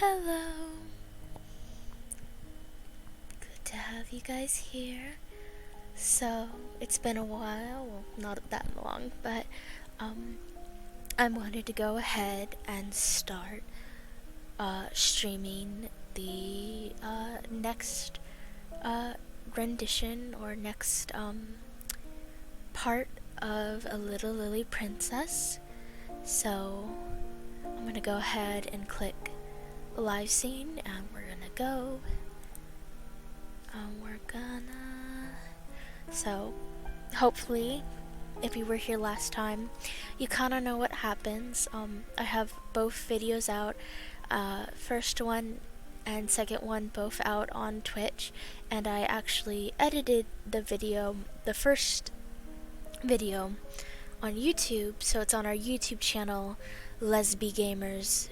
Hello. Good to have you guys here. So, it's been a while, well, not that long, but um, I wanted to go ahead and start streaming the next rendition or next part of A Little Lily Princess. So, I'm gonna go ahead and click live scene and we're gonna go. So, hopefully, if you were here last time, you kind of know what happens. I have both videos out, first one and second one both out on Twitch, and I actually edited the first video on YouTube, so it's on our YouTube channel, Lesby Gamers,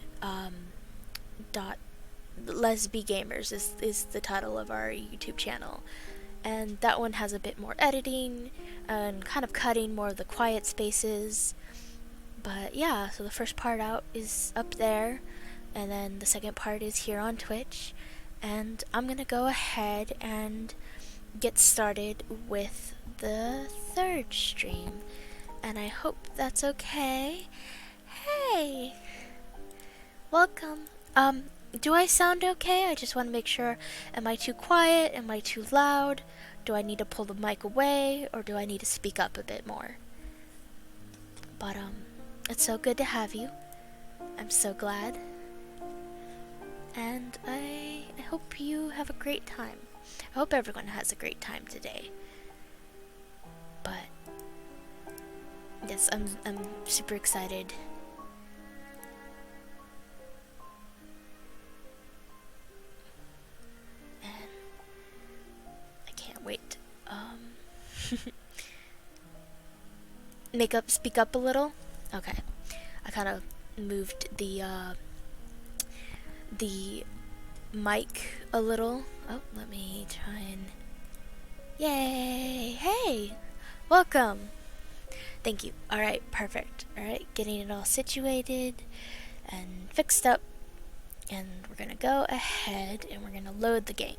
Lesby Gamers is the title of our YouTube channel. And that one has a bit more editing and kind of cutting more of the quiet spaces. But yeah, so the first part out is up there, and then the second part is here on Twitch. And I'm gonna go ahead and get started with the third stream. And I hope that's okay. Hey! Welcome. Do I sound okay? I just want to make sure. Am I too quiet? Am I too loud? Do I need to pull the mic away? Or do I need to speak up a bit more? But, it's so good to have you. I'm so glad. And I hope you have a great time. I hope everyone has a great time today. But, yes, I'm super excited. Wait, speak up a little? Okay. I kind of moved the mic a little. Oh, let me try and... Yay! Hey! Welcome! Thank you. Alright, perfect. Alright, getting it all situated and fixed up. And we're gonna go ahead and we're gonna load the game.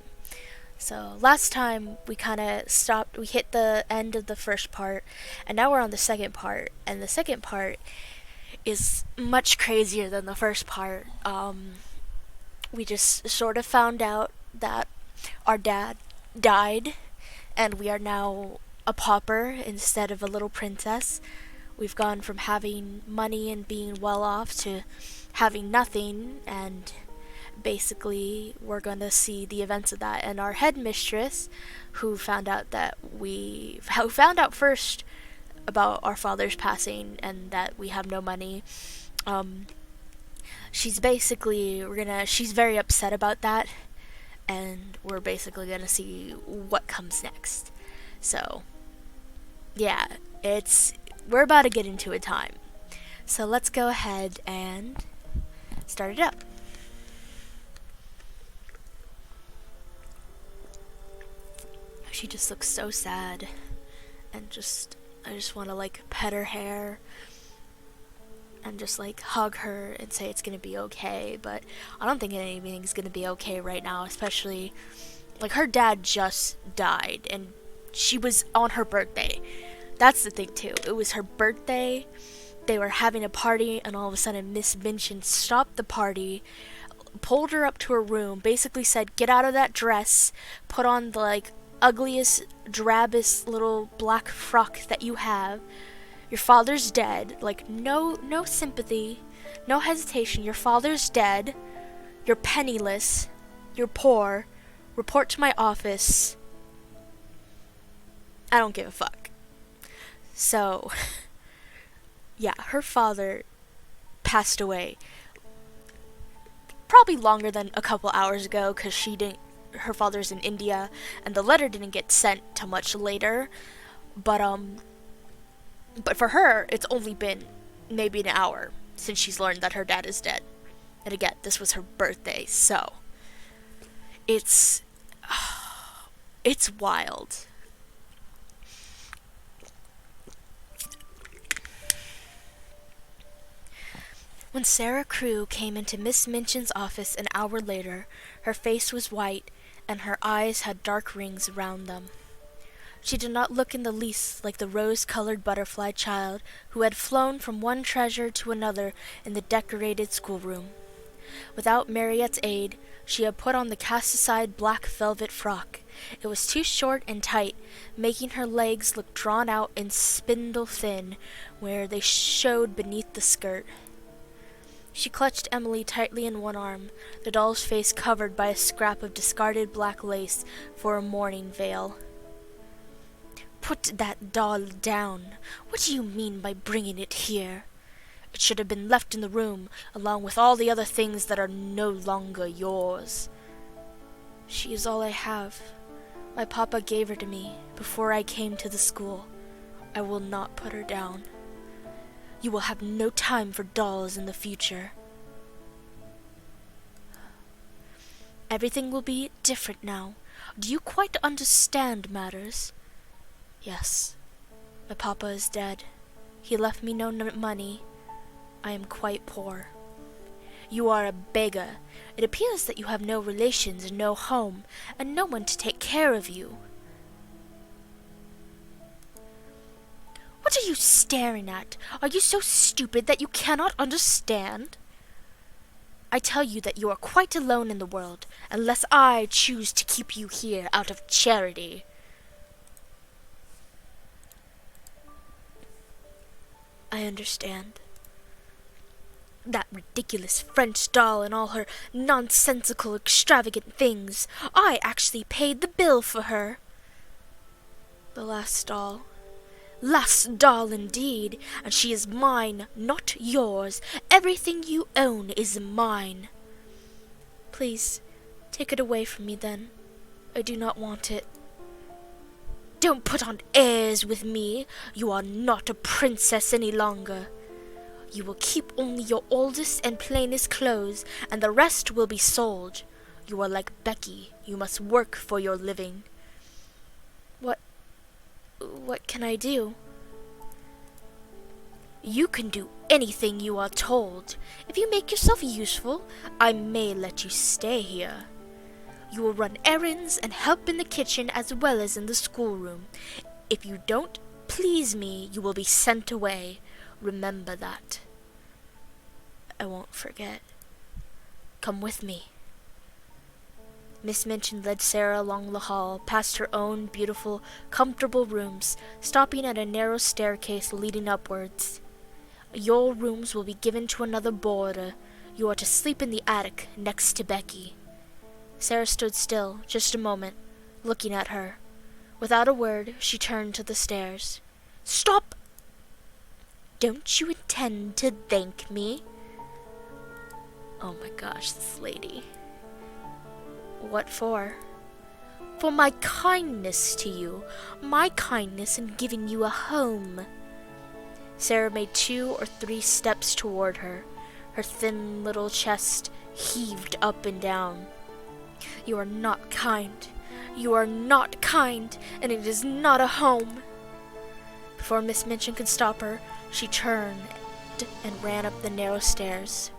So last time we kind of stopped, we hit the end of the first part, and now we're on the second part, and the second part is much crazier than the first part. We just sort of found out that our dad died, and we are now a pauper instead of a little princess. We've gone from having money and being well off to having nothing, and basically we're going to see the events of that. And our headmistress, who found out first about our father's passing and that we have no money, she's very upset about that, and we're basically going to see what comes next. So yeah, we're about to get into a time, so let's go ahead and start it up. She just looks so sad, and I just want to like pet her hair and just like hug her and say it's gonna be okay, but I don't think anything's gonna be okay right now, especially like her dad just died and she was on her birthday. That's the thing too. It was her birthday. They were having a party, and all of a sudden Miss Minchin stopped the party, pulled her up to her room, basically said, "Get out of that dress, put on the like ugliest, drabbest little black frock that you have. Your father's dead." Like, no sympathy, no hesitation. Your father's dead. You're penniless. You're poor. Report to my office. I don't give a fuck. So, yeah, her father passed away probably longer than a couple hours ago, because her father's in India, and the letter didn't get sent till much later. But for her, it's only been maybe an hour since she's learned that her dad is dead. And again, this was her birthday, so it's wild. When Sarah Crewe came into Miss Minchin's office an hour later, her face was white, and her eyes had dark rings around them. She did not look in the least like the rose-colored butterfly child who had flown from one treasure to another in the decorated schoolroom. Without Mariette's aid, she had put on the cast-aside black velvet frock. It was too short and tight, making her legs look drawn out and spindle-thin where they showed beneath the skirt. She clutched Emily tightly in one arm, the doll's face covered by a scrap of discarded black lace for a mourning veil. "Put that doll down. What do you mean by bringing it here? It should have been left in the room, along with all the other things that are no longer yours." "She is all I have. My papa gave her to me before I came to the school. I will not put her down." "You will have no time for dolls in the future." "Everything will be different now. Do you quite understand matters?" "Yes. My papa is dead. He left me no money. I am quite poor." "You are a beggar. It appears that you have no relations and no home, and no one to take care of you." "What are you staring at? Are you so stupid that you cannot understand?" "I tell you that you are quite alone in the world, unless I choose to keep you here out of charity." "I understand." "That ridiculous French doll and all her nonsensical, extravagant things. I actually paid the bill for her." "The last doll." "Last doll indeed, and she is mine, not yours. Everything you own is mine." "Please, take it away from me then. I do not want it." "Don't put on airs with me. You are not a princess any longer. You will keep only your oldest and plainest clothes, and the rest will be sold. You are like Becky. You must work for your living." What can I do?" "You can do anything you are told. If you make yourself useful, I may let you stay here. You will run errands and help in the kitchen as well as in the schoolroom. If you don't please me, you will be sent away. Remember that." "I won't forget. Come with me." Miss Minchin led Sarah along the hall, past her own beautiful, comfortable rooms, stopping at a narrow staircase leading upwards. "Your rooms will be given to another boarder. You are to sleep in the attic, next to Becky." Sarah stood still, just a moment, looking at her. Without a word, she turned to the stairs. "Stop! Don't you intend to thank me?" Oh my gosh, this lady. "What for?" "For my kindness to you. My kindness in giving you a home." Sarah made 2 or 3 steps toward her. Her thin little chest heaved up and down. "You are not kind. You are not kind, and it is not a home." Before Miss Minchin could stop her, she turned and ran up the narrow stairs.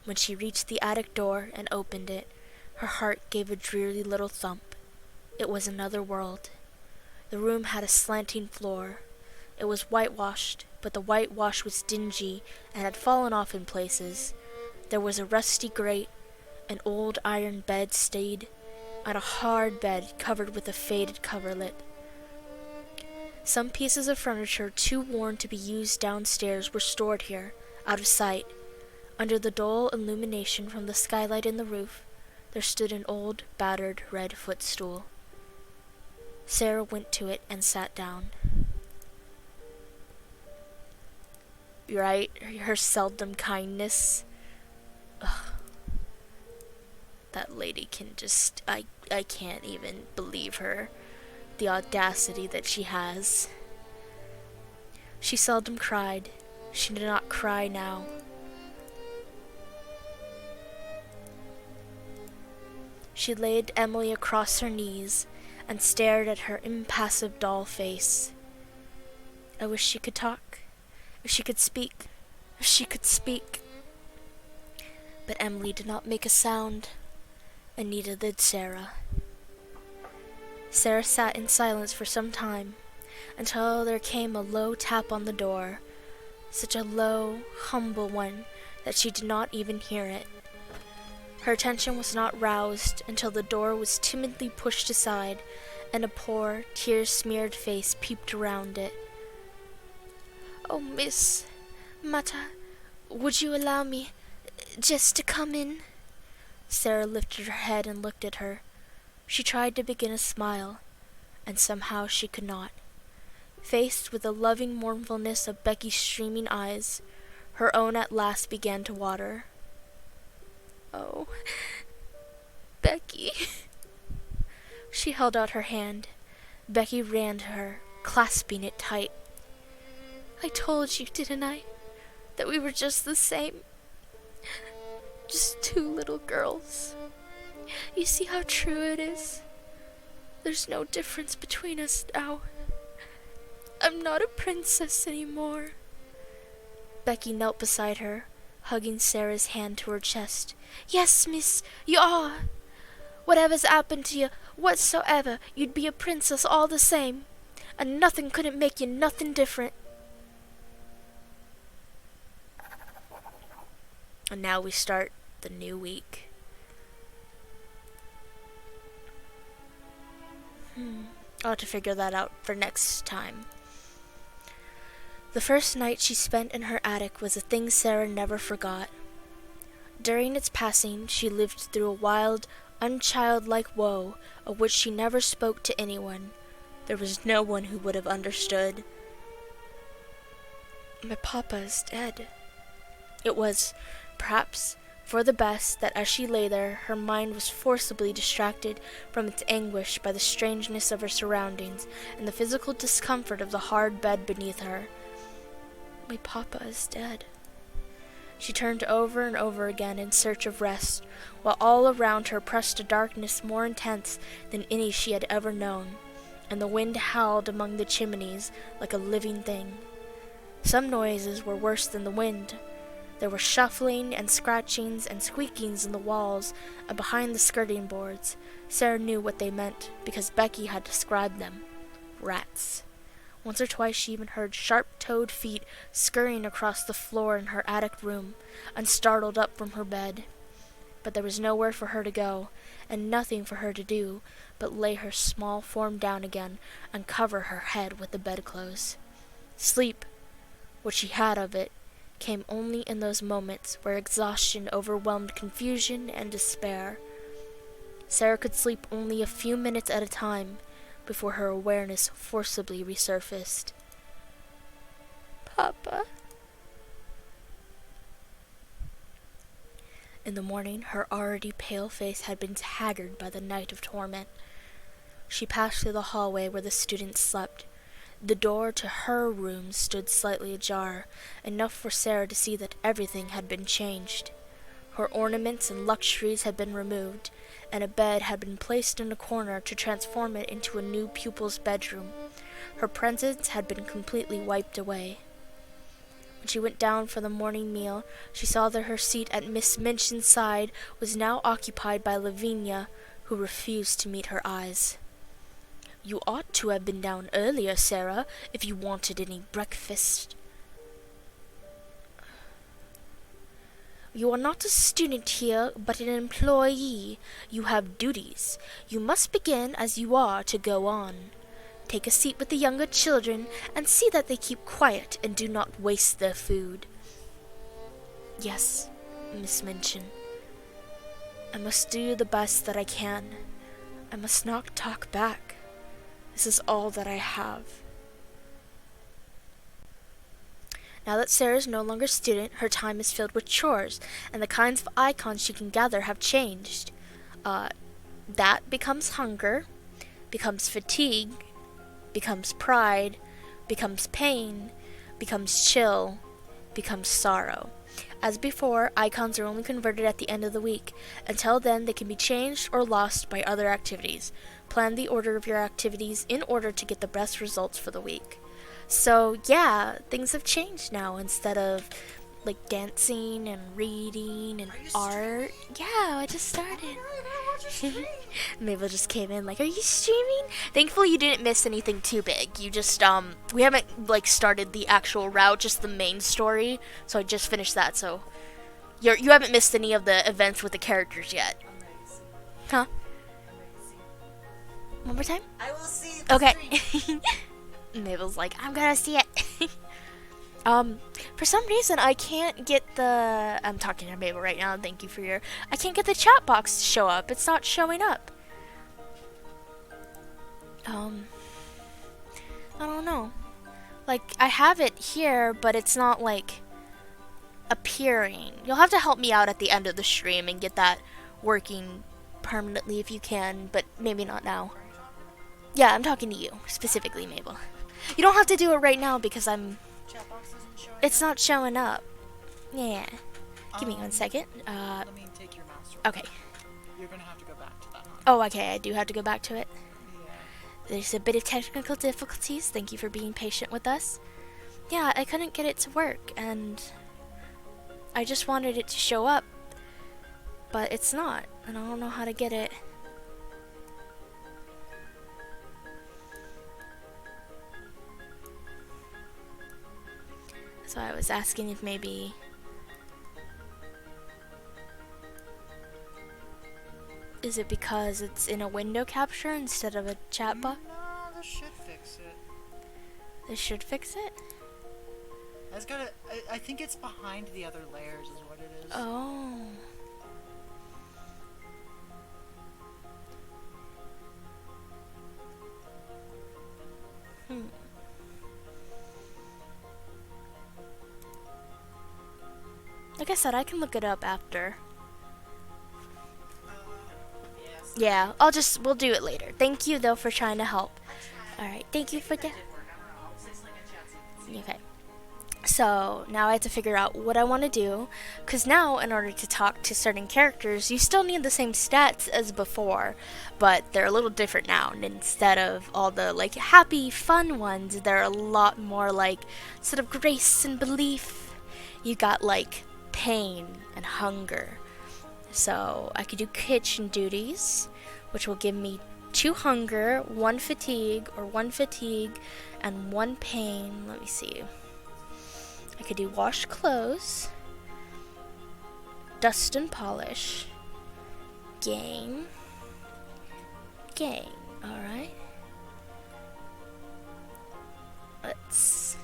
When she reached the attic door and opened it, her heart gave a dreary little thump. It was another world. The room had a slanting floor. It was whitewashed, but the whitewash was dingy and had fallen off in places. There was a rusty grate, an old iron bedstead, and a hard bed covered with a faded coverlet. Some pieces of furniture too worn to be used downstairs were stored here, out of sight. Under the dull illumination from the skylight in the roof, there stood an old, battered red footstool. Sarah went to it and sat down. Right? Her seldom kindness. Ugh. That lady can just... I can't even believe her. The audacity that she has. She seldom cried. She did not cry now. She laid Emily across her knees and stared at her impassive doll face. I wish she could talk. If she could speak, if she could speak. But Emily did not make a sound, and neither did Sarah. Sarah sat in silence for some time, until there came a low tap on the door, such a low, humble one that she did not even hear it. Her attention was not roused until the door was timidly pushed aside, and a poor, tear-smeared face peeped around it. "Oh, Miss Mata, would you allow me just to come in?" Sarah lifted her head and looked at her. She tried to begin a smile, and somehow she could not. Faced with the loving mournfulness of Becky's streaming eyes, her own at last began to water. "Oh, Becky." She held out her hand. Becky ran to her, clasping it tight. "I told you, didn't I, that we were just the same? Just two little girls. You see how true it is? There's no difference between us now. I'm not a princess anymore." Becky knelt beside her, hugging Sarah's hand to her chest. "Yes, miss, you are. Whatever's happened to you, whatsoever, you'd be a princess all the same, and nothing couldn't make you nothing different." And now we start the new week. I'll have to figure that out for next time. The first night she spent in her attic was a thing Sarah never forgot. During its passing, she lived through a wild, unchildlike woe of which she never spoke to anyone. There was no one who would have understood. "My papa is dead." It was, perhaps, for the best that as she lay there, her mind was forcibly distracted from its anguish by the strangeness of her surroundings and the physical discomfort of the hard bed beneath her. "My papa is dead." She turned over and over again in search of rest, while all around her pressed a darkness more intense than any she had ever known, and the wind howled among the chimneys like a living thing. Some noises were worse than the wind. There were shuffling and scratchings and squeakings in the walls and behind the skirting boards. Sarah knew what they meant, because Becky had described them. Rats. Once or twice she even heard sharp-toed feet scurrying across the floor in her attic room, and startled up from her bed. But there was nowhere for her to go, and nothing for her to do but lay her small form down again and cover her head with the bedclothes. Sleep, what she had of it, came only in those moments where exhaustion overwhelmed confusion and despair. Sarah could sleep only a few minutes at a time before her awareness forcibly resurfaced. "Papa." In the morning, her already pale face had been haggard by the night of torment. She passed through the hallway where the students slept. The door to her room stood slightly ajar, enough for Sarah to see that everything had been changed. Her ornaments and luxuries had been removed, and a bed had been placed in a corner to transform it into a new pupil's bedroom. Her presence had been completely wiped away. When she went down for the morning meal, she saw that her seat at Miss Minchin's side was now occupied by Lavinia, who refused to meet her eyes. "You ought to have been down earlier, Sarah, if you wanted any breakfast." "You are not a student here, but an employee. You have duties. You must begin as you are to go on. Take a seat with the younger children, and see that they keep quiet and do not waste their food." "Yes, Miss Minchin. I must do the best that I can. I must not talk back. This is all that I have." Now that Sarah is no longer a student, her time is filled with chores, and the kinds of icons she can gather have changed. That becomes hunger, becomes fatigue, becomes pride, becomes pain, becomes chill, becomes sorrow. As before, icons are only converted at the end of the week. Until then, they can be changed or lost by other activities. Plan the order of your activities in order to get the best results for the week. So yeah, things have changed now. Instead of like dancing and reading and art. Yeah, I just started. Mabel just came in like, "Are you streaming?" Thankfully, you didn't miss anything too big. You just we haven't like started the actual route, just the main story. So I just finished that. So you haven't missed any of the events with the characters yet. Huh? One more time? I will see. Okay. Mabel's like, "I'm gonna see it." For some reason I can't get the, I'm talking to Mabel right now, thank you for your, I can't get the chat box to show up. It's not showing up. I don't know. Like, I have it here, but it's not, like, appearing. You'll have to help me out at the end of the stream and get that working permanently if you can, but maybe not now. Yeah, I'm talking to you, specifically, Mabel. You don't have to do it right now because it's not showing up. Yeah. Give me 1 second. Let me take your mouse. Okay. You're gonna have to go back to that. Oh, okay, I do have to go back to it. Yeah. There's a bit of technical difficulties. Thank you for being patient with us. Yeah, I couldn't get it to work, and I just wanted it to show up, but it's not, and I don't know how to get it. So I was asking if maybe is it because it's in a window capture instead of a chat box? No, this should fix it. This should fix it? I think it's behind the other layers is what it is. Oh. Like I said, I can look it up after. Yes. Yeah, we'll do it later. Thank you though for trying to help. Alright, thank you for that. Okay. So, now I have to figure out what I want to do, because now, in order to talk to certain characters, you still need the same stats as before, but they're a little different now, and instead of all the, like, happy, fun ones, they're a lot more, like, sort of grace and belief. You got, like, pain and hunger. So, I could do kitchen duties, which will give me 2 hunger, 1 fatigue, and 1 pain. Let me see. I could do wash clothes, dust and polish, game, alright. Let's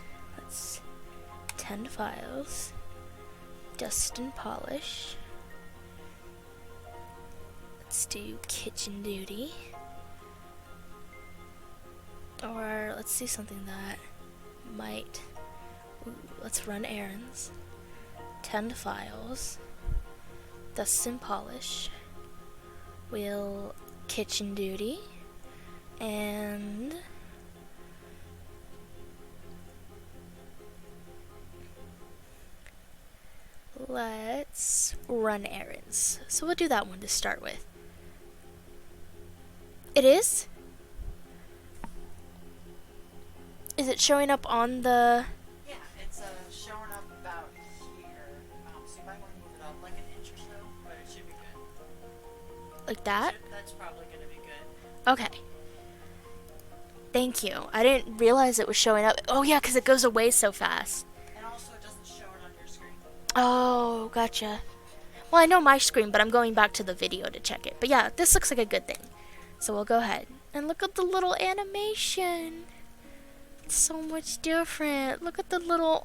tend files, dust and polish. Let's do kitchen duty. Or let's do something that might... Ooh, let's run errands. Tend files. Dust and polish. We'll kitchen duty. And... let's run errands. So we'll do that one to start with. It is? Is it showing up on the... Yeah, it's showing up about here. So you might want to move it up like an inch or so, but it should be good. like that? That's probably going to be good. Okay. Thank you. I didn't realize it was showing up. Oh yeah, because it goes away so fast. And also it doesn't show it on your screen. Oh, gotcha. Well, I know my screen, but I'm going back to the video to check it. But yeah, this looks like a good thing. So we'll go ahead. And look at the little animation. It's so much different. Look at the little...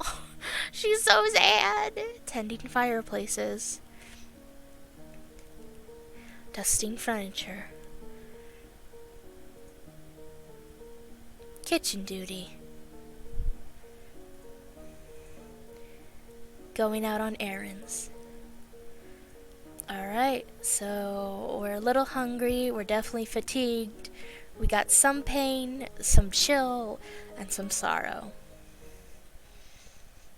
she's so sad. Tending fireplaces. Dusting furniture. Kitchen duty. Going out on errands. Alright, so we're a little hungry, we're definitely fatigued, we got some pain, some chill, and some sorrow.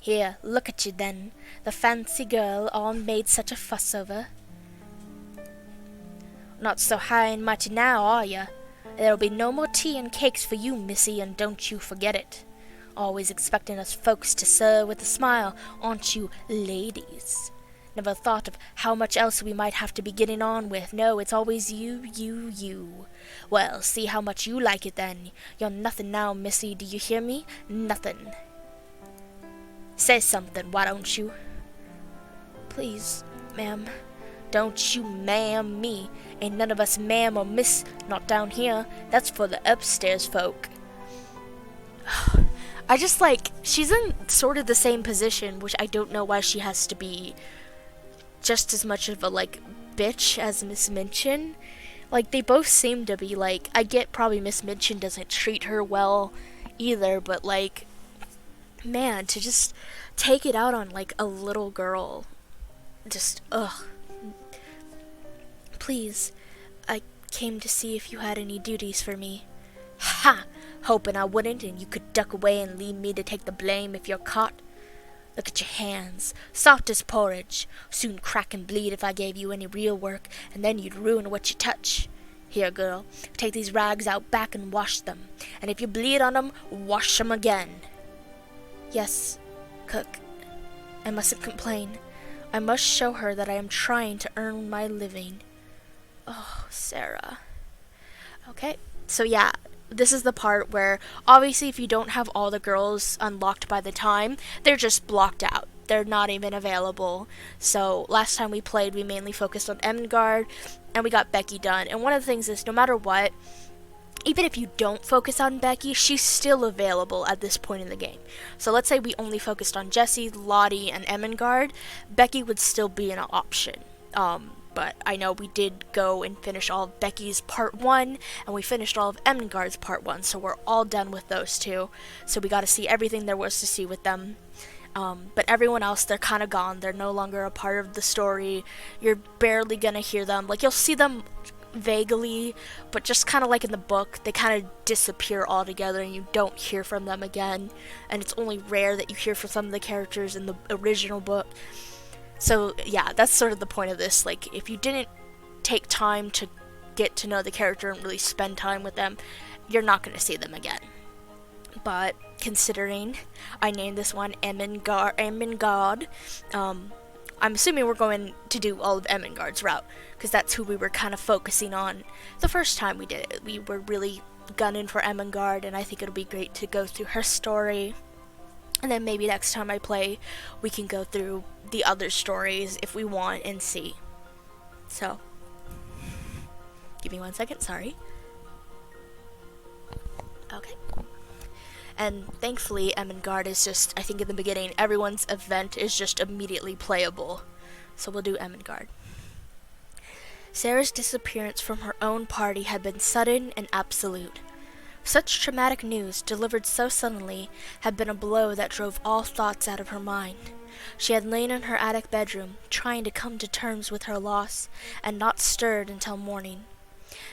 Here, look at you then, the fancy girl all made such a fuss over. Not so high and mighty now, are ya? There'll be no more tea and cakes for you, missy, and don't you forget it. Always expecting us folks to serve with a smile, aren't you, ladies? Never thought of how much else we might have to be getting on with. No, it's always you, you, you. Well, see how much you like it then. You're nothing now, missy, do you hear me? Nothing. Say something, why don't you? Please, ma'am. Don't you ma'am me. Ain't none of us ma'am or miss, not down here. That's for the upstairs folk. I just like, she's in sort of the same position, which I don't know why she has to be just as much of a, like, bitch as Miss Minchin. Like, they both seem to be, like, I get probably Miss Minchin doesn't treat her well either, but, like, man, to just take it out on, like, a little girl, just, ugh. Please, I came to see if you had any duties for me. Ha! Hoping I wouldn't, and you could duck away and leave me to take the blame if you're caught. Look at your hands, soft as porridge, soon crack and bleed if I gave you any real work, and then you'd ruin what you touch. Here, girl, take these rags out back and wash them, and if you bleed on 'em, wash 'em again. Yes, cook, I mustn't complain. I must show her that I am trying to earn my living. Oh, Sarah. Okay, so yeah, this is the part where, obviously, if you don't have all the girls unlocked by the time, they're just blocked out. They're not even available. So, last time we played, we mainly focused on Ermengarde, and we got Becky done. And one of the things is, no matter what, even if you don't focus on Becky, she's still available at this point in the game. So let's say we only focused on Jessie, Lottie, and Ermengarde, Becky would still be an option. But I know we did go and finish all of Becky's part 1, and we finished all of Ermengarde's part 1, so we're all done with those two. So we got to see everything there was to see with them. But everyone else, they're kind of gone. They're no longer a part of the story. You're barely going to hear them. Like, you'll see them vaguely, but just kind of like in the book, they kind of disappear altogether and you don't hear from them again. And it's only rare that you hear from some of the characters in the original book. So, yeah, that's sort of the point of this. Like, if you didn't take time to get to know the character and really spend time with them, you're not going to see them again. But, considering I named this one Ermengawd, I'm assuming we're going to do all of Ermengarde's route, because that's who we were kind of focusing on the first time we did it. We were really gunning for Ermengarde, and I think it'll be great to go through her story. And then maybe next time I play, we can go through the other stories if we want and see. So, give me 1 second, sorry. Okay. And thankfully, Ermengarde is just, I think in the beginning, everyone's event is just immediately playable. So we'll do Ermengarde. Sarah's disappearance from her own party had been sudden and absolute. Such traumatic news, delivered so suddenly, had been a blow that drove all thoughts out of her mind. She had lain in her attic bedroom, trying to come to terms with her loss, and not stirred until morning.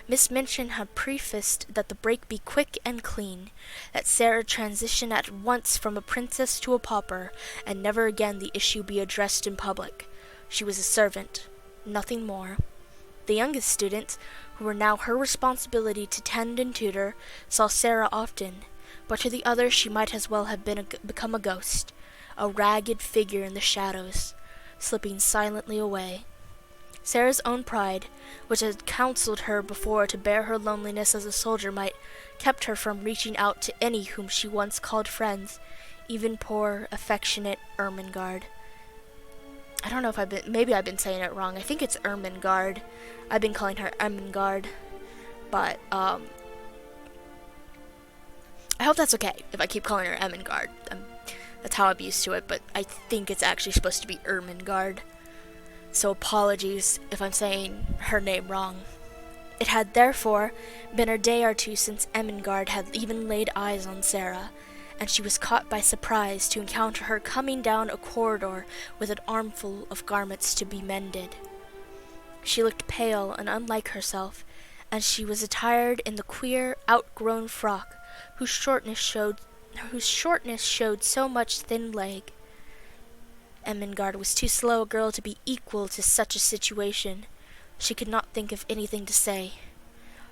Miss Minchin had prefaced that the break be quick and clean, that Sarah transition at once from a princess to a pauper, and never again the issue be addressed in public. She was a servant, nothing more. The youngest students, who were now her responsibility to tend and tutor, saw Sarah often, but to the others she might as well have become a ghost, a ragged figure in the shadows, slipping silently away. Sarah's own pride, which had counseled her before to bear her loneliness as a soldier might, kept her from reaching out to any whom she once called friends, even poor, affectionate Ermengarde. I don't know if maybe I've been saying it wrong. I think it's Ermengarde. I've been calling her Ermengarde. But, I hope that's okay if I keep calling her Ermengarde. That's how I'm used to it, but I think it's actually supposed to be Ermengarde. So apologies if I'm saying her name wrong. It had therefore been a day or two since Ermengarde had even laid eyes on Sarah, and she was caught by surprise to encounter her coming down a corridor with an armful of garments to be mended. She looked pale and unlike herself, and she was attired in the queer, outgrown frock whose shortness showed so much thin leg. Ermengarde was too slow a girl to be equal to such a situation. She could not think of anything to say.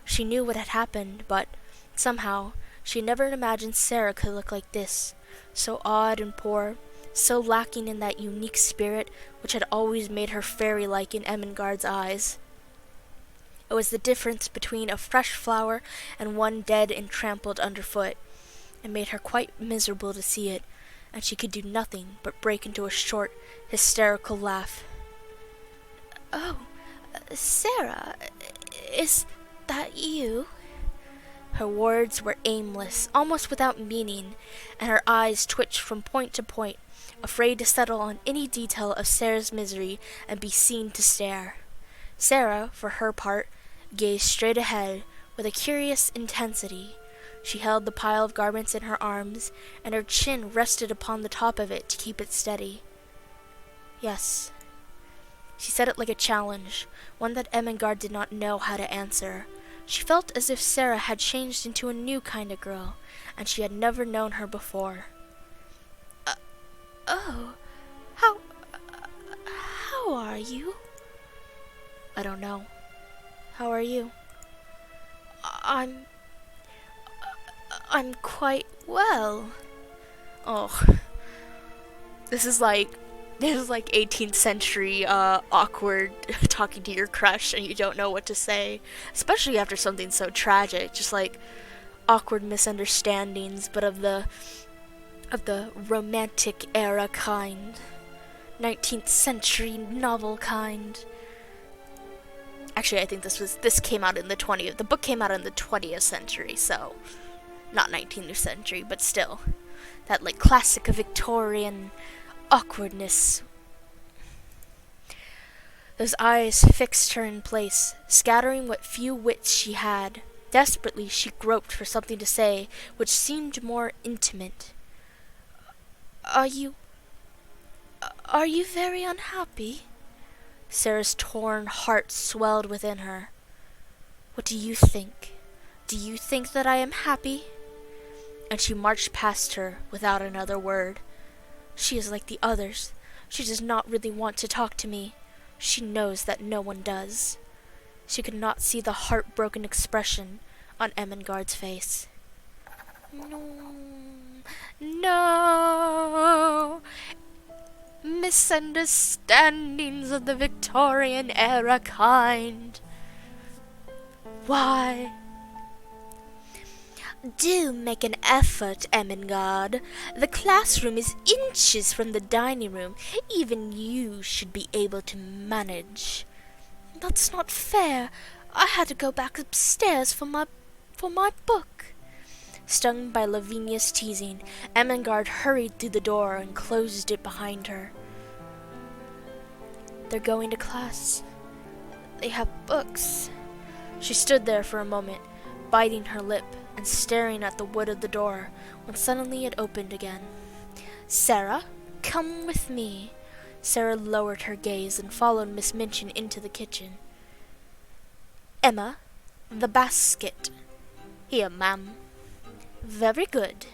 She knew what had happened, but, somehow, she never imagined Sarah could look like this, so odd and poor, so lacking in that unique spirit which had always made her fairy-like in Ermengarde's eyes. It was the difference between a fresh flower and one dead and trampled underfoot. It made her quite miserable to see it, and she could do nothing but break into a short, hysterical laugh. "Oh, Sarah, is that you?" Her words were aimless, almost without meaning, and her eyes twitched from point to point, afraid to settle on any detail of Sarah's misery and be seen to stare. Sarah, for her part, gazed straight ahead with a curious intensity. She held the pile of garments in her arms, and her chin rested upon the top of it to keep it steady. "Yes." She said it like a challenge, one that Ermengarde did not know how to answer. She felt as if Sarah had changed into a new kind of girl, and she had never known her before. Oh, how are you?" "I don't know. How are you?" I'm quite well." Oh, this is like 18th century awkward talking to your crush and you don't know what to say, especially after something so tragic. Just like awkward misunderstandings, but of the romantic era kind, 19th century novel kind. Actually, I think this came out in the 20th. The book came out in the 20th century, so not 19th century, but still that like classic Victorian awkwardness. Those eyes fixed her in place, scattering what few wits she had. Desperately she groped for something to say which seemed more intimate. Are you very unhappy?" Sarah's torn heart swelled within her. "What do you think? Do you think that I am happy?" And she marched past her without another word. She is like the others. She does not really want to talk to me. She knows that no one does. She could not see the heartbroken expression on Ermengarde's face. "No, no. Misunderstandings of the Victorian era kind. Why?" "Do make an effort, Ermengarde. The classroom is inches from the dining room. Even you should be able to manage." "That's not fair. I had to go back upstairs for my book." Stung by Lavinia's teasing, Ermengarde hurried through the door and closed it behind her. "They're going to class. They have books." She stood there for a moment, biting her lip and staring at the wood of the door, when suddenly it opened again. "Sarah, come with me." Sarah lowered her gaze and followed Miss Minchin into the kitchen. "Emma, the basket." "Here, ma'am." "Very good.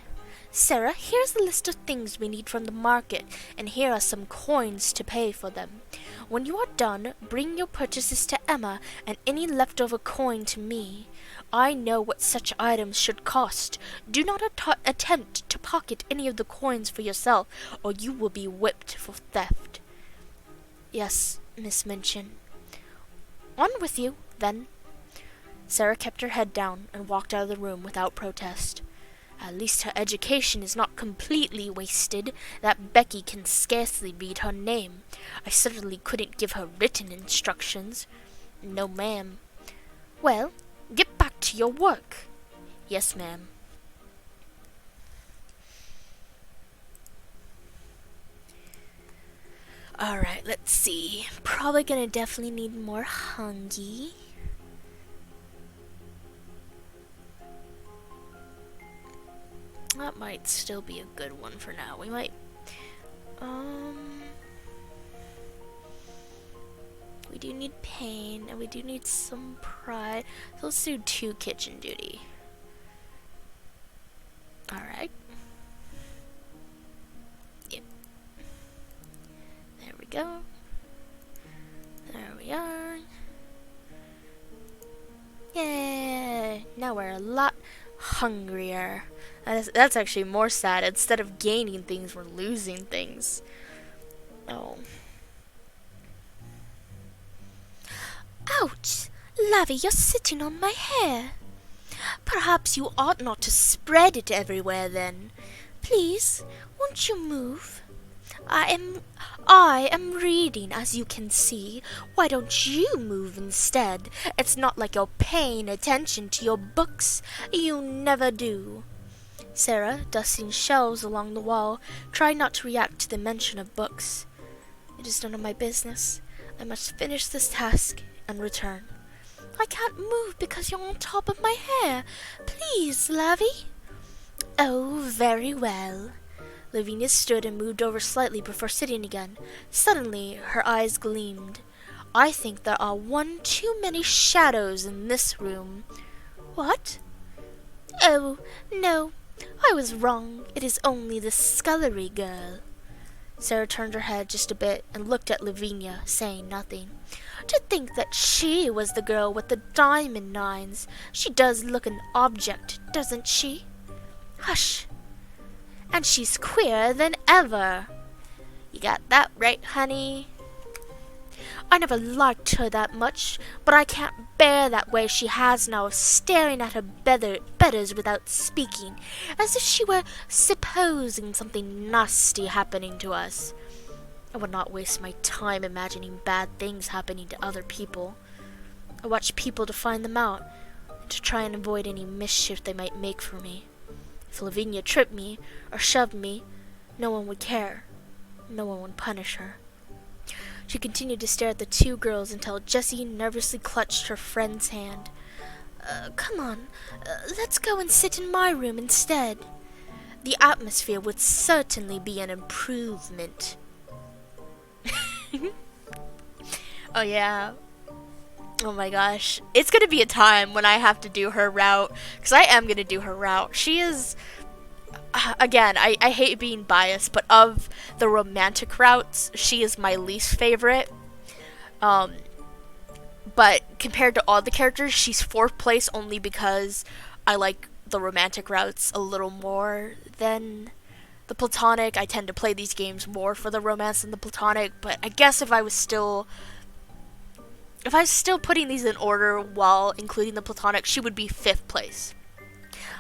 Sarah, here's the list of things we need from the market, and here are some coins to pay for them. When you are done, bring your purchases to Emma, and any leftover coin to me. I know what such items should cost. Do not attempt to pocket any of the coins for yourself, or you will be whipped for theft." "Yes, Miss Minchin." "On with you, then." Sarah kept her head down and walked out of the room without protest. At least her education is not completely wasted. That Becky can scarcely read her name. I certainly couldn't give her written instructions. "No, ma'am." "Well, get back to your work." "Yes, ma'am." Alright, let's see. Probably gonna definitely need more hungy. That might still be a good one for now. We might, we do need pain, and we do need some pride. So let's do 2 kitchen duty. Alright. Yep. There we go. There we are. Yay! Now we're a lot hungrier. That's actually more sad. Instead of gaining things, we're losing things. Oh. Ouch! Lavi, you're sitting on my hair. Perhaps you ought not to spread it everywhere then. Please, won't you move? I am reading, as you can see. Why don't you move instead? It's not like you're paying attention to your books. You never do. Sarah, dusting shelves along the wall, tried not to react to the mention of books. It is none of my business. I must finish this task and return. I can't move because you're on top of my hair. Please, Lavi. Oh, very well. Lavinia stood and moved over slightly before sitting again. Suddenly, her eyes gleamed. I think there are one too many shadows in this room. What? Oh, no, I was wrong. It is only the scullery girl. Sarah turned her head just a bit and looked at Lavinia, saying nothing. To think that she was the girl with the diamond nines. She does look an object, doesn't she? Hush. And she's queerer than ever. You got that right, honey. I never liked her that much, but I can't bear that way she has now, staring at her betters without speaking, as if she were supposing something nasty happening to us. I would not waste my time imagining bad things happening to other people. I watch people to find them out, and to try and avoid any mischief they might make for me. If Lavinia tripped me or shoved me, no one would care. No one would punish her. She continued to stare at the two girls until Jessie nervously clutched her friend's hand. Come on, let's go and sit in my room instead. The atmosphere would certainly be an improvement. Oh yeah. Oh my gosh. It's gonna be a time when I have to do her route, because I am gonna do her route. She is, again, I hate being biased, but of the romantic routes, she is my least favorite. But compared to all the characters, she's fourth place only because I like the romantic routes a little more than the platonic. I tend to play these games more for the romance than the platonic, but I guess if I was still putting these in order while including the platonic, she would be fifth place.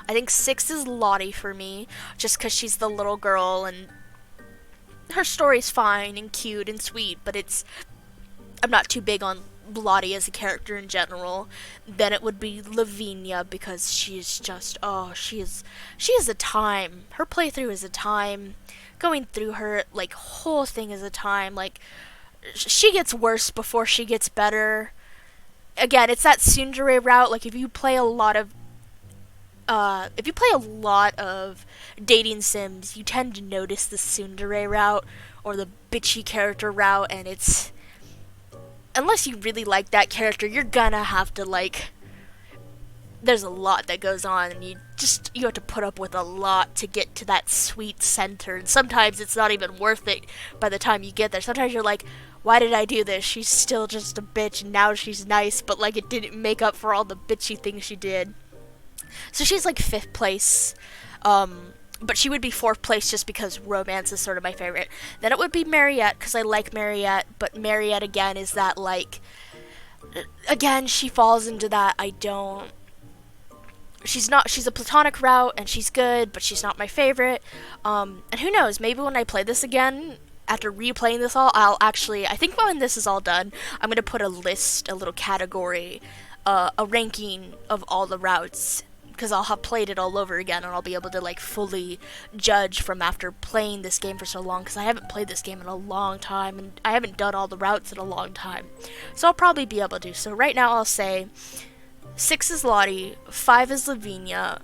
I think 6 is Lottie for me, just because she's the little girl and her story's fine and cute and sweet, but I'm not too big on Lottie as a character in general. Then it would be Lavinia, because she is just, she is a time. Her playthrough is a time. Going through her, whole thing is a time. She gets worse before she gets better. Again, it's that tsundere route. If you play a lot of dating sims, you tend to notice the tsundere route or the bitchy character route, and it's, unless you really like that character, you're gonna have to there's a lot that goes on, and you have to put up with a lot to get to that sweet center, and sometimes it's not even worth it by the time you get there. Sometimes you're like, why did I do this? She's still just a bitch, and now she's nice, but it didn't make up for all the bitchy things she did. So she's 5th place, but she would be 4th place just because romance is sort of my favorite. Then it would be Mariette, because I like Mariette, but Mariette again is that again, she falls into that she's a platonic route, and she's good, but she's not my favorite. And who knows, maybe when I play this again, after replaying this all, I think when this is all done, I'm going to put a list, a little category, a ranking of all the routes, because I'll have played it all over again, and I'll be able to fully judge from after playing this game for so long, because I haven't played this game in a long time, and I haven't done all the routes in a long time. So I'll probably be able to. So right now I'll say 6 is Lottie, 5 is Lavinia,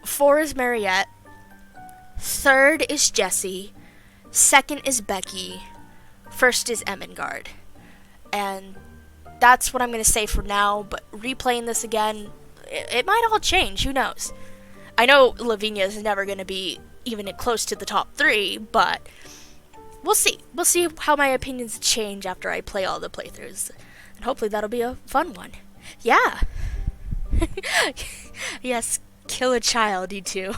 4 is Mariette, 3rd is Jessie, 2nd is Becky, 1st is Ermengarde. And that's what I'm going to say for now, but replaying this again, it might all change, who knows. I know Lavinia is never going to be even close to the top 3, but we'll see. We'll see how my opinions change after I play all the playthroughs. And hopefully that'll be a fun one. Yeah. Yes, kill a child, you two.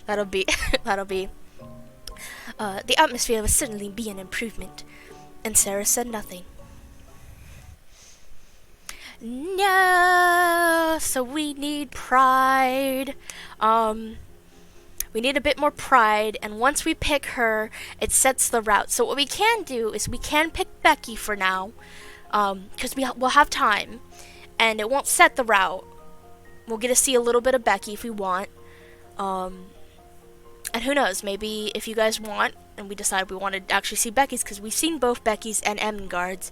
That'll be that'll be. The atmosphere will certainly be an improvement. And Sarah said nothing. No, so we need pride. We need a bit more pride, and once we pick her, it sets the route. So what we can do is we can pick Becky for now, because we'll have time, and it won't set the route. We'll get to see a little bit of Becky if we want. And who knows, maybe if you guys want, and we decide we want to actually see Becky's, because we've seen both Becky's and Ermengarde's,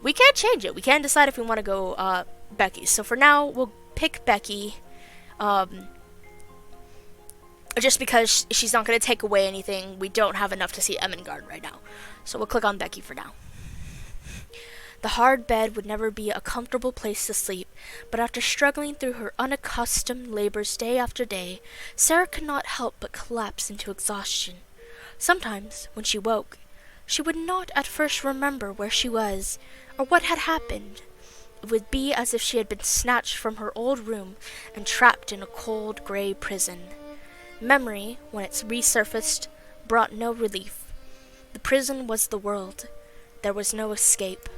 we can change it. We can decide if we want to go Becky's. So for now, we'll pick Becky, just because she's not going to take away anything. We don't have enough to see Ermengarde right now. So we'll click on Becky for now. The hard bed would never be a comfortable place to sleep, but after struggling through her unaccustomed labors day after day, Sarah could not help but collapse into exhaustion. Sometimes, when she woke, she would not at first remember where she was, or what had happened. It would be as if she had been snatched from her old room and trapped in a cold, gray prison. Memory, when it resurfaced, brought no relief. The prison was the world. There was no escape.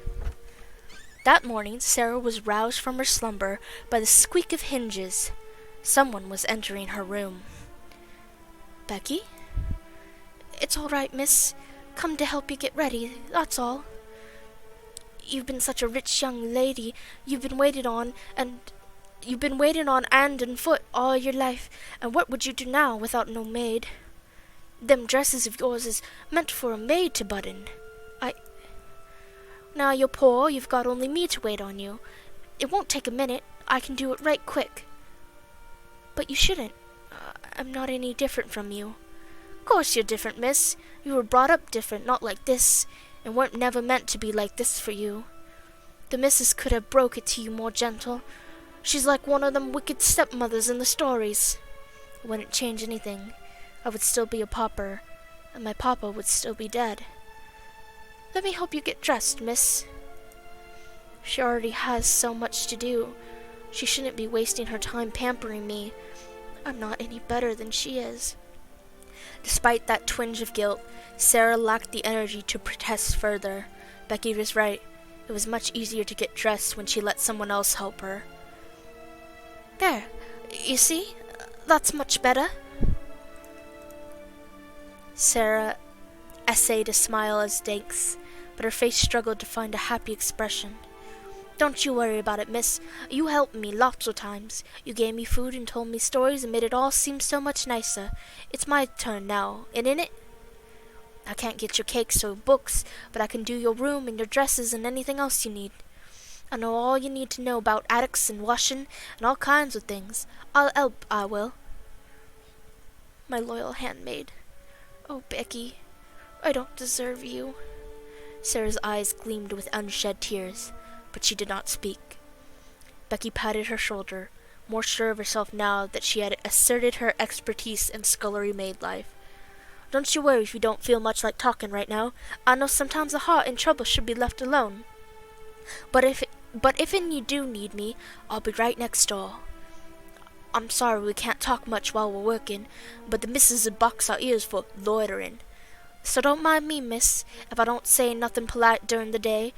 That morning, Sarah was roused from her slumber by the squeak of hinges. Someone was entering her room. Becky? It's all right, miss. Come to help you get ready, that's all. You've been such a rich young lady. You've been waited on hand and foot all your life, and what would you do now without no maid? Them dresses of yours is meant for a maid to button. Now you're poor, you've got only me to wait on you. It won't take a minute, I can do it right quick. But you shouldn't. I'm not any different from you. Course you're different, miss. You were brought up different, not like this, and weren't never meant to be like this for you. The missus could have broke it to you more gentle. She's like one of them wicked stepmothers in the stories. It wouldn't change anything. I would still be a pauper, and my papa would still be dead. Let me help you get dressed, miss. She already has so much to do. She shouldn't be wasting her time pampering me. I'm not any better than she is. Despite that twinge of guilt, Sarah lacked the energy to protest further. Becky was right. It was much easier to get dressed when she let someone else help her. There, you see? That's much better. Sarah essayed a smile as thanks, but her face struggled to find a happy expression. Don't you worry about it, miss. You helped me lots of times. You gave me food and told me stories and made it all seem so much nicer. It's my turn now, isn't it? I can't get your cakes or books, but I can do your room and your dresses and anything else you need. I know all you need to know about attics and washing and all kinds of things. I'll help, I will. My loyal handmaid. Oh, Becky, I don't deserve you. Sarah's eyes gleamed with unshed tears, but she did not speak. Becky patted her shoulder, more sure of herself now that she had asserted her expertise in scullery maid life. Don't you worry if you don't feel much like talking right now. I know sometimes a heart in trouble should be left alone. But if you do need me, I'll be right next door. I'm sorry we can't talk much while we're working, but the missus would box our ears for loitering. So don't mind me, miss, if I don't say nothing polite during the day.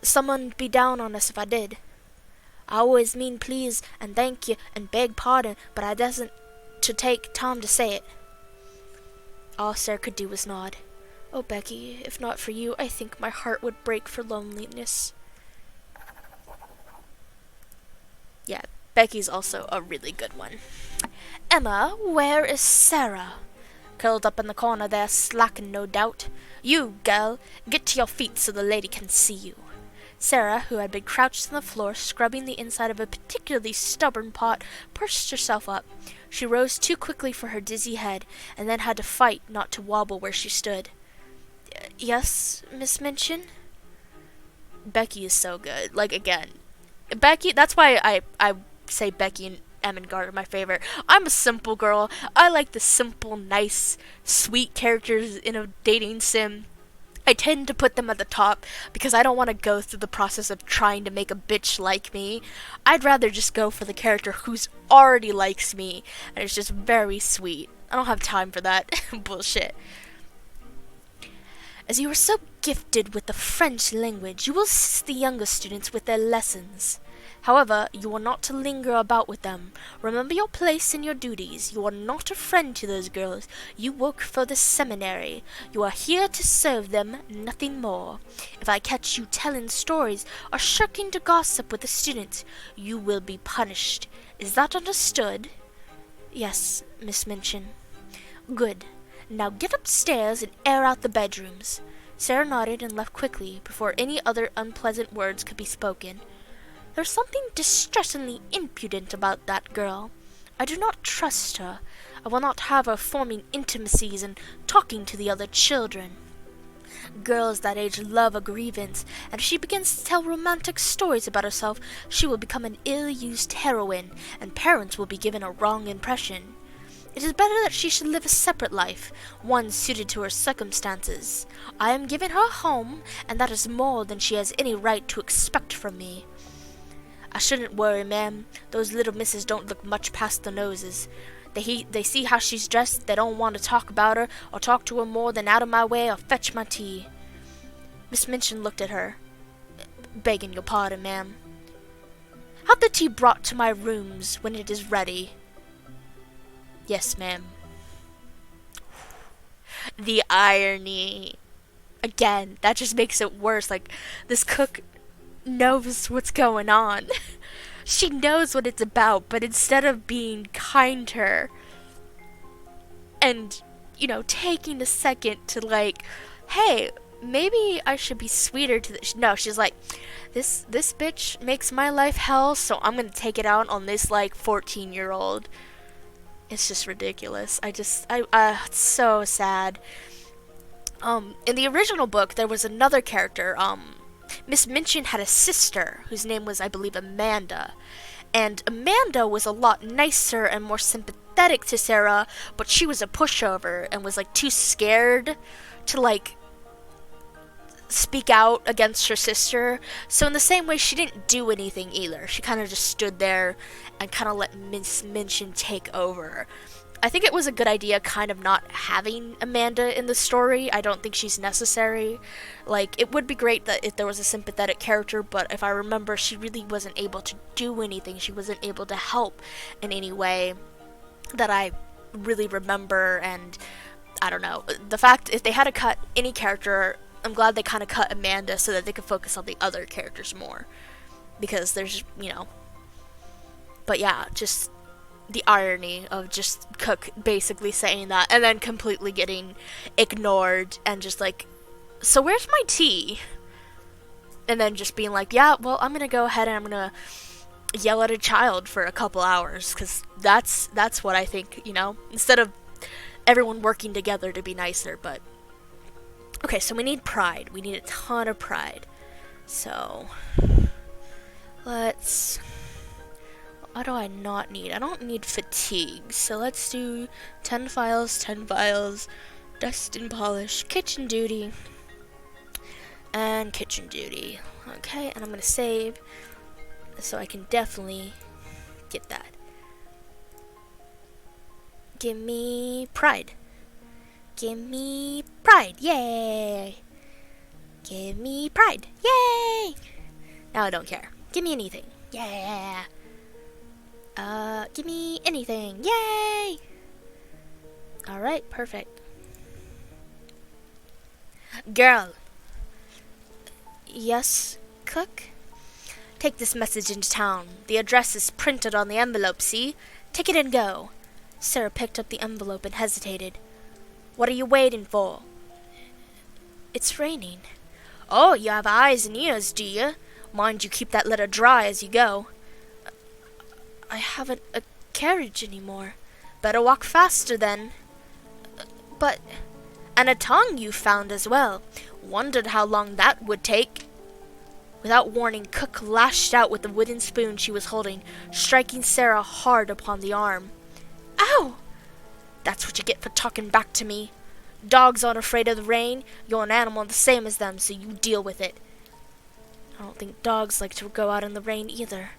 Someone'd be down on us if I did. I always mean please and thank you and beg pardon, but I doesn't to take time to say it. All Sarah could do was nod. Oh, Becky, if not for you, I think my heart would break for loneliness. Yeah, Becky's also a really good one. Emma, where is Sarah? Curled up in the corner there, slacking no doubt. You, girl, get to your feet so the lady can see you. Sarah, who had been crouched on the floor, scrubbing the inside of a particularly stubborn pot, pursed herself up. She rose too quickly for her dizzy head, and then had to fight not to wobble where she stood. Yes, Miss Minchin? Becky is so good. Like, again, Becky, that's why I say Becky and Ermengarde are my favorite. I'm a simple girl. I like the simple, nice, sweet characters in a dating sim. I tend to put them at the top because I don't want to go through the process of trying to make a bitch like me. I'd rather just go for the character who's already likes me and it's just very sweet. I don't have time for that bullshit. As you are so gifted with the French language, you will assist the younger students with their lessons. However, you are not to linger about with them. Remember your place and your duties. You are not a friend to those girls. You work for the seminary. You are here to serve them, nothing more. If I catch you telling stories or shirking to gossip with the students, you will be punished. Is that understood? Yes, Miss Minchin. Good. Now get upstairs and air out the bedrooms. Sarah nodded and left quickly before any other unpleasant words could be spoken. There's something distressingly impudent about that girl. I do not trust her. I will not have her forming intimacies and talking to the other children. Girls that age love a grievance, and if she begins to tell romantic stories about herself, she will become an ill-used heroine, and parents will be given a wrong impression. It is better that she should live a separate life, one suited to her circumstances. I am giving her a home, and that is more than she has any right to expect from me. I shouldn't worry, ma'am. Those little misses don't look much past their noses. They see how she's dressed, they don't want to talk about her, or talk to her more than out of my way or fetch my tea. Miss Minchin looked at her. Begging your pardon, ma'am. Have the tea brought to my rooms when it is ready. Yes, ma'am. The irony. Again, that just makes it worse. Like, this cook knows what's going on. She knows what it's about, but instead of being kind to her and, taking a second to like, hey, maybe I should be sweeter to this. No, she's like, this bitch makes my life hell, so I'm gonna take it out on this 14-year-old. It's just ridiculous. It's so sad. In the original book, there was another character, Miss Minchin had a sister whose name was, I believe, Amanda. And Amanda was a lot nicer and more sympathetic to Sarah, but she was a pushover and was too scared to speak out against her sister. So in the same way, she didn't do anything either. She kind of just stood there and kind of let Miss Minchin take over. I think it was a good idea kind of not having Amanda in the story. I don't think she's necessary. It would be great that if there was a sympathetic character, but if I remember, she really wasn't able to do anything. She wasn't able to help in any way that I really remember, and I don't know. The fact, if they had to cut any character, I'm glad they kind of cut Amanda so that they could focus on the other characters more. Because there's, But yeah, just the irony of just Cook basically saying that and then completely getting ignored and just so where's my tea? And then just being yeah, well, I'm gonna go ahead and I'm gonna yell at a child for a couple hours, because that's what I think, instead of everyone working together to be nicer. But okay, so we need pride. We need a ton of pride. So what do I not need? I don't need fatigue. So let's do 10 files, dust and polish, kitchen duty, and kitchen duty. Okay, and I'm going to save so I can definitely get that. Give me pride. Give me pride. Yay. Give me pride. Yay. Now I don't care. Give me anything. Yeah. Give me anything. Yay! Alright, perfect. Girl. Yes, Cook? Take this message into town. The address is printed on the envelope, see? Take it and go. Sarah picked up the envelope and hesitated. What are you waiting for? It's raining. Oh, you have eyes and ears, do you? Mind you keep that letter dry as you go. I haven't a carriage anymore. Better walk faster then. But... And a tongue you found as well. Wondered how long that would take. Without warning, Cook lashed out with the wooden spoon she was holding, striking Sarah hard upon the arm. Ow! That's what you get for talking back to me. Dogs aren't afraid of the rain. You're an animal the same as them, so you deal with it. I don't think dogs like to go out in the rain either.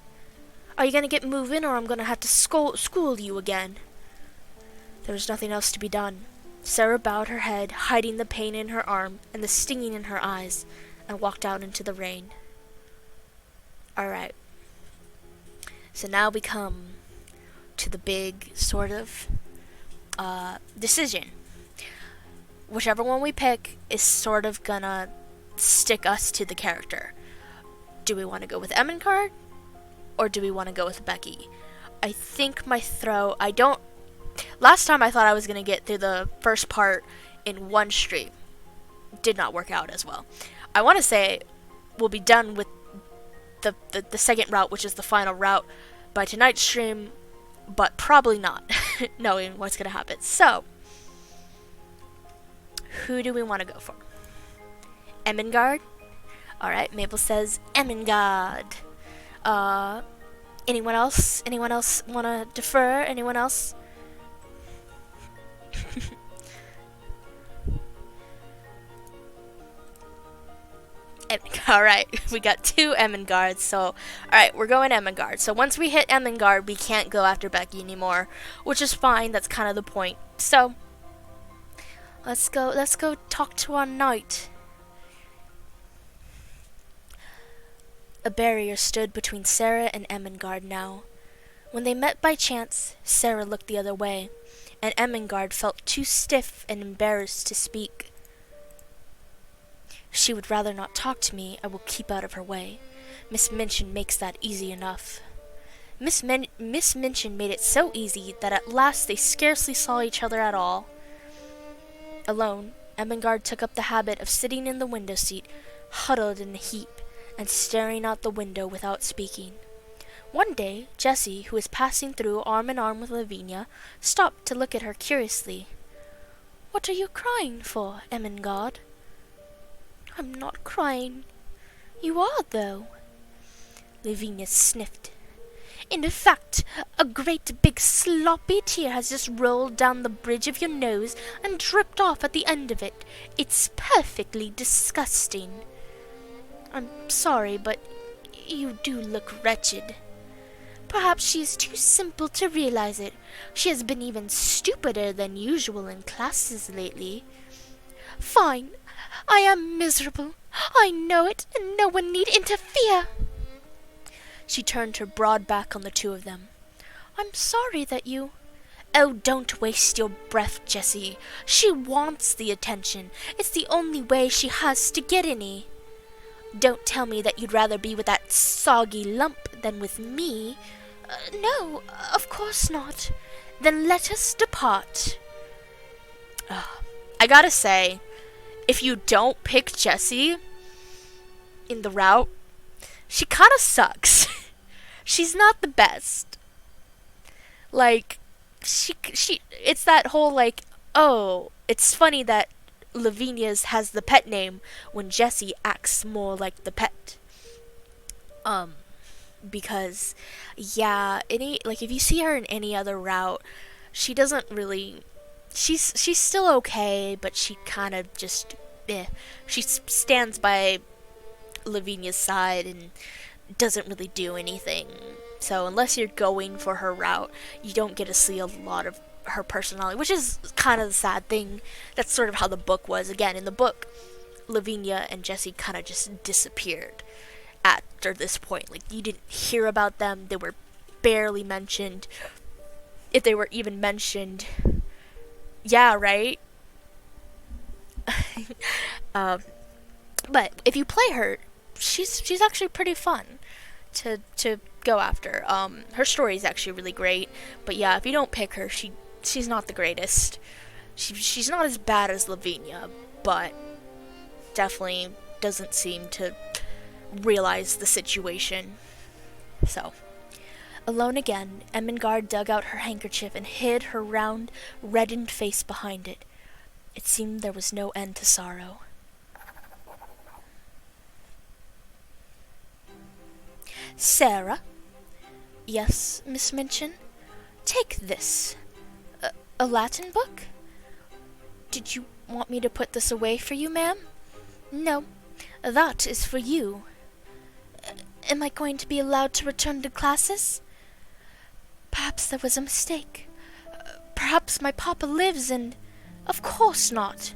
Are you gonna get moving, or I'm gonna have to school you again? There was nothing else to be done. Sarah bowed her head, hiding the pain in her arm and the stinging in her eyes, and walked out into the rain. Alright. So now we come to the big sort of decision. Whichever one we pick is sort of gonna stick us to the character. Do we want to go with Ermengarde, or do we want to go with Becky? I think last time I thought I was gonna get through the first part in one stream. Did not work out as well. I want to say we'll be done with the second route, which is the final route, by tonight's stream, but probably not, knowing what's gonna happen. So, who do we want to go for? Ermengarde? Alright, Mabel says Ermengawd. Anyone else? Anyone else want to defer? Anyone else? Alright, we got 2 Ermengardes, so alright, we're going Ermengarde. So once we hit Ermengarde, we can't go after Becky anymore, which is fine, that's kind of the point. So, let's go talk to our knight. A barrier stood between Sarah and Ermengarde now. When they met by chance, Sarah looked the other way, and Ermengarde felt too stiff and embarrassed to speak. If she would rather not talk to me, I will keep out of her way. Miss Minchin makes that easy enough. Miss Minchin made it so easy that at last they scarcely saw each other at all. Alone, Ermengarde took up the habit of sitting in the window seat, huddled in a heap, and staring out the window without speaking. One day, Jessie, who was passing through arm in arm with Lavinia, stopped to look at her curiously. "What are you crying for, Ermengarde?" "I'm not crying." "You are, though." Lavinia sniffed. "In fact, a great big sloppy tear has just rolled down the bridge of your nose and dripped off at the end of it. It's perfectly disgusting." "I'm sorry, but you do look wretched." "Perhaps she is too simple to realize it. She has been even stupider than usual in classes lately." "Fine. I am miserable. I know it, and no one need interfere." She turned her broad back on the 2 of them. "I'm sorry that you—" "Oh, don't waste your breath, Jessie. She wants the attention. It's the only way she has to get any. Don't tell me that you'd rather be with that soggy lump than with me." "No, of course not." "Then let us depart." I gotta say, if you don't pick Jessie in the route, she kind of sucks. She's not the best. Like, it's that whole like, oh, it's funny that Lavinia's has the pet name when Jessie acts more like the pet. Because, yeah, if you see her in any other route, she doesn't really, she's still okay, but she kind of just, she stands by Lavinia's side and doesn't really do anything. So unless you're going for her route, you don't get to see a lot of her personality, which is kind of the sad thing. That's sort of how the book was. Again, in the book, Lavinia and Jessie kind of just disappeared after this point. Like, you didn't hear about them. They were barely mentioned. If they were even mentioned, yeah, right? But if you play her, she's actually pretty fun to go after. Her story is actually really great. But yeah, if you don't pick her, she's not the greatest. She's not as bad as Lavinia, but definitely doesn't seem to realize the situation. So, alone again, Ermengarde dug out her handkerchief and hid her round, reddened face behind it. It seemed there was no end to sorrow. "Sarah?" "Yes, Miss Minchin?" "Take this. A Latin book? Did you want me to put this away for you, ma'am? No, that is for you. Am I going to be allowed to return to classes? Perhaps there was a mistake. Perhaps my papa lives and... Of course not.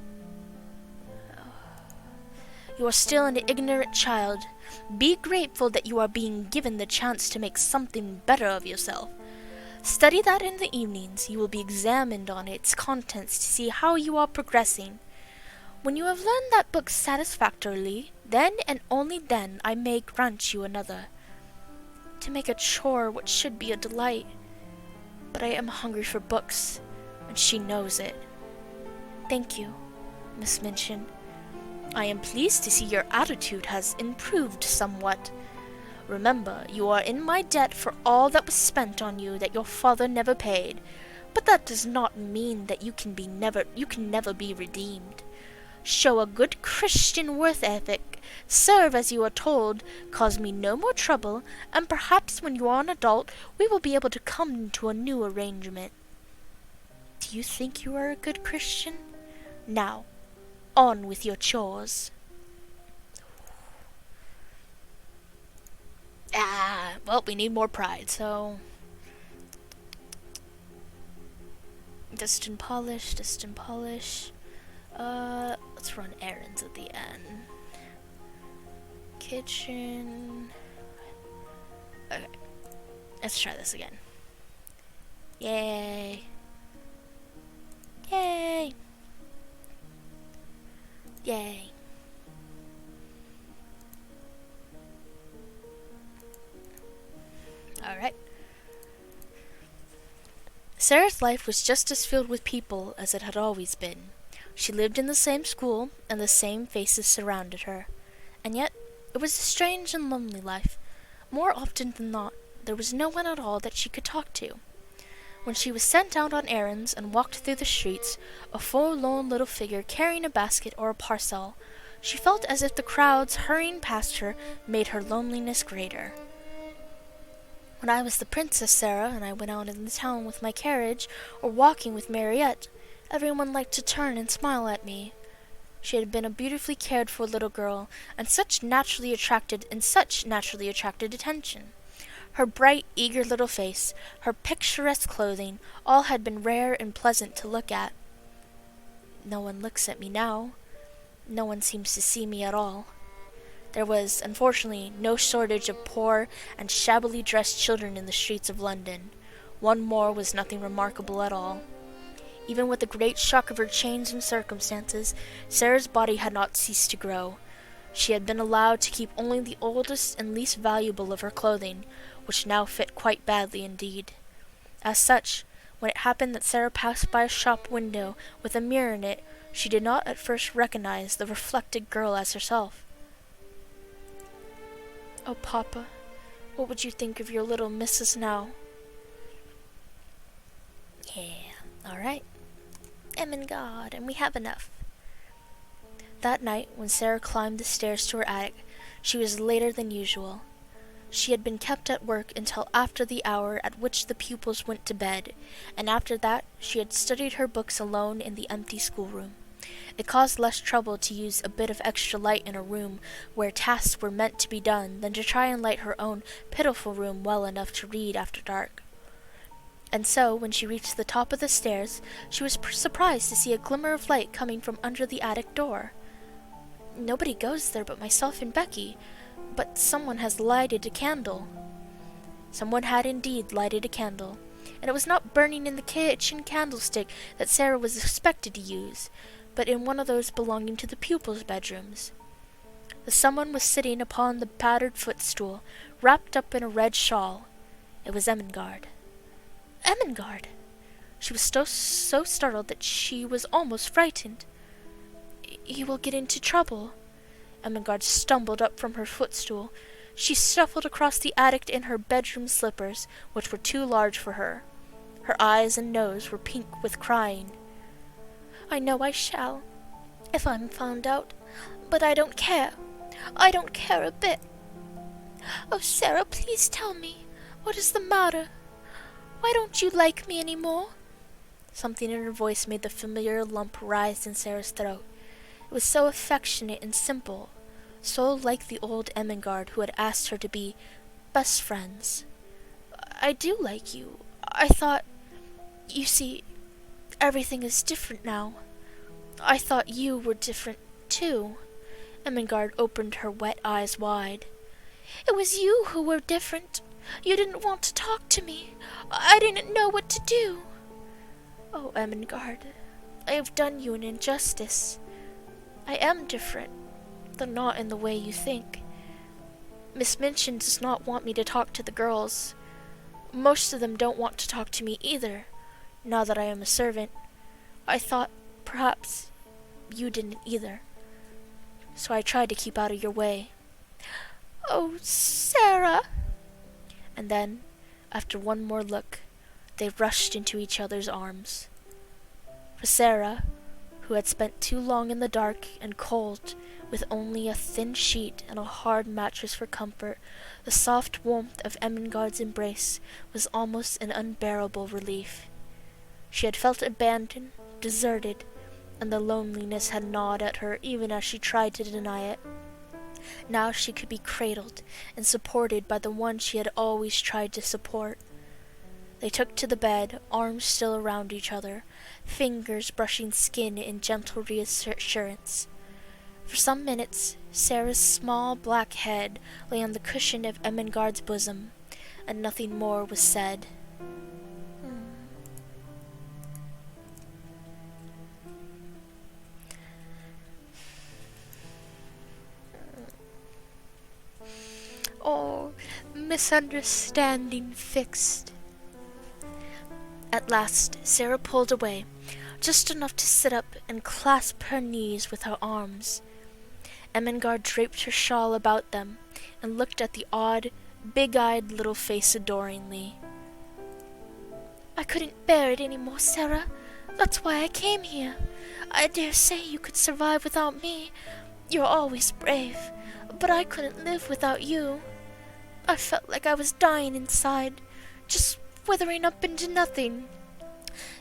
You are still an ignorant child. Be grateful that you are being given the chance to make something better of yourself. Study that in the evenings. You will be examined on its contents to see how you are progressing. When you have learned that book satisfactorily, then and only then I may grant you another. To make a chore what should be a delight. But I am hungry for books, and she knows it. Thank you, Miss Minchin. I am pleased to see your attitude has improved somewhat. Remember, you are in my debt for all that was spent on you that your father never paid, but that does not mean that you can never be redeemed. Show a good Christian work ethic, serve as you are told, cause me no more trouble, and perhaps when you are an adult we will be able to come to a new arrangement. Do you think you are a good Christian? Now, on with your chores. Well, we need more pride, so... Dust and polish, dust and polish. Let's run errands at the end. Kitchen. Okay. Let's try this again. Yay. Yay. Yay. Alright. Sarah's life was just as filled with people as it had always been. She lived in the same school, and the same faces surrounded her. And yet, it was a strange and lonely life. More often than not, there was no one at all that she could talk to. When she was sent out on errands and walked through the streets, a forlorn little figure carrying a basket or a parcel, she felt as if the crowds hurrying past her made her loneliness greater. When I was the Princess Sarah and I went out in the town with my carriage or walking with Mariette, everyone liked to turn and smile at me. She had been a beautifully cared for little girl, and such naturally attracted attention. Her bright, eager little face, her picturesque clothing, all had been rare and pleasant to look at. No one looks at me now. No one seems to see me at all. There was, unfortunately, no shortage of poor and shabbily dressed children in the streets of London. One more was nothing remarkable at all. Even with the great shock of her change in circumstances, Sarah's body had not ceased to grow. She had been allowed to keep only the oldest and least valuable of her clothing, which now fit quite badly indeed. As such, when it happened that Sarah passed by a shop window with a mirror in it, she did not at first recognize the reflected girl as herself. "Oh, Papa, what would you think of your little missus now?" "Yeah, all right. Ermengarde, and we have enough." That night, when Sarah climbed the stairs to her attic, she was later than usual. She had been kept at work until after the hour at which the pupils went to bed, and after that she had studied her books alone in the empty schoolroom. It caused less trouble to use a bit of extra light in a room where tasks were meant to be done than to try and light her own pitiful room well enough to read after dark. And so, when she reached the top of the stairs, she was surprised to see a glimmer of light coming from under the attic door. Nobody goes there but myself and Becky, but someone has lighted a candle. Someone had indeed lighted a candle, and it was not burning in the kitchen candlestick that Sarah was expected to use, but in one of those belonging to the pupils' bedrooms. The someone was sitting upon the battered footstool, wrapped up in a red shawl. It was Ermengarde. Ermengarde! She was so startled that she was almost frightened. "You will get into trouble." Ermengarde stumbled up from her footstool. She shuffled across the attic in her bedroom slippers, which were too large for her. Her eyes and nose were pink with crying. "I know I shall, if I'm found out, but I don't care. I don't care a bit. Oh, Sarah, please tell me, what is the matter? Why don't you like me any more?" Something in her voice made the familiar lump rise in Sarah's throat. It was so affectionate and simple, so like the old Ermengarde who had asked her to be best friends. I do like you. I thought, you see, everything is different now. I thought you were different, too. Ermengarde opened her wet eyes wide. It was you who were different. You didn't want to talk to me. I didn't know what to do. Oh, Ermengarde, I have done you an injustice. I am different, though not in the way you think. Miss Minchin does not want me to talk to the girls. Most of them don't want to talk to me either, now that I am a servant. I thought perhaps you didn't either, so I tried to keep out of your way. Oh, Sarah! And then, after one more look, they rushed into each other's arms. For Sarah, who had spent too long in the dark and cold, with only a thin sheet and a hard mattress for comfort, the soft warmth of Ermengarde's embrace was almost an unbearable relief. She had felt abandoned, deserted, and the loneliness had gnawed at her even as she tried to deny it. Now she could be cradled and supported by the one she had always tried to support. They took to the bed, arms still around each other, fingers brushing skin in gentle reassurance. For some minutes, Sarah's small black head lay on the cushion of Ermengarde's bosom, and nothing more was said. Oh, misunderstanding fixed. At last, Sarah pulled away, just enough to sit up and clasp her knees with her arms. Ermengarde draped her shawl about them and looked at the odd, big-eyed little face adoringly. I couldn't bear it any more, Sarah. That's why I came here. I dare say you could survive without me. You're always brave, but I couldn't live without you. I felt like I was dying inside, just withering up into nothing.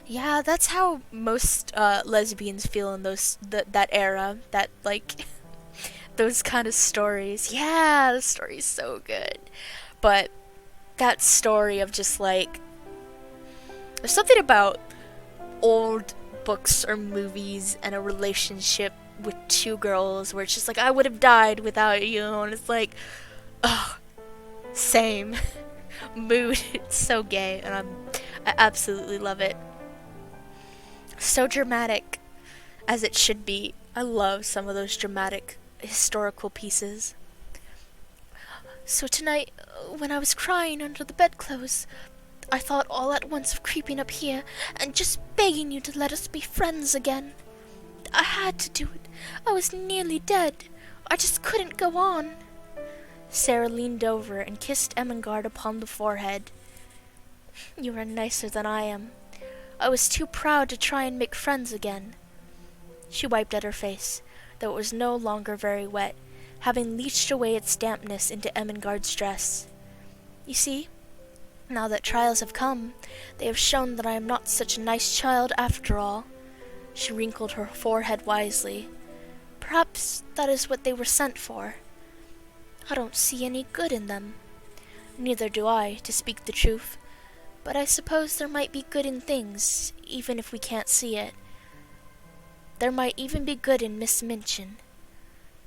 Yeah, that's how most lesbians feel in that era. That like those kind of stories. Yeah, the story's so good. But that story of just like there's something about old books or movies and a relationship with two girls where it's just like I would have died without you, and it's like, oh, same mood. It's so gay, and I absolutely love it. So dramatic, as it should be. I love some of those dramatic historical pieces. So tonight, when I was crying under the bedclothes, I thought all at once of creeping up here and just begging you to let us be friends again. I had to do it. I was nearly dead. I just couldn't go on. Sarah leaned over and kissed Ermengarde upon the forehead. You are nicer than I am. I was too proud to try and make friends again. She wiped at her face, though it was no longer very wet, having leached away its dampness into Ermengarde's dress. You see, now that trials have come, they have shown that I am not such a nice child after all. She wrinkled her forehead wisely. Perhaps that is what they were sent for. I don't see any good in them. Neither do I, to speak the truth. But I suppose there might be good in things, even if we can't see it. There might even be good in Miss Minchin.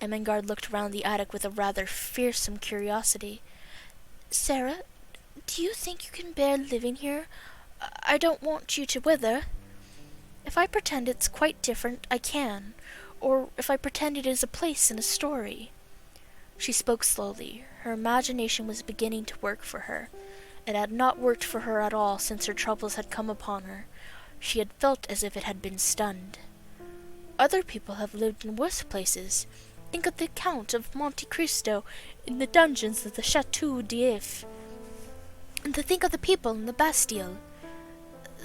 Ermengarde looked round the attic with a rather fearsome curiosity. Sarah, do you think you can bear living here? I don't want you to wither. If I pretend it's quite different, I can. Or if I pretend it is a place in a story. She spoke slowly. Her imagination was beginning to work for her. It had not worked for her at all since her troubles had come upon her. She had felt as if it had been stunned. Other people have lived in worse places. Think of the Count of Monte Cristo in the dungeons of the Chateau d'If. And to think of the people in the Bastille.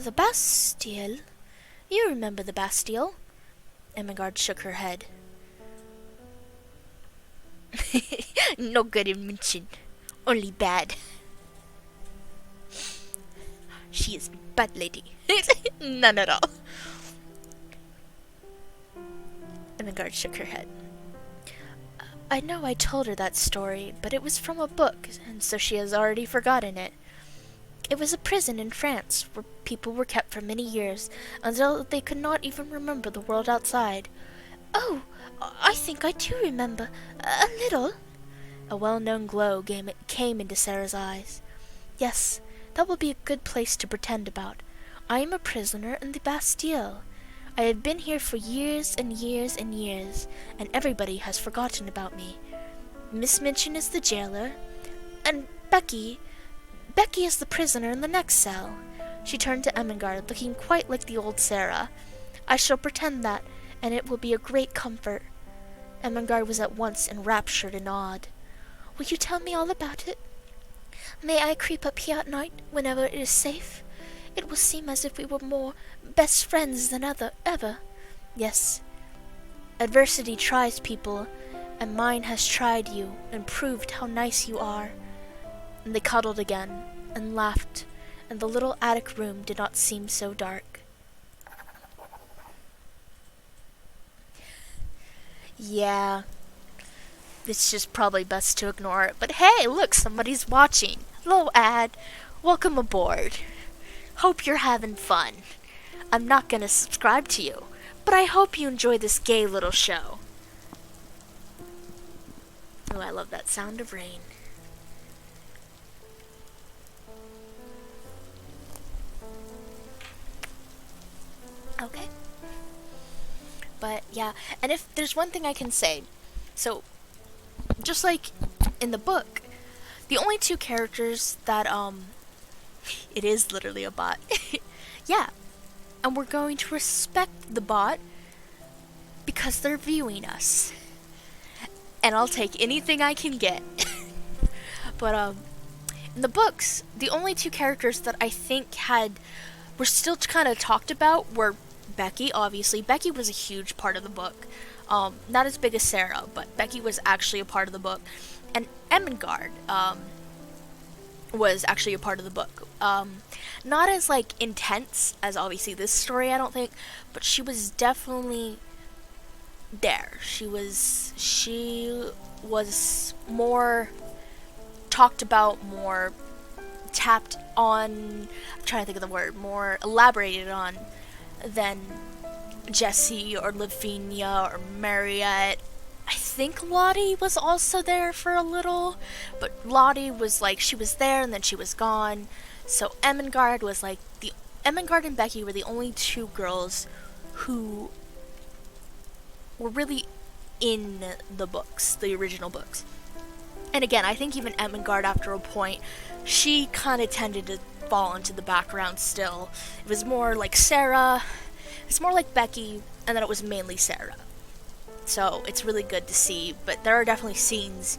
The Bastille? You remember the Bastille? Ermengarde shook her head. No good in München. Only bad. She is bad lady. None at all. Ermengarde shook her head. I know I told her that story, but it was from a book, and so she has already forgotten it. It was a prison in France, where people were kept for many years, until they could not even remember the world outside. Oh, I think I do remember. A little. A well-known glow came into Sarah's eyes. Yes, that will be a good place to pretend about. I am a prisoner in the Bastille. I have been here for years and years and years, and everybody has forgotten about me. Miss Minchin is the jailer, and Becky is the prisoner in the next cell. She turned to Ermengarde, looking quite like the old Sarah. I shall pretend that, and it will be a great comfort. Ermengarde was at once enraptured and awed. Will you tell me all about it? May I creep up here at night, whenever it is safe? It will seem as if we were more best friends than ever. Yes. Adversity tries people, and mine has tried you, and proved how nice you are. And they cuddled again, and laughed, and the little attic room did not seem so dark. Yeah, it's just probably best to ignore it. But hey, look, somebody's watching. Hello, ad. Welcome aboard. Hope you're having fun. I'm not gonna subscribe to you, but I hope you enjoy this gay little show. Oh, I love that sound of rain. Okay. But yeah, and if there's one thing I can say, so just like in the book, the only two characters that it is literally a bot. Yeah. And we're going to respect the bot because they're viewing us. And I'll take anything I can get. But in the books, the only two characters that I think were still kind of talked about were Becky, obviously. Becky was a huge part of the book. Not as big as Sarah, but Becky was actually a part of the book. And Ermengarde was actually a part of the book. Not as like intense as obviously this story, I don't think, but she was definitely there. She was more talked about, more tapped on, I'm trying to think of the word, more elaborated on than Jessie or Lavinia or Mariette. I think Lottie was also there for a little, but Lottie was like, she was there and then she was gone. So Ermengarde was like, Ermengarde and Becky were the only two girls who were really in the books, the original books. And again, I think even Ermengarde, after a point, she kind of tended to fall into the background still. It was more like Sarah, it's more like Becky, and then it was mainly Sarah. So it's really good to see, but there are definitely scenes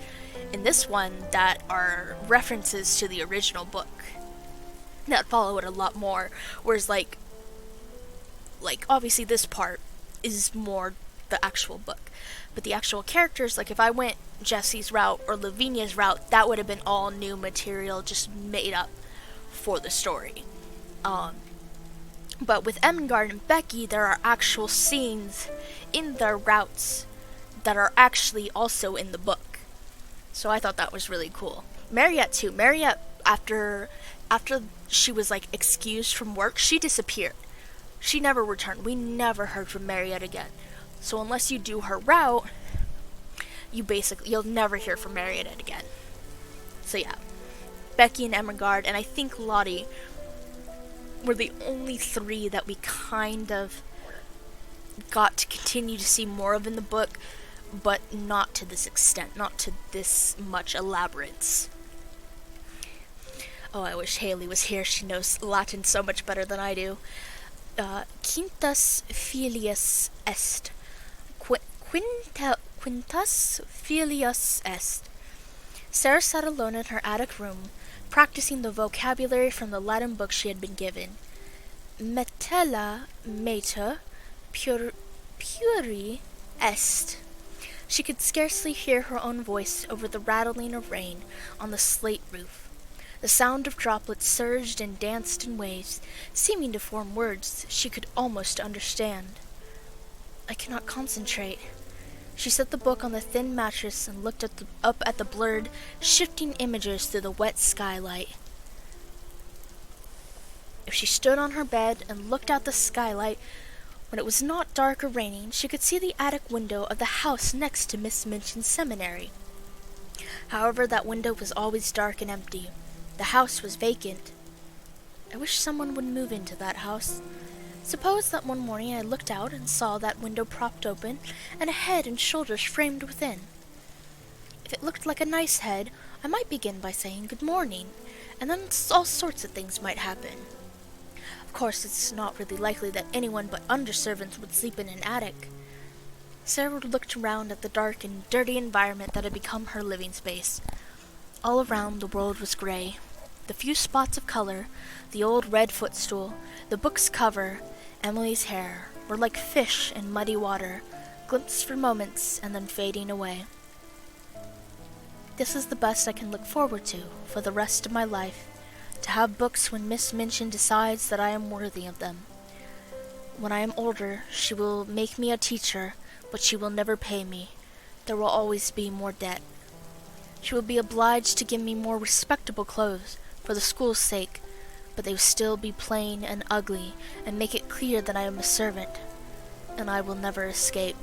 in this one that are references to the original book that follow it a lot more, whereas like obviously this part is more the actual book, but the actual characters, like if I went Jessie's route or Lavinia's route, that would have been all new material just made up for the story. But with Ermengarde and Becky, there are actual scenes in their routes that are actually also in the book. So I thought that was really cool. Mariette too. Mariette, after she was like excused from work, she disappeared. She never returned. We never heard from Mariette again. So unless you do her route, you'll never hear from Mariette again. So yeah, Becky and Ermengarde, and I think Lottie were the only three that we kind of got to continue to see more of in the book, but not to this extent, not to this much elaborance. Oh, I wish Haley was here. She knows Latin so much better than I do. Quintus filius est. Quintus filius est. Sarah sat alone in her attic room, practicing the vocabulary from the Latin book she had been given. Metella mater puri est. She could scarcely hear her own voice over the rattling of rain on the slate roof. The sound of droplets surged and danced in waves, seeming to form words she could almost understand. I cannot concentrate. She set the book on the thin mattress and looked up at the blurred, shifting images through the wet skylight. If she stood on her bed and looked out the skylight, when it was not dark or raining, she could see the attic window of the house next to Miss Minchin's seminary. However, that window was always dark and empty. The house was vacant. I wish someone would move into that house. Suppose that one morning I looked out and saw that window propped open and a head and shoulders framed within. If it looked like a nice head, I might begin by saying good morning, and then all sorts of things might happen. Of course, it's not really likely that anyone but underservants would sleep in an attic. Sarah looked around at the dark and dirty environment that had become her living space. All around, the world was gray. The few spots of color, the old red footstool, the book's cover, Emily's hair, were like fish in muddy water, glimpsed for moments and then fading away. This is the best I can look forward to for the rest of my life, to have books when Miss Minchin decides that I am worthy of them. When I am older, she will make me a teacher, but she will never pay me. There will always be more debt. She will be obliged to give me more respectable clothes for the school's sake, but they will still be plain and ugly, and make it clear that I am a servant, and I will never escape.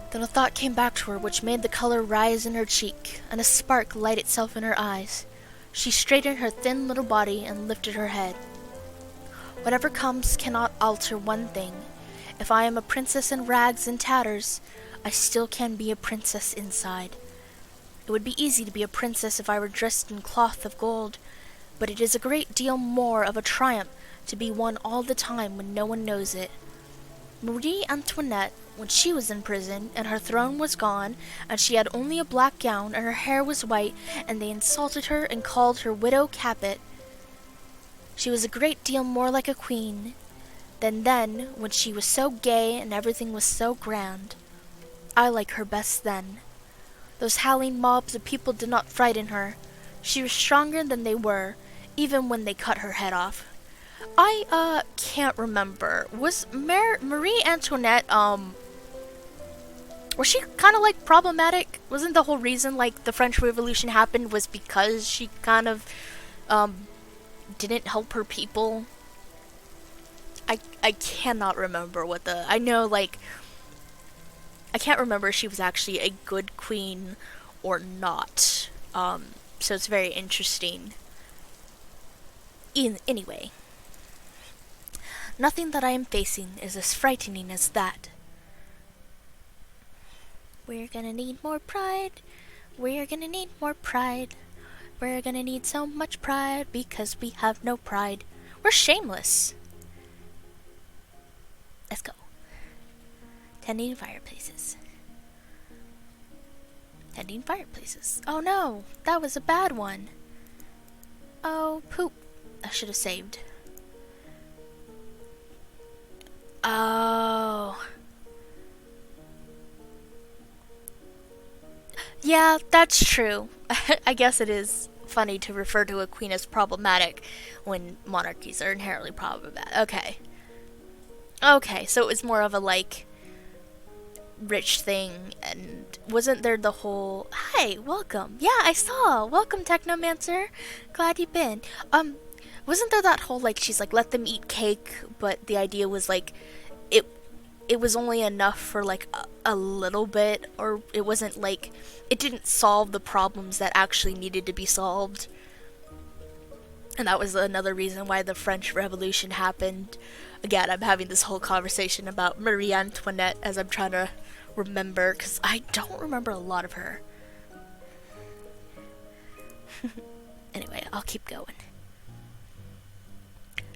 Then a thought came back to her which made the color rise in her cheek, and a spark light itself in her eyes. She straightened her thin little body and lifted her head. Whatever comes cannot alter one thing. If I am a princess in rags and tatters, I still can be a princess inside. It would be easy to be a princess if I were dressed in cloth of gold, but it is a great deal more of a triumph to be one all the time when no one knows it. Marie Antoinette, when she was in prison and her throne was gone, and she had only a black gown and her hair was white, and they insulted her and called her Widow Capet, she was a great deal more like a queen than then, when she was so gay and everything was so grand. I like her best then. Those howling mobs of people did not frighten her. She was stronger than they were, even when they cut her head off. I can't remember. Was Marie Antoinette, was she kind of, like, problematic? Wasn't the whole reason, like, the French Revolution happened was because she kind of, didn't help her people? I cannot remember what I know, like, I can't remember if she was actually a good queen or not. So it's very interesting. Anyway, nothing that I am facing is as frightening as that. We're gonna need more pride. We're gonna need more pride. We're gonna need so much pride because we have no pride. We're shameless. Let's go. Tending fireplaces. Tending fireplaces. Oh no, that was a bad one. Oh, poop. I should have saved. Oh. Yeah, that's true. I guess it is funny to refer to a queen as problematic when monarchies are inherently problematic. Okay, so it was more of a, like, rich thing, and wasn't there the whole, hi, welcome. Yeah, I saw. Welcome, Technomancer. Glad you've been. Wasn't there that whole, like, she's like, let them eat cake, but the idea was, like, it was only enough for, like, a little bit, or it wasn't, like, it didn't solve the problems that actually needed to be solved. And that was another reason why the French Revolution happened. Again, I'm having this whole conversation about Marie Antoinette as I'm trying to remember, because I don't remember a lot of her. Anyway, I'll keep going.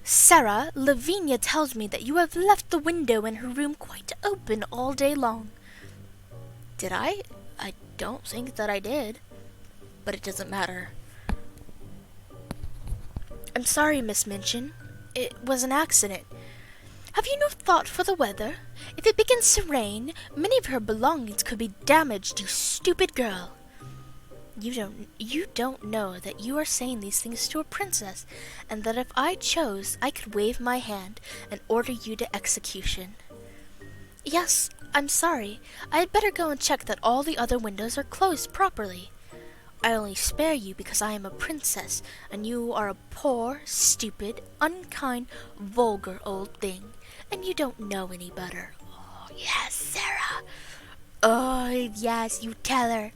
Sarah, Lavinia tells me that you have left the window in her room quite open all day long. Did I? I don't think that I did. But it doesn't matter. I'm sorry, Miss Minchin. It was an accident. Have you no thought for the weather? If it begins to rain, many of her belongings could be damaged, you stupid girl. You don't know that you are saying these things to a princess, and that if I chose, I could wave my hand and order you to execution. Yes, I'm sorry. I had better go and check that all the other windows are closed properly. I only spare you because I am a princess, and you are a poor, stupid, unkind, vulgar old thing, and you don't know any better. Oh, yes, Sarah. Oh, yes, you tell her.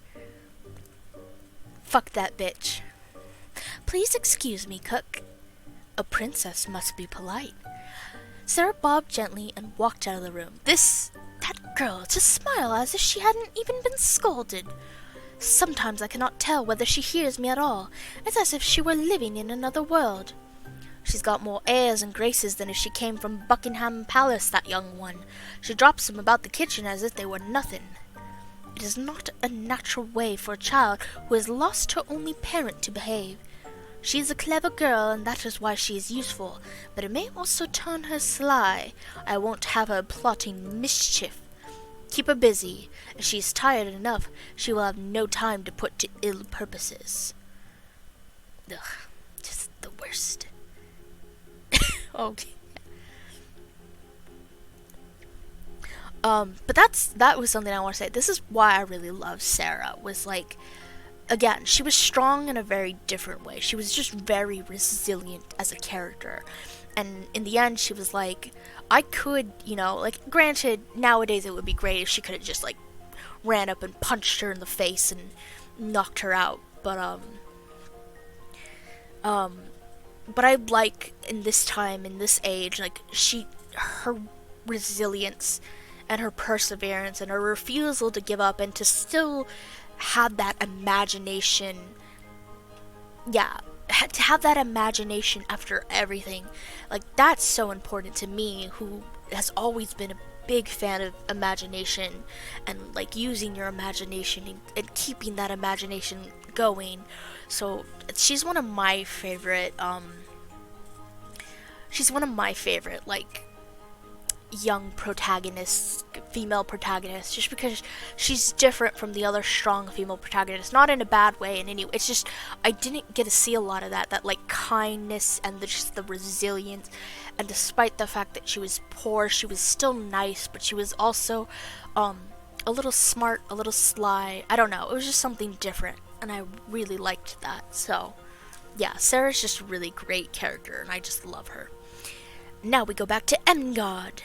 Fuck that bitch. Please excuse me, cook. A princess must be polite. Sarah bobbed gently and walked out of the room. That girl, to smile as if she hadn't even been scolded. Sometimes I cannot tell whether she hears me at all. It's as if she were living in another world. She's got more airs and graces than if she came from Buckingham Palace, that young one. She drops them about the kitchen as if they were nothing. It is not a natural way for a child who has lost her only parent to behave. She is a clever girl, and that is why she is useful, but it may also turn her sly. I won't have her plotting mischief. Keep her busy. If she is tired enough, she will have no time to put to ill purposes. Ugh, just the worst. Okay. But that was something I want to say. This is why I really love Sarah, was like, again, she was strong in a very different way. She was just very resilient as a character. And in the end, she was like, I could, like, granted, nowadays it would be great if she could have just, like, ran up and punched her in the face and knocked her out. But I like, in this time, in this age, like, her resilience and her perseverance and her refusal to give up and to still have that imagination, to have that imagination after everything, like, that's so important to me, who has always been a big fan of imagination and, like, using your imagination and keeping that imagination going. So she's one of my favorite like, young protagonists, female protagonists, just because she's different from the other strong female protagonists, not in a bad way in any way. It's just I didn't get to see a lot of that like kindness and just the resilience, and despite the fact that she was poor, she was still nice, but she was also a little smart, a little sly. I don't know, it was just something different, and I really liked that. So yeah, Sarah's just a really great character, and I just love her. Now we go back to Ermengawd.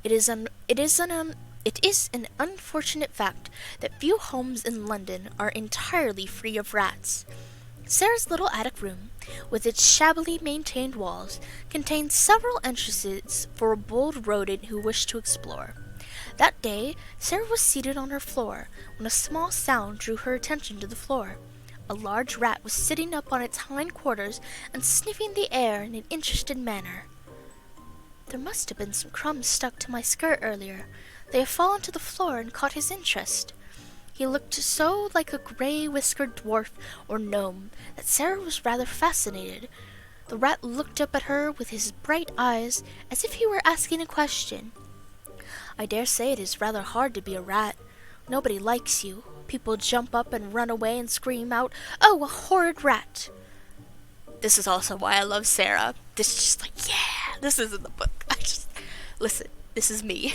It is an unfortunate fact that few homes in London are entirely free of rats. Sarah's little attic room, with its shabbily maintained walls, contained several entrances for a bold rodent who wished to explore. That day, Sarah was seated on her floor when a small sound drew her attention to the floor. A large rat was sitting up on its hind quarters and sniffing the air in an interested manner. There must have been some crumbs stuck to my skirt earlier. They have fallen to the floor and caught his interest. He looked so like a gray-whiskered dwarf or gnome that Sarah was rather fascinated. The rat looked up at her with his bright eyes as if he were asking a question. I dare say it is rather hard to be a rat. Nobody likes you. People jump up and run away and scream out, "Oh, a horrid rat!" This is also why I love Sarah. This is just like, yeah, this is in the book. Listen, this is me.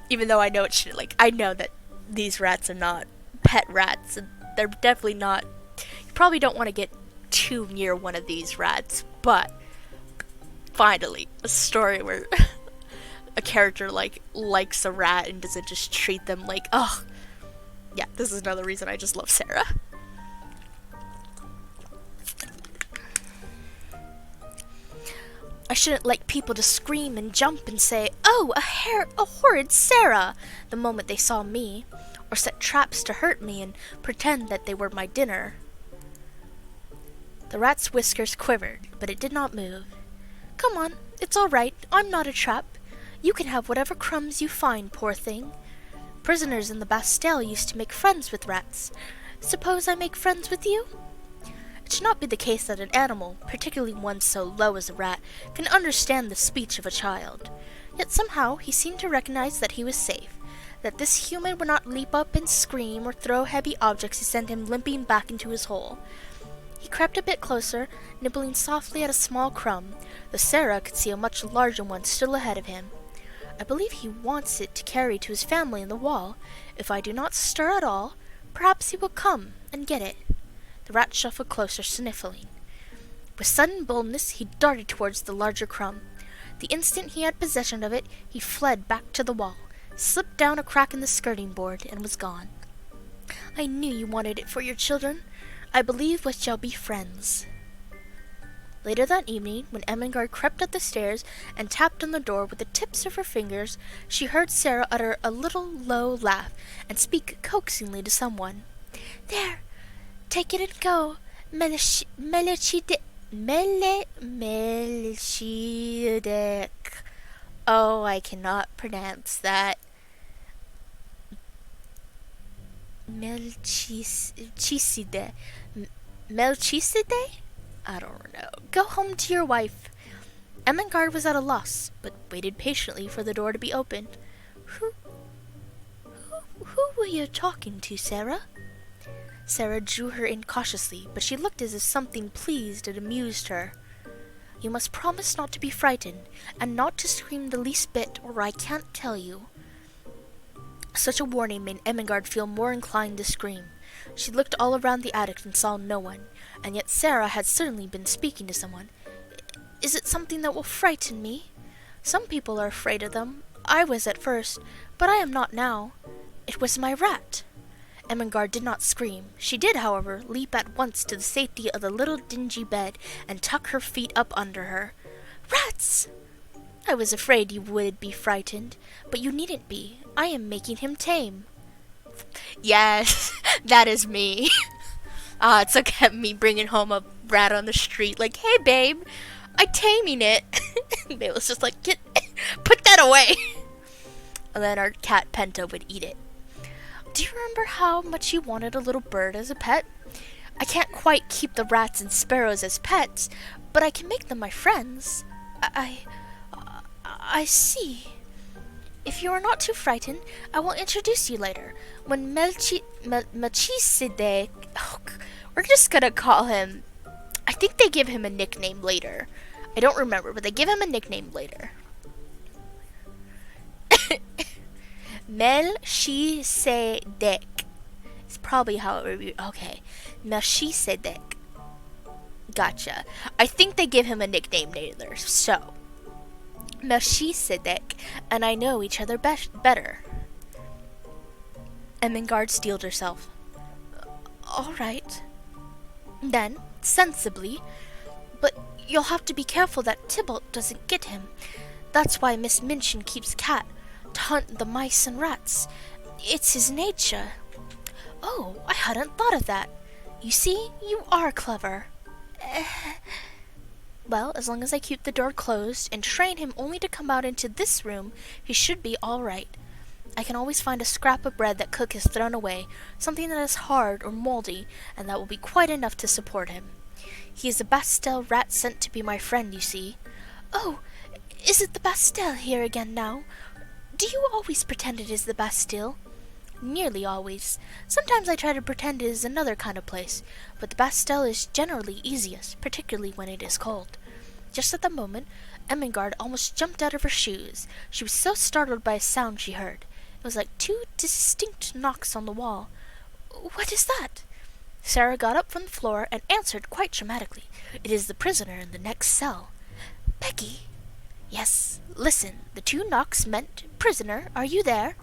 Even though I know it shouldn't, like, I know that these rats are not pet rats, and they're definitely not, you probably don't want to get too near one of these rats, but finally, a story where a character, like, likes a rat and doesn't just treat them like, oh, yeah, this is another reason I just love Sarah. I shouldn't like people to scream and jump and say, "Oh, a horrid Sarah," the moment they saw me, or set traps to hurt me and pretend that they were my dinner. The rat's whiskers quivered, but it did not move. "Come on, it's all right. I'm not a trap. You can have whatever crumbs you find, poor thing. Prisoners in the Bastille used to make friends with rats. Suppose I make friends with you?" It should not be the case that an animal, particularly one so low as a rat, can understand the speech of a child. Yet somehow he seemed to recognize that he was safe. that this human would not leap up and scream or throw heavy objects to send him limping back into his hole. He crept a bit closer, nibbling softly at a small crumb, though Sarah could see a much larger one still ahead of him. I believe he wants it to carry to his family in the wall. If I do not stir at all, perhaps he will come and get it. The rat shuffled closer, sniffling. With sudden boldness, he darted towards the larger crumb. The instant he had possession of it, he fled back to the wall, slipped down a crack in the skirting board, and was gone. I knew you wanted it for your children. I believe we shall be friends. Later that evening, when Ermengarde crept up the stairs and tapped on the door with the tips of her fingers, she heard Sarah utter a little low laugh and speak coaxingly to someone. "There, take it and go, Melchizedek. Oh, I cannot pronounce that. Melchizedek. Melchizedek? I don't know. Go home to your wife." Ermengarde was at a loss, but waited patiently for the door to be opened. Who were you talking to, Sarah? Sarah drew her in cautiously, but she looked as if something pleased and amused her. "You must promise not to be frightened, and not to scream the least bit, or I can't tell you." Such a warning made Ermengarde feel more inclined to scream. She looked all around the attic and saw no one, and yet Sarah had certainly been speaking to someone. "Is it something that will frighten me? Some people are afraid of them. I was at first, but I am not now. It was my rat." Ermengarde did not scream. She did, however, leap at once to the safety of the little dingy bed and tuck her feet up under her. "Rats! I was afraid you would be frightened, but you needn't be. I am making him tame." Yes, that is me. It's like me bringing home a rat on the street, like, "Hey, babe, I'm taming it." They was just like, put that away. And then our cat Penta would eat it. "Do you remember how much you wanted a little bird as a pet? I can't quite keep the rats and sparrows as pets, but I can make them my friends." I see. If you are not too frightened, I will introduce you later. When Melchizedek... we're just gonna call him... I think they give him a nickname later. I don't remember, but they give him a nickname later. Melchizedek. It's probably how it would be. Okay. Melchizedek. Gotcha. I think they give him a nickname later, so... Melchizedek and I know each other better. Ermengarde steeled herself. "All right. Then, sensibly, but you'll have to be careful that Tybalt doesn't get him. That's why Miss Minchin keeps a cat, to hunt the mice and rats. It's his nature." "Oh, I hadn't thought of that. You see, you are clever." "Well, as long as I keep the door closed and train him only to come out into this room, he should be all right. I can always find a scrap of bread that cook has thrown away, something that is hard or moldy, and that will be quite enough to support him. He is a Bastille rat sent to be my friend, you see." "Oh, is it the Bastille here again now? Do you always pretend it is the Bastille?" "Nearly always. Sometimes I try to pretend it is another kind of place, but the Bastille is generally easiest, particularly when it is cold." Just at the moment, Ermengarde almost jumped out of her shoes. She was so startled by a sound she heard. It was like two distinct knocks on the wall. "What is that?" Sarah got up from the floor and answered quite dramatically. "It is the prisoner in the next cell." "Becky?" "Yes. Listen, the two knocks meant, 'Prisoner, are you there?'"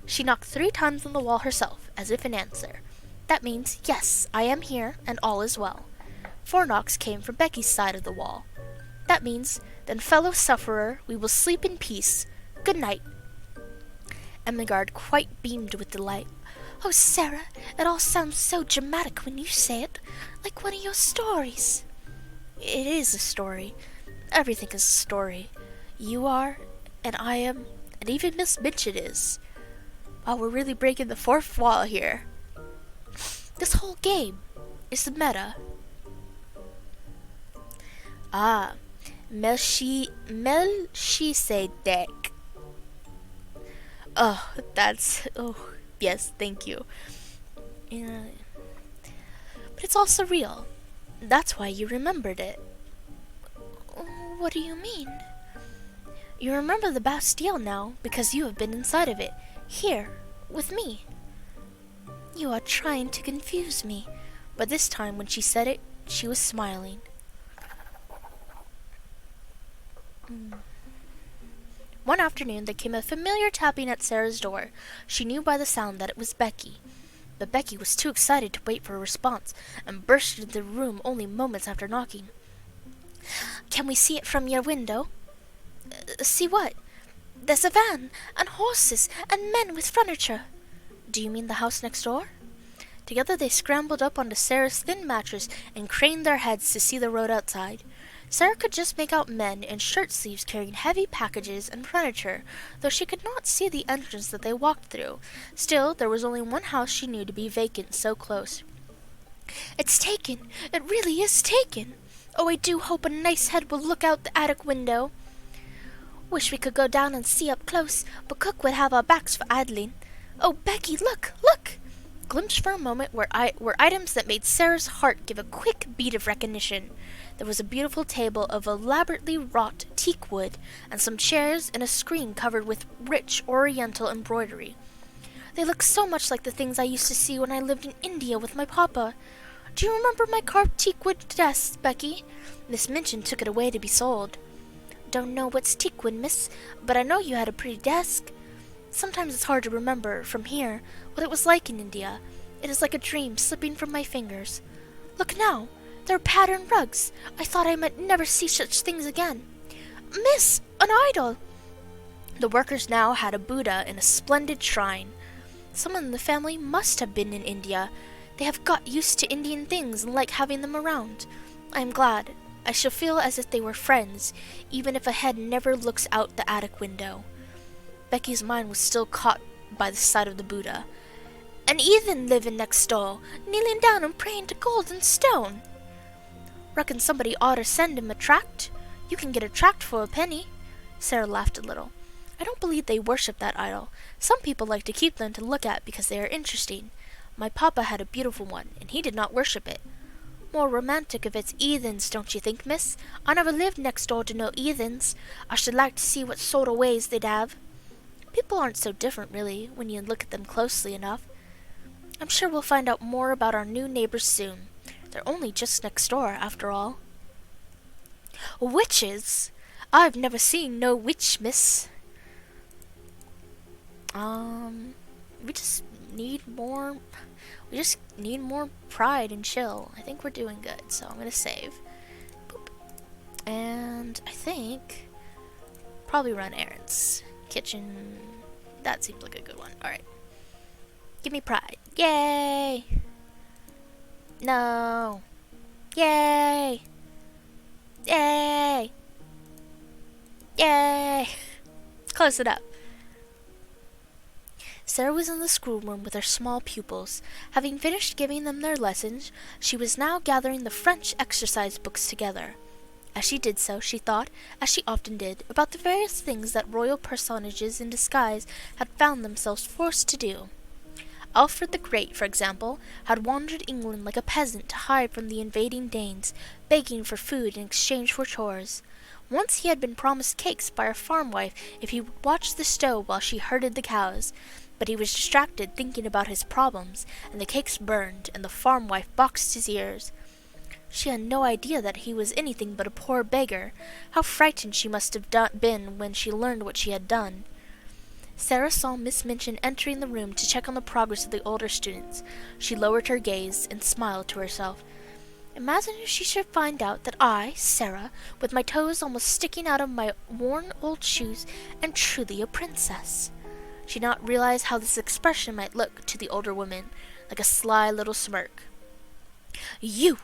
She knocked 3 times on the wall herself, as if in answer. "That means, 'Yes, I am here, and all is well.'" 4 knocks came from Becky's side of the wall. "That means, 'Then, fellow sufferer, we will sleep in peace. Good night.'" Ermengarde quite beamed with delight. "Oh, Sarah, it all sounds so dramatic when you say it, like one of your stories." "It is a story. Everything is a story. You are, and I am, and even Miss Minchin is. Wow, we're really breaking the 4th wall here. This whole game is the meta." Melchizedek. Oh, oh, yes, thank you. Yeah, but it's also real. That's why you remembered it. What do you mean? You remember the Bastille now because you have been inside of it, here, with me. You are trying to confuse me. But this time when she said it, she was smiling. One afternoon there came a familiar tapping at Sarah's door. She knew by the sound that it was Becky. But Becky was too excited to wait for a response and burst into the room only moments after knocking. Can we see it from your window? See what? There's a van, and horses, and men with furniture. Do you mean the house next door? Together they scrambled up onto Sarah's thin mattress and craned their heads to see the road outside. Sarah could just make out men in shirt sleeves carrying heavy packages and furniture, though she could not see the entrance that they walked through. Still, there was only one house she knew to be vacant so close. It's taken! It really is taken! Oh, I do hope a nice head will look out the attic window. Wish we could go down and see up close, but Cook would have our backs for idling. Oh, Becky, look, look! Glimpsed for a moment were items that made Sarah's heart give a quick beat of recognition. There was a beautiful table of elaborately wrought teak wood, and some chairs and a screen covered with rich oriental embroidery. They look so much like the things I used to see when I lived in India with my papa. Do you remember my carved teak wood desk, Becky? Miss Minchin took it away to be sold. Don't know what's teak wood, miss, but I know you had a pretty desk. Sometimes it's hard to remember, from here, what it was like in India. It is like a dream slipping from my fingers. Look now, there are patterned rugs. I thought I might never see such things again. Miss, an idol! The workers now had a Buddha in a splendid shrine. Someone in the family must have been in India. They have got used to Indian things and like having them around. I am glad. I shall feel as if they were friends, even if a head never looks out the attic window. Becky's mind was still caught by the sight of the Buddha. And Ethan living next door, kneeling down and praying to gold and stone. Reckon somebody ought to send him a tract. You can get a tract for a penny. Sarah laughed a little. I don't believe they worship that idol. Some people like to keep them to look at because they are interesting. My papa had a beautiful one, and he did not worship it. More romantic if it's heathens, don't you think, miss? I never lived next door to no heathens. I should like to see what sort of ways they'd have. People aren't so different, really, when you look at them closely enough. I'm sure we'll find out more about our new neighbors soon. They're only just next door, after all. Witches? I've never seen no witch, miss. We just need more... We just need more pride and chill. I think we're doing good, so I'm gonna save. Boop. And I think... Probably run errands. Kitchen... That seems like a good one. Alright. Give me pride. Yay! No! Yay! Yay! Yay! Close it up. Sarah was in the schoolroom with her small pupils. Having finished giving them their lessons, she was now gathering the French exercise books together. As she did so, she thought, as she often did, about the various things that royal personages in disguise had found themselves forced to do. Alfred the Great, for example, had wandered England like a peasant to hide from the invading Danes, begging for food in exchange for chores. Once he had been promised cakes by a farm wife if he would watch the stove while she herded the cows, but he was distracted thinking about his problems, and the cakes burned, and the farm wife boxed his ears. She had no idea that he was anything but a poor beggar. How frightened she must have been when she learned what she had done. Sarah saw Miss Minchin entering the room to check on the progress of the older students. She lowered her gaze and smiled to herself. Imagine if she should find out that I, Sarah, with my toes almost sticking out of my worn old shoes, am truly a princess. She did not realize how this expression might look to the older woman, like a sly little smirk. You!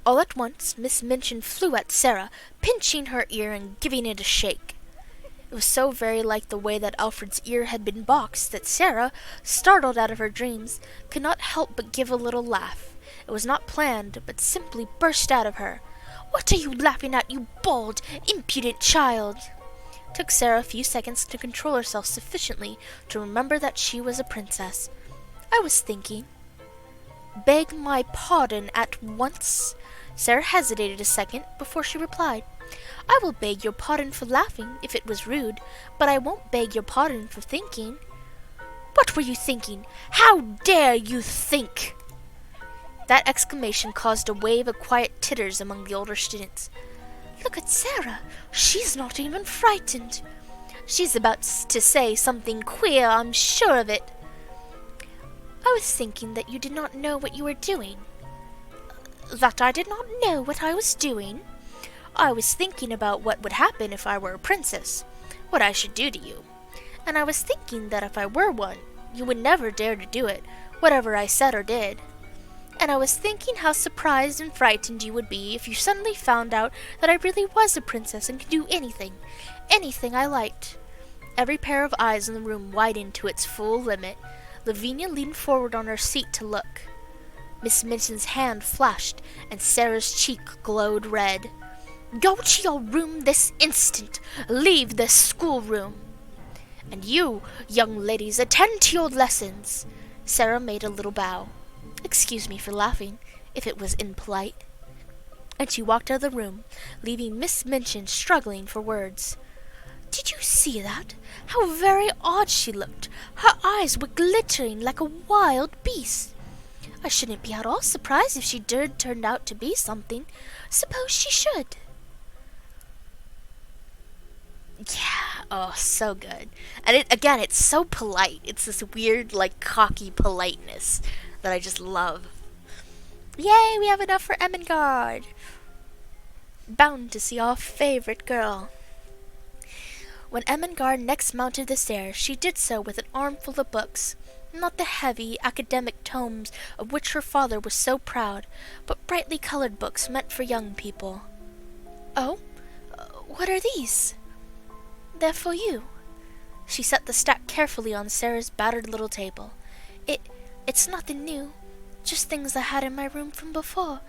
All at once, Miss Minchin flew at Sarah, pinching her ear and giving it a shake. It was so very like the way that Alfred's ear had been boxed that Sarah, startled out of her dreams, could not help but give a little laugh. It was not planned, but simply burst out of her. What are you laughing at, you bald, impudent child? Took Sarah a few seconds to control herself sufficiently to remember that she was a princess. I was thinking. Beg my pardon at once. Sarah hesitated a second before she replied. I will beg your pardon for laughing, if it was rude, but I won't beg your pardon for thinking. What were you thinking? How dare you think? That exclamation caused a wave of quiet titters among the older students. Look at Sarah. She's not even frightened. She's about to say something queer, I'm sure of it. I was thinking that you did not know what you were doing. That I did not know what I was doing? I was thinking about what would happen if I were a princess, what I should do to you. And I was thinking that if I were one, you would never dare to do it, whatever I said or did. And I was thinking how surprised and frightened you would be if you suddenly found out that I really was a princess and could do anything I liked. Every pair of eyes in the room widened to its full limit. Lavinia leaned forward on her seat to look. Miss Minchin's hand flashed, and Sarah's cheek glowed red. Go to your room this instant. Leave this schoolroom. And you, young ladies, attend to your lessons. Sarah made a little bow. Excuse me for laughing, if it was impolite. And she walked out of the room, leaving Miss Minchin struggling for words. Did you see that? How very odd she looked. Her eyes were glittering like a wild beast. I shouldn't be at all surprised if she did turn out to be something. Suppose she should. Yeah, oh, so good. And it's so polite. It's this weird, like, cocky politeness that I just love. Yay, we have enough for Ermengarde. Bound to see our favorite girl. When Ermengarde next mounted the stairs, she did so with an armful of books. Not the heavy, academic tomes of which her father was so proud, but brightly colored books meant for young people. Oh, what are these? They're for you. She set the stack carefully on Sarah's battered little table. It's nothing new, just things I had in my room from before.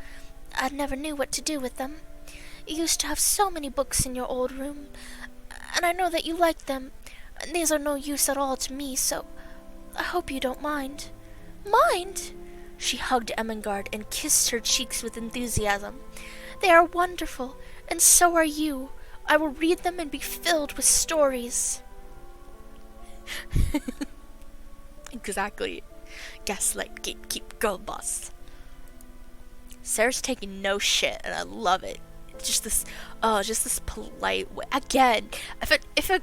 I never knew what to do with them. You used to have so many books in your old room, and I know that you liked them, and these are no use at all to me, so I hope you don't mind. Mind? She hugged Ermengarde and kissed her cheeks with enthusiasm. They are wonderful, and so are you. I will read them and be filled with stories. Exactly. Gaslight, gatekeep, girl boss. Sarah's taking no shit, and I love it. Just this polite way. Again, if an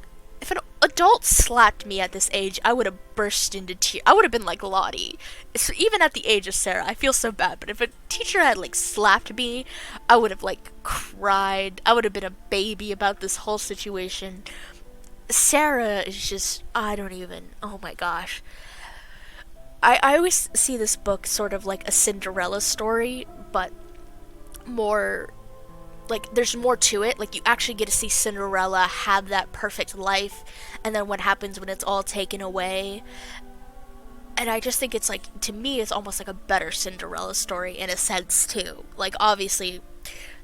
adult slapped me at this age, I would have burst into tears. I would have been like Lottie. So even at the age of Sarah, I feel so bad. But if a teacher had like slapped me, I would have like cried. I would have been a baby about this whole situation. Sarah is just, I don't even, oh my gosh. I always see this book sort of like a Cinderella story, but more, like, there's more to it. Like, you actually get to see Cinderella have that perfect life, and then what happens when it's all taken away. And I just think it's like, to me, it's almost like a better Cinderella story in a sense, too. Like, obviously,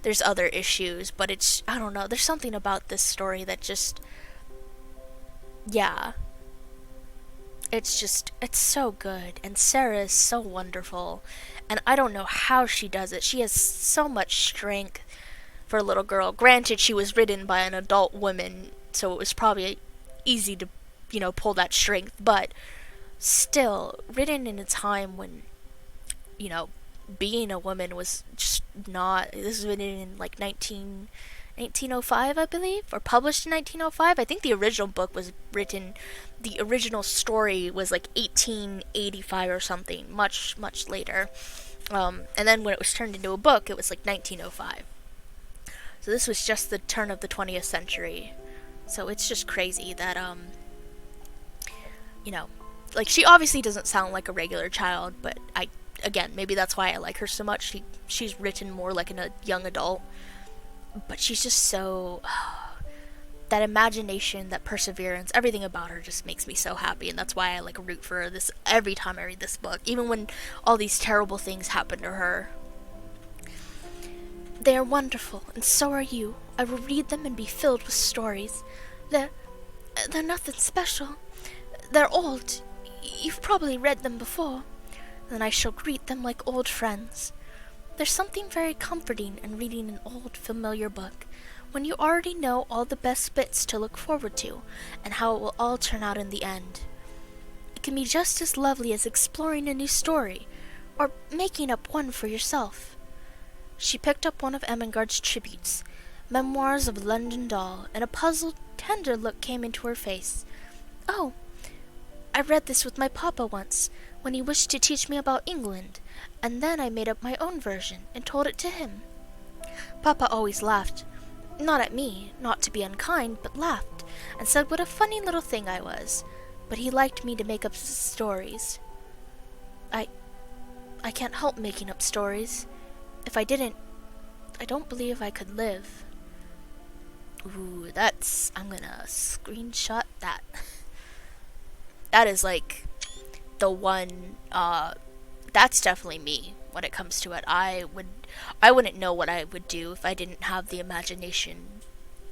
there's other issues, but it's, I don't know, there's something about this story that just, yeah. It's just, it's so good, and Sarah is so wonderful, and I don't know how she does it. She has so much strength for a little girl. Granted, she was written by an adult woman, so it was probably easy to, pull that strength, but still, written in a time when, being a woman was just not, this was written in, like, 1905, I believe, or published in 1905. I think the original book was written, the original story was like 1885 or something, much, much later. And then when it was turned into a book, it was like 1905. So this was just the turn of the 20th century. So it's just crazy that, like, she obviously doesn't sound like a regular child, but again, maybe that's why I like her so much. She's written more like a young adult. But she's just so, that imagination, that perseverance, everything about her just makes me so happy, and that's why I like root for her this every time I read this book, even when all these terrible things happen to her. They are wonderful, and so are you. I will read them and be filled with stories. They're, they're nothing special. They're old. You've probably read them before. Then I shall greet them like old friends. There's something very comforting in reading an old, familiar book, when you already know all the best bits to look forward to, and how it will all turn out in the end. It can be just as lovely as exploring a new story, or making up one for yourself. She picked up one of Ermengarde's tributes, Memoirs of a London Doll, and a puzzled, tender look came into her face. Oh, I read this with my papa once, when he wished to teach me about England, and then I made up my own version and told it to him. Papa always laughed. Not at me, not to be unkind, but laughed, and said what a funny little thing I was. But he liked me to make up stories. I can't help making up stories. If I didn't, I don't believe I could live. Ooh, I'm gonna screenshot that. That is like the one, that's definitely me when it comes to it. I wouldn't know what I would do if I didn't have the imagination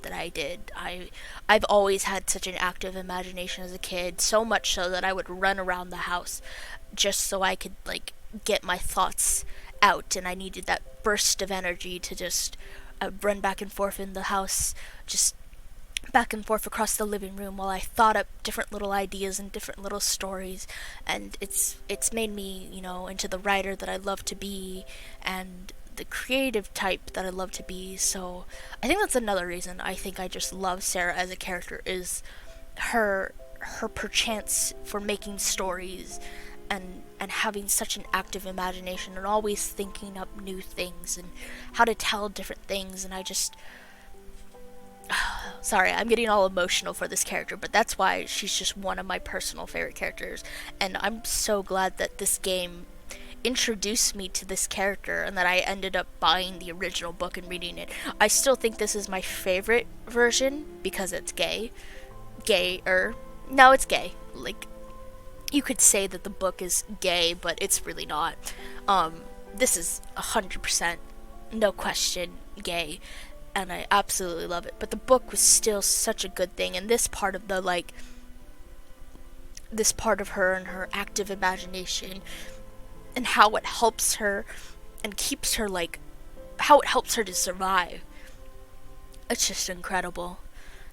that I did. I've always had such an active imagination as a kid, so much so that I would run around the house just so I could, like, get my thoughts out, and I needed that burst of energy to just run back and forth in the house, just back and forth across the living room while I thought up different little ideas and different little stories, and it's made me, into the writer that I love to be, and the creative type that I love to be. So I think that's another reason I think I just love Sarah as a character, is her perchance for making stories and having such an active imagination and always thinking up new things and how to tell different things. And I just sorry, I'm getting all emotional for this character, but that's why she's just one of my personal favorite characters, and I'm so glad that this game introduced me to this character and that I ended up buying the original book and reading it. I still think this is my favorite version because it's gay. No, it's gay. Like, you could say that the book is gay, but it's really not. This is 100%, no question, gay, and I absolutely love it. But the book was still such a good thing, and this part of this part of her and her active imagination, and how it helps her and keeps her, how it helps her to survive. It's just incredible.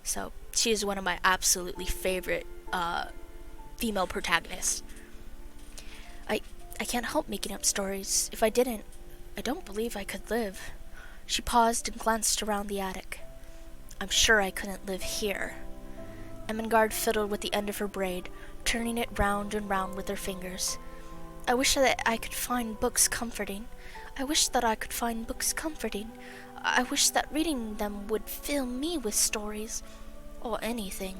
So, she is one of my absolutely favorite female protagonists. I can't help making up stories. If I didn't, I don't believe I could live. She paused and glanced around the attic. I'm sure I couldn't live here. Ermengarde fiddled with the end of her braid, turning it round and round with her fingers. I wish that I could find books comforting. I wish that I could find books comforting. I wish that reading them would fill me with stories, or anything.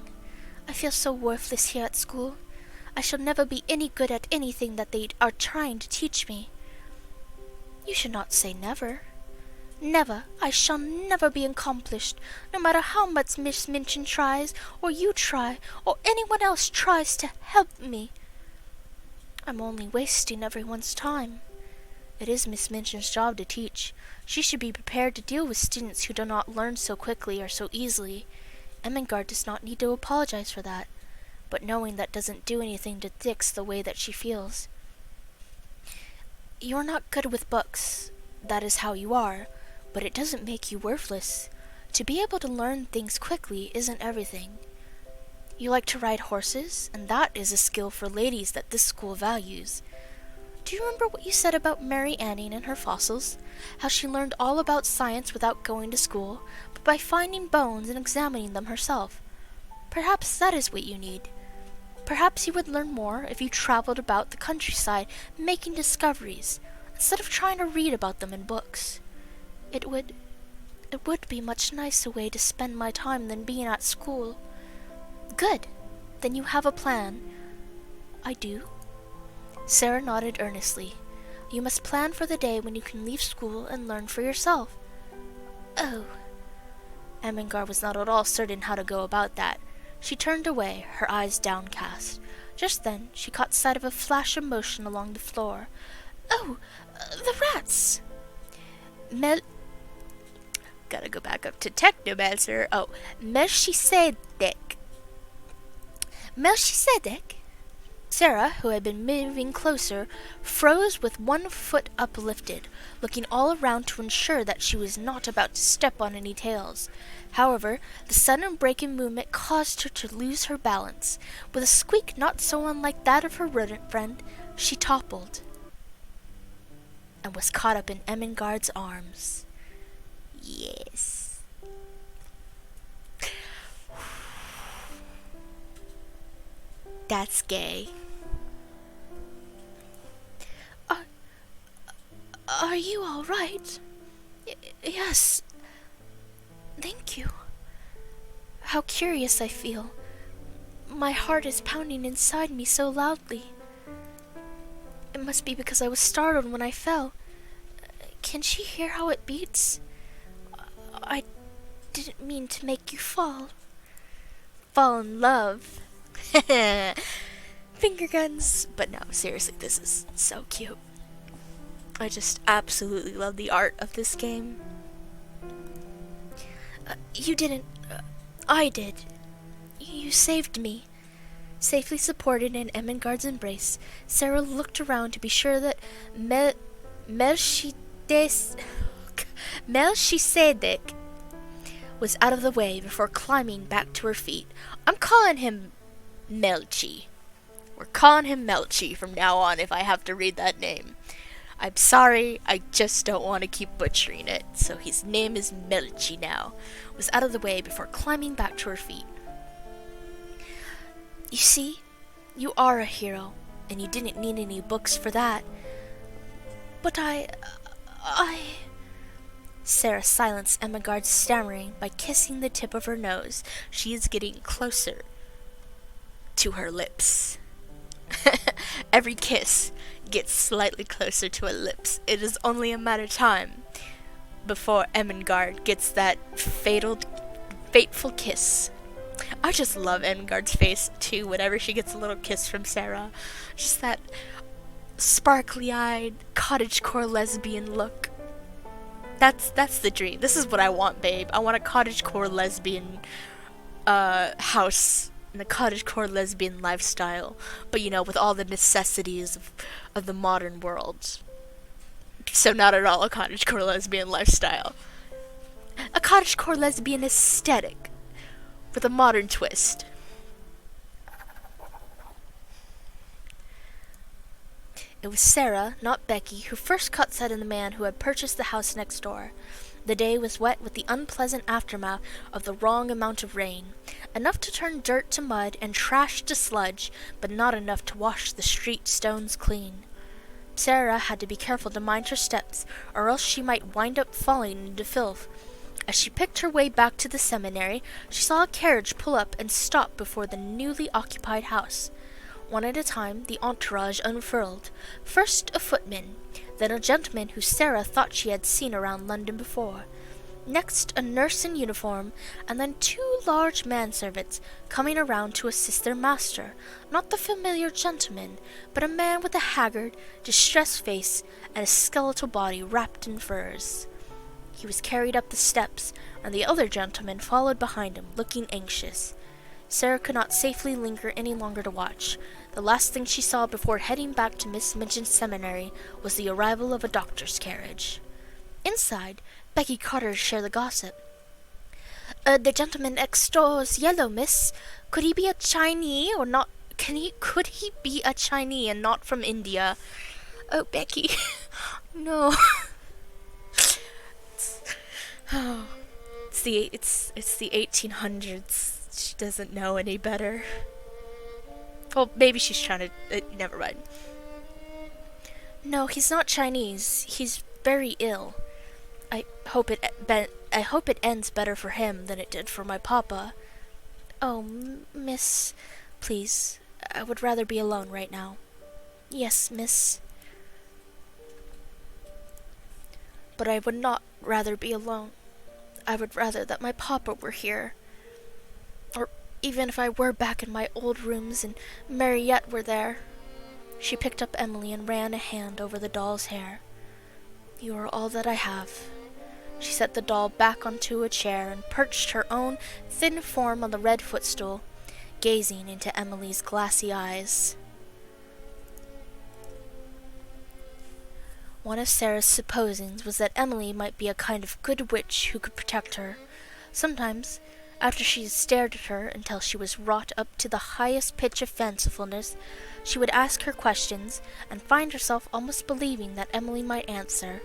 I feel so worthless here at school. I shall never be any good at anything that they are trying to teach me. You should not say never. Never. I shall never be accomplished, no matter how much Miss Minchin tries, or you try, or anyone else tries to help me. I'm only wasting everyone's time. It is Miss Minchin's job to teach. She should be prepared to deal with students who do not learn so quickly or so easily. Ermengarde does not need to apologize for that, but knowing that doesn't do anything to fix the way that she feels. You're not good with books. That is how you are, but it doesn't make you worthless. To be able to learn things quickly isn't everything. You like to ride horses, and that is a skill for ladies that this school values. Do you remember what you said about Mary Anning and her fossils? How she learned all about science without going to school, but by finding bones and examining them herself. Perhaps that is what you need. Perhaps you would learn more if you traveled about the countryside making discoveries, instead of trying to read about them in books. It would be a much nicer way to spend my time than being at school. Good. Then you have a plan. I do. Sarah nodded earnestly. You must plan for the day when you can leave school and learn for yourself. Oh. Ermengarde was not at all certain how to go about that. She turned away, her eyes downcast. Just then she caught sight of a flash of motion along the floor. Oh, the rats! Gotta go back up to Technomancer. Oh, Melchizedek. Melchizedek? Sarah, who had been moving closer, froze with one foot uplifted, looking all around to ensure that she was not about to step on any tails. However, the sudden break in movement caused her to lose her balance. With a squeak not so unlike that of her rodent friend, she toppled and was caught up in Ermengarde's arms. Yes. That's gay. Are you all right? Yes. Thank you. How curious I feel. My heart is pounding inside me so loudly. It must be because I was startled when I fell. Can she hear how it beats? I didn't mean to make you fall. Fall in love. Finger guns. But no, seriously, this is so cute. I just absolutely love the art of this game. You didn't. I did. You saved me. Safely supported in Ermengarde's embrace, Sarah looked around to be sure that Melchizedek was out of the way before climbing back to her feet. I'm calling him Melchi. We're calling him Melchi from now on if I have to read that name. I'm sorry, I just don't want to keep butchering it, so his name is Melchi now. Was out of the way before climbing back to her feet. You see, you are a hero, and you didn't need any books for that. But I... Sarah silenced Ermengarde's stammering by kissing the tip of her nose. She is getting closer to her lips. Every kiss gets slightly closer to her lips. It is only a matter of time before Ermengarde gets that fateful kiss. I just love Ermengarde's face too whenever she gets a little kiss from Sarah. Just that sparkly-eyed cottagecore lesbian look. That's the dream. This is what I want, babe. I want a cottagecore lesbian house and a cottagecore lesbian lifestyle, but you know, with all the necessities of the modern world. So not at all a cottagecore lesbian lifestyle. A cottagecore lesbian aesthetic with a modern twist. It was Sarah, not Becky, who first caught sight of the man who had purchased the house next door. The day was wet with the unpleasant aftermath of the wrong amount of rain, enough to turn dirt to mud and trash to sludge, but not enough to wash the street stones clean. Sarah had to be careful to mind her steps, or else she might wind up falling into filth. As she picked her way back to the seminary, she saw a carriage pull up and stop before the newly occupied house. One at a time, the entourage unfurled. First a footman, then a gentleman who Sarah thought she had seen around London before. Next a nurse in uniform, and then two large manservants coming around to assist their master. Not the familiar gentleman, but a man with a haggard, distressed face and a skeletal body wrapped in furs. He was carried up the steps, and the other gentleman followed behind him, looking anxious. Sarah could not safely linger any longer to watch. The last thing she saw before heading back to Miss Minchin's seminary was the arrival of a doctor's carriage. Inside, Becky caught her to share the gossip. The gentleman next door's yellow, miss. Could he be a Chinese or not? Could he be a Chinese and not from India? Oh, Becky, no. It's the 1800s. She doesn't know any better. Well, maybe she's trying to... never mind. No, he's not Chinese. He's very ill. I hope it ends better for him than it did for my papa. Oh, miss, please. I would rather be alone right now. Yes, miss. But I would not rather be alone. I would rather that my papa were here. Or even if I were back in my old rooms and Mariette were there. She picked up Emily and ran a hand over the doll's hair. You are all that I have. She set the doll back onto a chair and perched her own thin form on the red footstool, gazing into Emily's glassy eyes. One of Sarah's supposings was that Emily might be a kind of good witch who could protect her. Sometimes, after she had stared at her until she was wrought up to the highest pitch of fancifulness, she would ask her questions and find herself almost believing that Emily might answer.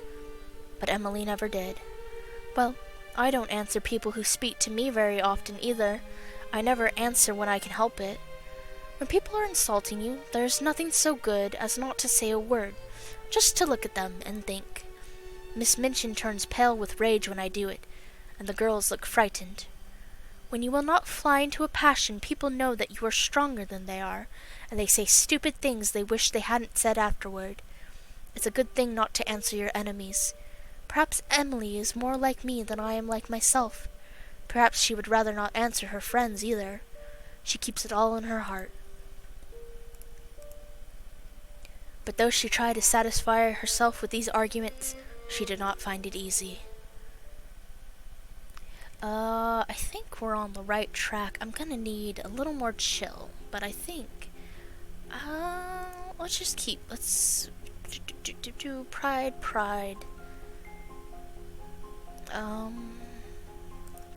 But Emily never did. Well, I don't answer people who speak to me very often either. I never answer when I can help it. When people are insulting you, there's nothing so good as not to say a word, just to look at them and think. Miss Minchin turns pale with rage when I do it, and the girls look frightened. When you will not fly into a passion, people know that you are stronger than they are, and they say stupid things they wish they hadn't said afterward. It's a good thing not to answer your enemies. Perhaps Emily is more like me than I am like myself. Perhaps she would rather not answer her friends either. She keeps it all in her heart. But though she tried to satisfy herself with these arguments, she did not find it easy. I think we're on the right track. I'm gonna need a little more chill, but I think, let's just keep, pride.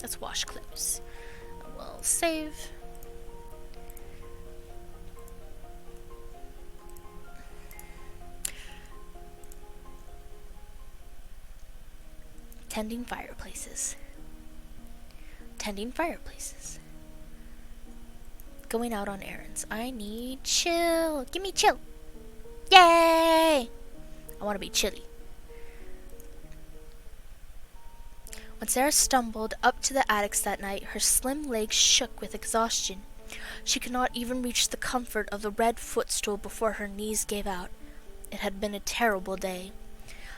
Let's wash clothes. We'll save. Tending fireplaces. Going out on errands. I need chill. Give me chill. Yay! I want to be chilly. When Sarah stumbled up to the attics that night, her slim legs shook with exhaustion. She could not even reach the comfort of the red footstool before her knees gave out. It had been a terrible day.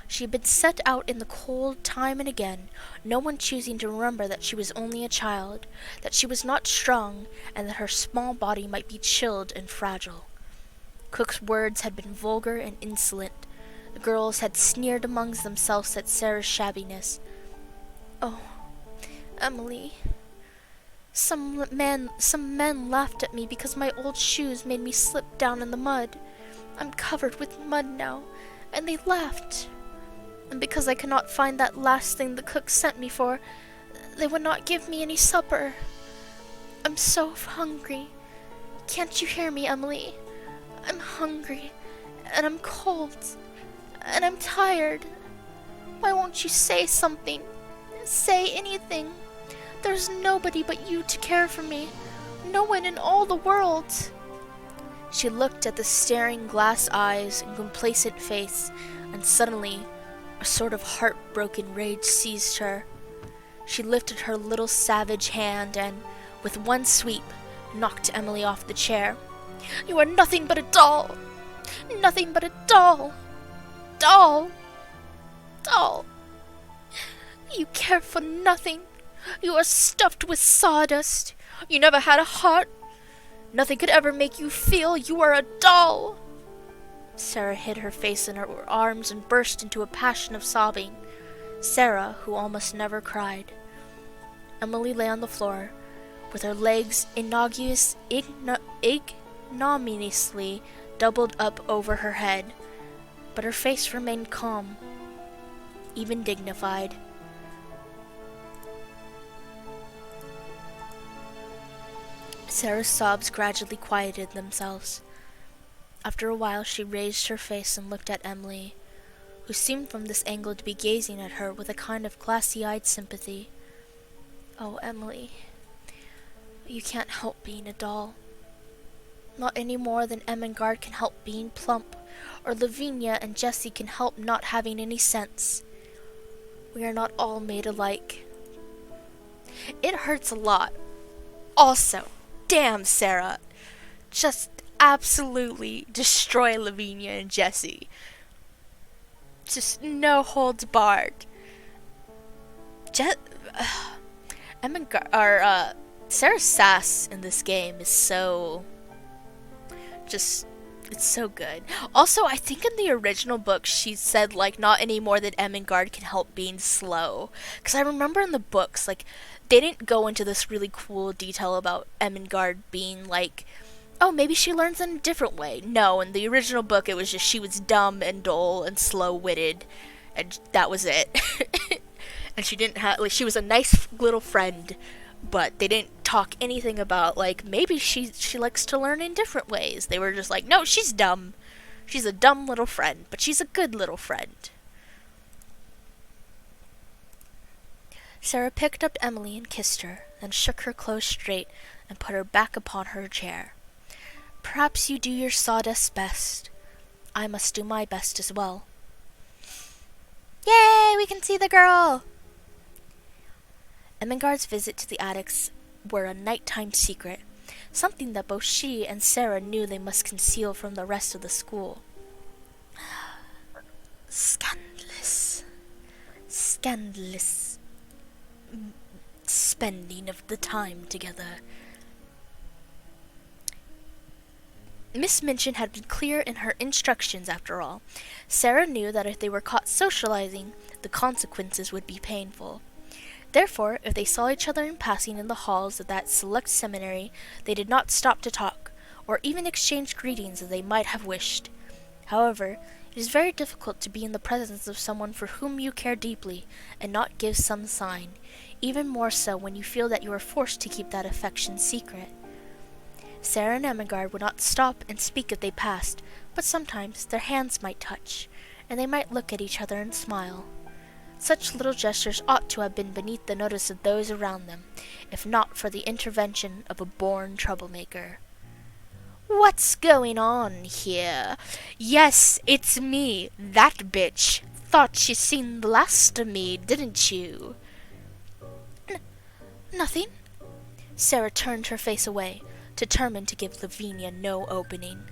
She had been set out in the cold time and again, no one choosing to remember that she was only a child, that she was not strong, and that her small body might be chilled and fragile. Cook's words had been vulgar and insolent. The girls had sneered amongst themselves at Sarah's shabbiness. Oh, Emily. Some men laughed at me because my old shoes made me slip down in the mud. I'm covered with mud now, and they laughed. And because I could not find that last thing the cook sent me for, they would not give me any supper. I'm so hungry. Can't you hear me, Emily? I'm hungry, and I'm cold, and I'm tired. Why won't you say something? Say anything. There's nobody but you to care for me. No one in all the world. She looked at the staring glass eyes and complacent face, and suddenly a sort of heartbroken rage seized her. She lifted her little savage hand and, with one sweep, knocked Emily off the chair. You are nothing but a doll! Nothing but a doll! Doll! Doll! You care for nothing. You are stuffed with sawdust. You never had a heart. Nothing could ever make you feel. You are a doll! Sarah hid her face in her arms and burst into a passion of sobbing. Sarah, who almost never cried. Emily lay on the floor, with her legs ignominiously doubled up over her head, but her face remained calm, even dignified. Sarah's sobs gradually quieted themselves. After a while she raised her face and looked at Emily, who seemed from this angle to be gazing at her with a kind of glassy-eyed sympathy. Oh, Emily, you can't help being a doll. Not any more than Ermengarde can help being plump, or Lavinia and Jessie can help not having any sense. We are not all made alike. It hurts a lot. Also, damn, Sarah. Just absolutely destroy Lavinia and Jessie. Just no holds barred. Sarah's sass in this game is so just It's so good. Also, I think in the original book she said like not any more than Ermengarde can help being slow. Because I remember in the books like they didn't go into this really cool detail about Ermengarde being like, oh, maybe she learns in a different way. No, in the original book it was just she was dumb and dull and slow-witted, and that was it. And she didn't have like she was a nice little friend, but they didn't talk anything about like maybe she likes to learn in different ways. They were just like, no, she's dumb. She's a dumb little friend, but she's a good little friend. Sarah picked up Emily and kissed her, then shook her clothes straight and put her back upon her chair. Perhaps you do your sawdust best. I must do my best as well. Yay, we can see the girl! Ermengarde's visit to the attics were a nighttime secret, something that both she and Sarah knew they must conceal from the rest of the school. Scandalous. Scandalous spending of the time together. Miss Minchin had been clear in her instructions after all. Sarah knew that if they were caught socializing, the consequences would be painful. Therefore, if they saw each other in passing in the halls of that select seminary, they did not stop to talk, or even exchange greetings as they might have wished. However, it is very difficult to be in the presence of someone for whom you care deeply, and not give some sign, even more so when you feel that you are forced to keep that affection secret. Sarah and Ermengarde would not stop and speak if they passed, but sometimes their hands might touch, and they might look at each other and smile. Such little gestures ought to have been beneath the notice of those around them, if not for the intervention of a born troublemaker. What's going on here? Yes, it's me, that bitch. Thought you seen the last of me, didn't you? Nothing. Sarah turned her face away, determined to give Lavinia no opening.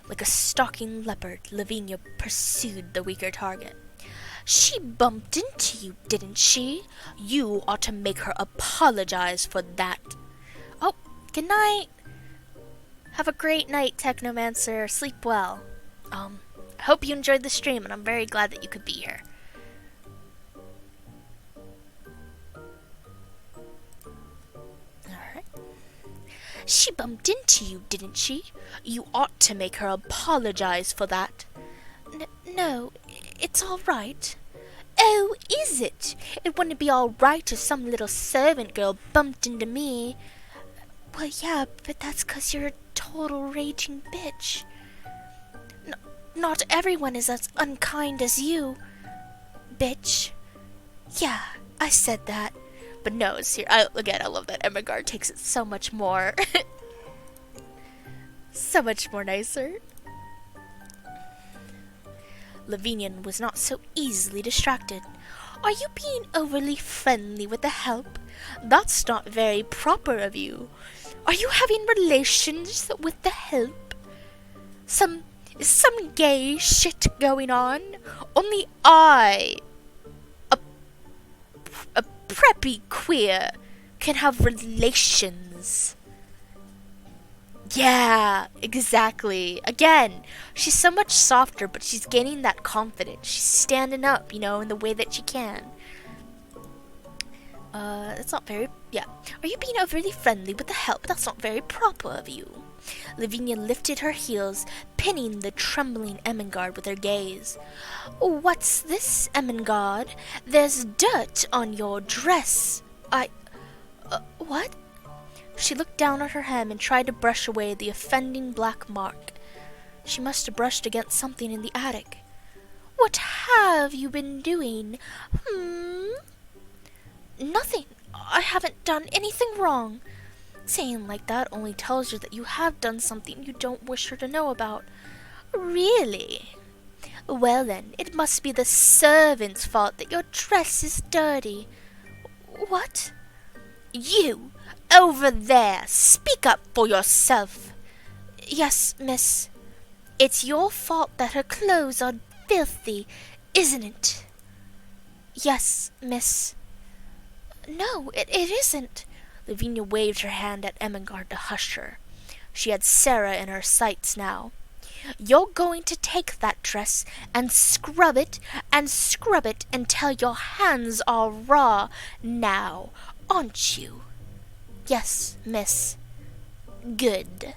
Like a stalking leopard, Lavinia pursued the weaker target. She bumped into you, didn't she? You ought to make her apologize for that. Oh, good night. Have a great night, Technomancer. Sleep well. I hope you enjoyed the stream, and I'm very glad that you could be here. Alright. She bumped into you, didn't she? You ought to make her apologize for that. No, it's all right. Oh, is it? It wouldn't be all right if some little servant girl bumped into me. Well, yeah, but that's 'cause you're a total raging bitch. Not everyone is as unkind as you, bitch. Yeah, I said that. But no, again, I love that Ermengarde takes it so much more. So much more nicer. Lavinia was not so easily distracted. Are you being overly friendly with the help? That's not very proper of you. Are you having relations with the help? Some gay shit going on? Only I, a preppy queer, can have relations. Yeah, exactly. Again, she's so much softer, but she's gaining that confidence. She's standing up, in the way that she can. That's not very... Yeah. Are you being overly friendly with the help? That's not very proper of you. Lavinia lifted her heels, pinning the trembling Ermengarde with her gaze. What's this, Ermengarde? There's dirt on your dress. What? She looked down at her hem and tried to brush away the offending black mark. She must have brushed against something in the attic. What have you been doing? Nothing. I haven't done anything wrong. Saying like that only tells her that you have done something you don't wish her to know about. Really? Well then, it must be the servant's fault that your dress is dirty. What? You! Over there! Speak up for yourself! Yes, miss. It's your fault that her clothes are filthy, isn't it? Yes, miss. No, it isn't. Lavinia waved her hand at Ermengarde to hush her. She had Sarah in her sights now. You're going to take that dress and scrub it until your hands are raw now, aren't you? Yes, miss. Good.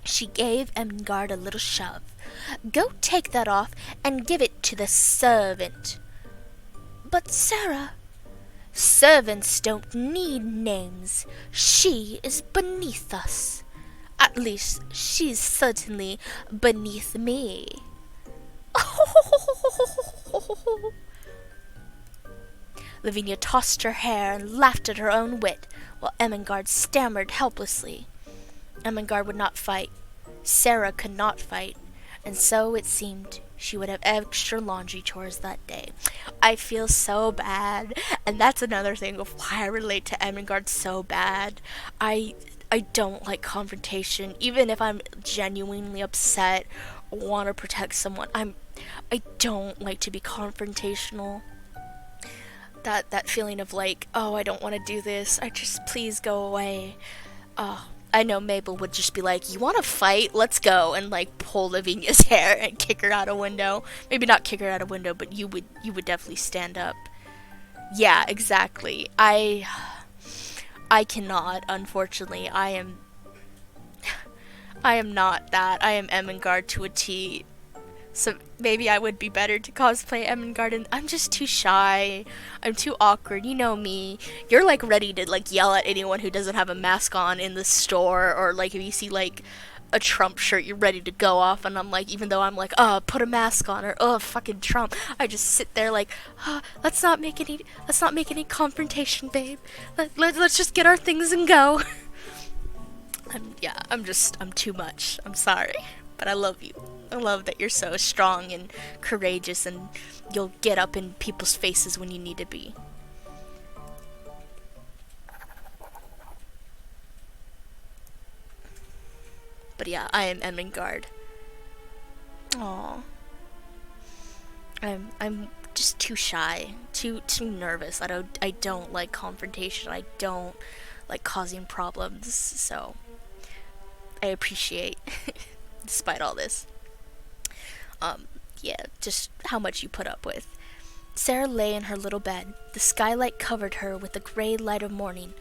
She gave Ermengarde a little shove. Go take that off and give it to the servant. But Sarah, servants don't need names. She is beneath us. At least, she's certainly beneath me. Lavinia tossed her hair and laughed at her own wit, while Ermengarde stammered helplessly. Ermengarde would not fight. Sarah could not fight, and so it seemed she would have extra laundry chores that day. I feel so bad, and that's another thing of why I relate to Ermengarde so bad. I don't like confrontation, even if I'm genuinely upset or want to protect someone. I don't like to be confrontational. That feeling of like, oh, I don't want to do this. I just, please go away. I know Mabel would just be like, you want to fight? Let's go, and like pull Lavinia's hair and kick her out a window. Maybe not kick her out a window, but you would definitely stand up. Yeah, exactly. I cannot, unfortunately. I am not that. I am Ermengarde to a T. So maybe I would be better to cosplay Ermengarde, and I'm just too shy. I'm too awkward. You know me. You're like ready to like yell at anyone who doesn't have a mask on in the store, or like if you see like a Trump shirt, you're ready to go off, and I'm like, even though I'm like, oh, put a mask on, or oh, fucking Trump, I just sit there like, oh, let's not make any confrontation, babe. Let's just get our things and go. I'm too much. I'm sorry, but I love you. I love that you're so strong and courageous, and you'll get up in people's faces when you need to be. But yeah, I am Ermengarde. Aww. I'm just too shy, too nervous. I don't like confrontation. I don't like causing problems. So I appreciate, despite all this. Yeah, just how much you put up with. Sarah lay in her little bed. The skylight covered her with the gray light of morning,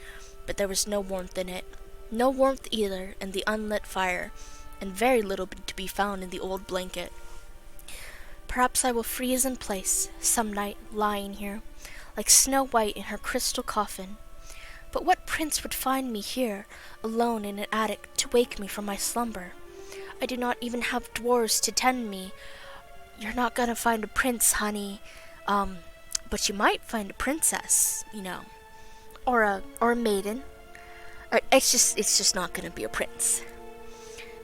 but there was no warmth in it. No warmth either in the unlit fire, and very little to be found in the old blanket. Perhaps I will freeze in place some night, lying here, like Snow White in her crystal coffin. But what prince would find me here, alone in an attic, to wake me from my slumber? I do not even have dwarves to tend me. You're not gonna find a prince, honey. But you might find a princess, you know, or a maiden. It's just not gonna be a prince.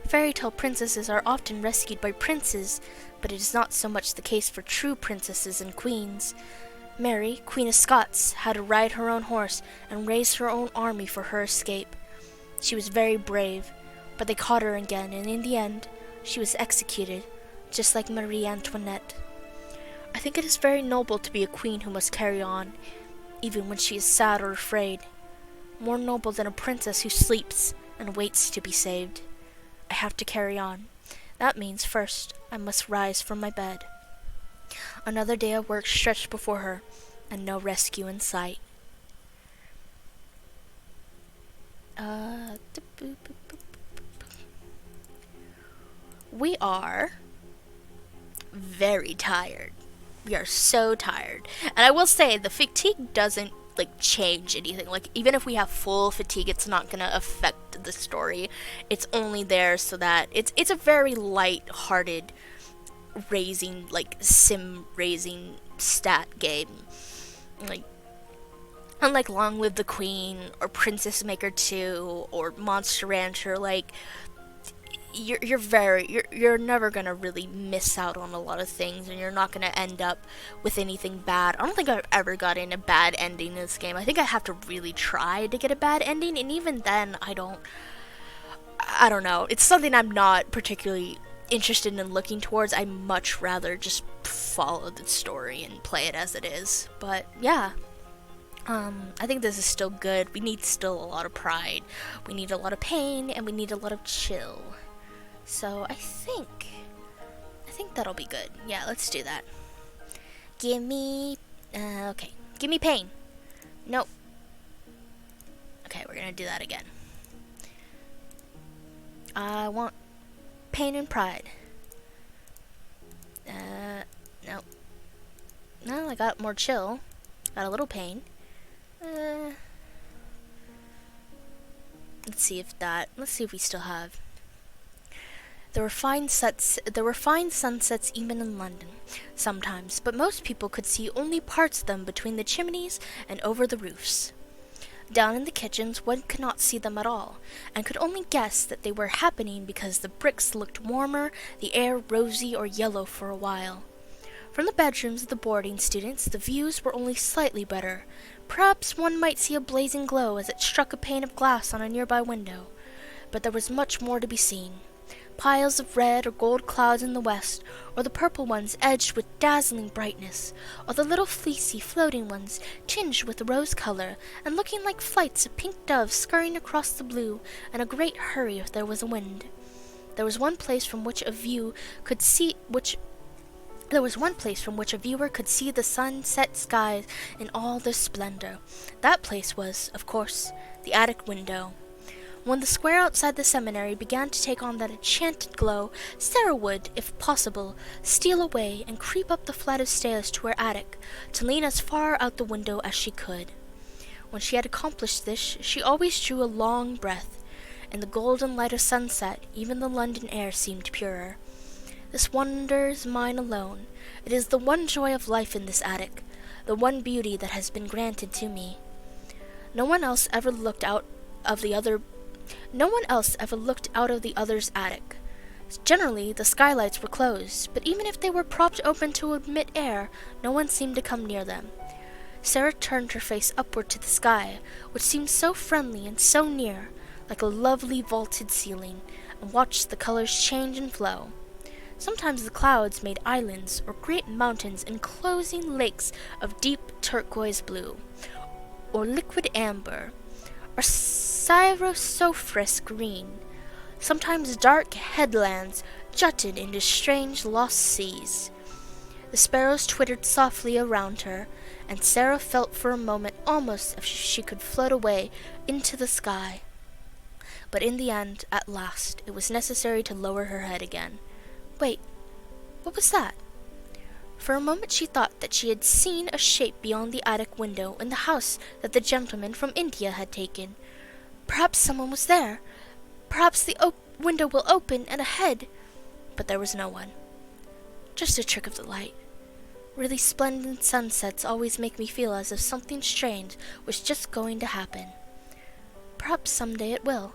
Fairy tale princesses are often rescued by princes, but it is not so much the case for true princesses and queens. Mary, Queen of Scots, had to ride her own horse and raise her own army for her escape. She was very brave, but they caught her again, and in the end, she was executed, just like Marie Antoinette. I think it is very noble to be a queen who must carry on, even when she is sad or afraid. More noble than a princess who sleeps and waits to be saved. I have to carry on. That means, first, I must rise from my bed. Another day of work stretched before her, and no rescue in sight. We are very tired. We are so tired. And I will say, the fatigue doesn't like change anything. Like, even if we have full fatigue, it's not gonna affect the story. It's only there so that it's a very light-hearted sim raising stat game. Like, unlike Long Live the Queen or Princess Maker 2 or Monster Rancher, like, you're never gonna really miss out on a lot of things, and you're not gonna end up with anything bad. I don't think I've ever gotten a bad ending in this game. I think I have to really try to get a bad ending, and even then, I don't know. It's something I'm not particularly interested in looking towards. I much rather just follow the story and play it as it is. But yeah, I think this is still good. We need still a lot of pride. We need a lot of pain, and we need a lot of chill. So I think that'll be good. Yeah, let's do that. Give me, okay. Give me pain. Nope. Okay, we're gonna do that again. I want pain and pride. Nope. No, I got more chill. Got a little pain. Let's see if we still have. There were fine sunsets even in London, sometimes, but most people could see only parts of them between the chimneys and over the roofs. Down in the kitchens one could not see them at all, and could only guess that they were happening because the bricks looked warmer, the air rosy or yellow for a while. From the bedrooms of the boarding students the views were only slightly better. Perhaps one might see a blazing glow as it struck a pane of glass on a nearby window. But there was much more to be seen. Piles of red or gold clouds in the west, or the purple ones edged with dazzling brightness, or the little fleecy floating ones tinged with rose color and looking like flights of pink doves scurrying across the blue in a great hurry if there was a wind. There was one place from which a viewer could see the sunset skies in all their splendor. That place was, of course, the attic window. When the square outside the seminary began to take on that enchanted glow, Sarah would, if possible, steal away and creep up the flight of stairs to her attic, to lean as far out the window as she could. When she had accomplished this, she always drew a long breath. In the golden light of sunset, even the London air seemed purer. This wonder is mine alone. It is the one joy of life in this attic, the one beauty that has been granted to me. No one else ever looked out of the other's attic. Generally, the skylights were closed, but even if they were propped open to admit air, no one seemed to come near them. Sarah turned her face upward to the sky, which seemed so friendly and so near, like a lovely vaulted ceiling, and watched the colors change and flow. Sometimes the clouds made islands or great mountains enclosing lakes of deep turquoise blue, or liquid amber, or cyrosophorus green. Sometimes dark headlands jutted into strange lost seas. The sparrows twittered softly around her, and Sarah felt for a moment almost as if she could float away into the sky. But in the end, at last, it was necessary to lower her head again. Wait, what was that? For a moment she thought that she had seen a shape beyond the attic window in the house that the gentleman from India had taken. Perhaps someone was there. Perhaps the window will open and a head. But there was no one. Just a trick of the light. Really splendid sunsets always make me feel as if something strange was just going to happen. Perhaps someday it will.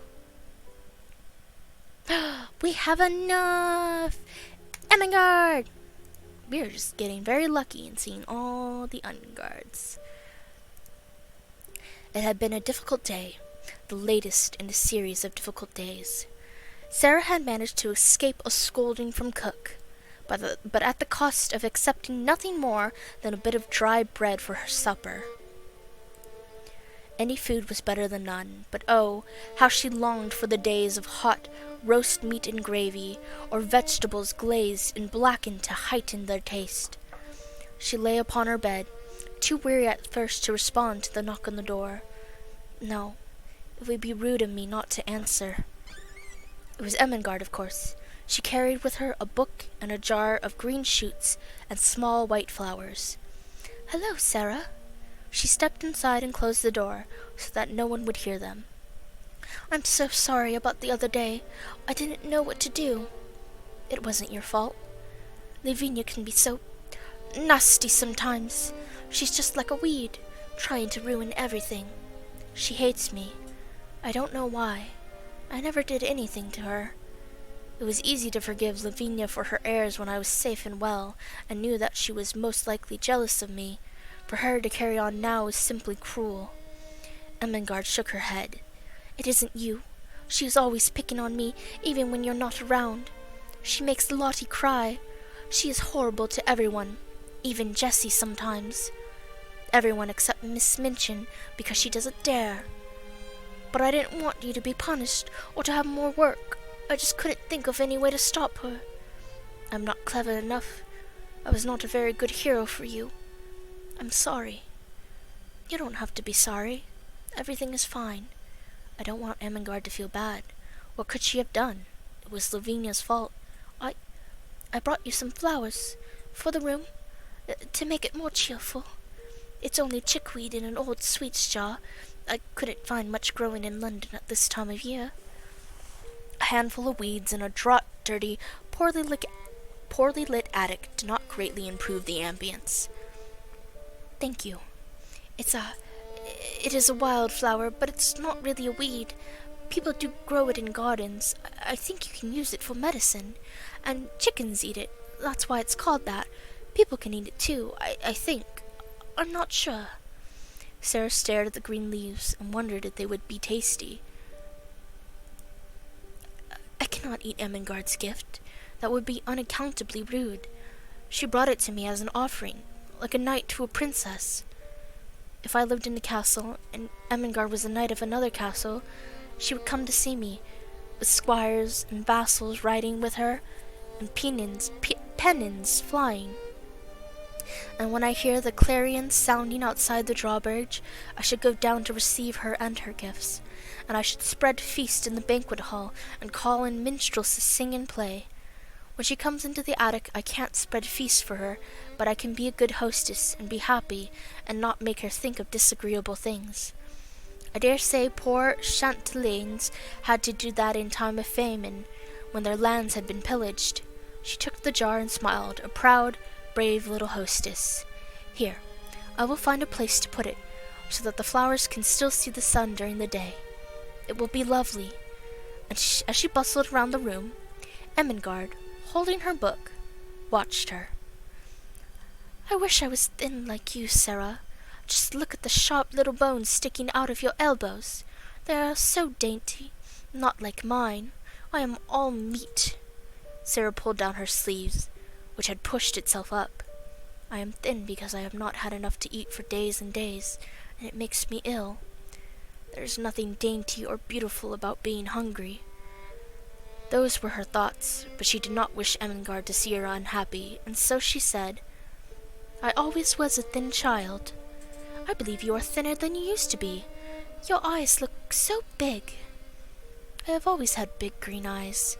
We have enough! Ermengarde! We are just getting very lucky in seeing all the Ermengardes. It had been a difficult day, the latest in a series of difficult days. Sarah had managed to escape a scolding from cook, but at the cost of accepting nothing more than a bit of dry bread for her supper. Any food was better than none, but oh, how she longed for the days of hot roast meat and gravy, or vegetables glazed and blackened to heighten their taste. She lay upon her bed, too weary at first to respond to the knock on the door. No, it would be rude of me not to answer. It was Ermengarde, of course. She carried with her a book and a jar of green shoots and small white flowers. "Hello, Sarah." She stepped inside and closed the door so that no one would hear them. "I'm so sorry about the other day. I didn't know what to do." "It wasn't your fault. Lavinia can be so nasty sometimes. She's just like a weed, trying to ruin everything. She hates me. I don't know why. I never did anything to her. It was easy to forgive Lavinia for her airs when I was safe and well, and knew that she was most likely jealous of me. For her to carry on now is simply cruel." Ermengarde shook her head. "It isn't you. She is always picking on me, even when you're not around. She makes Lottie cry. She is horrible to everyone, even Jessie sometimes. Everyone except Miss Minchin, because she doesn't dare. But I didn't want you to be punished, or to have more work. I just couldn't think of any way to stop her. I'm not clever enough. I was not a very good hero for you. I'm sorry. You don't have to be sorry. Everything is fine. I don't want Ermengarde to feel bad. What could she have done? It was Lavinia's fault. I brought you some flowers for the room, to make it more cheerful. It's only chickweed in an old sweets jar. I couldn't find much growing in London at this time of year. A handful of weeds in a dirty, poorly lit attic did not greatly improve the ambience. Thank you. It is a wildflower, but it's not really a weed. People do grow it in gardens. I think you can use it for medicine. And chickens eat it. That's why it's called that. People can eat it too, I think. I'm not sure. Sarah stared at the green leaves and wondered if they would be tasty. I cannot eat Ermengarde's gift. That would be unaccountably rude. She brought it to me as an offering, like a knight to a princess. If I lived in the castle, and Ermengarde was a knight of another castle, she would come to see me, with squires and vassals riding with her, and pennons flying. And when I hear the clarions sounding outside the drawbridge, I should go down to receive her and her gifts, and I should spread feast in the banquet hall, and call in minstrels to sing and play. When she comes into the attic, I can't spread feast for her, but I can be a good hostess, and be happy, and not make her think of disagreeable things. I dare say poor Chantelaines had to do that in time of famine, when their lands had been pillaged. She took the jar and smiled, a proud, brave little hostess. Here, I will find a place to put it, so that the flowers can still see the sun during the day. It will be lovely. And as she bustled around the room, Ermengarde, holding her book, watched her. I wish I was thin like you, Sarah. Just look at the sharp little bones sticking out of your elbows. They are so dainty, not like mine. I am all meat. Sarah pulled down her sleeves, which had pushed itself up. I am thin because I have not had enough to eat for days and days, and it makes me ill. There is nothing dainty or beautiful about being hungry. Those were her thoughts, but she did not wish Ermengarde to see her unhappy, and so she said, I always was a thin child. I believe you are thinner than you used to be. Your eyes look so big. I have always had big green eyes.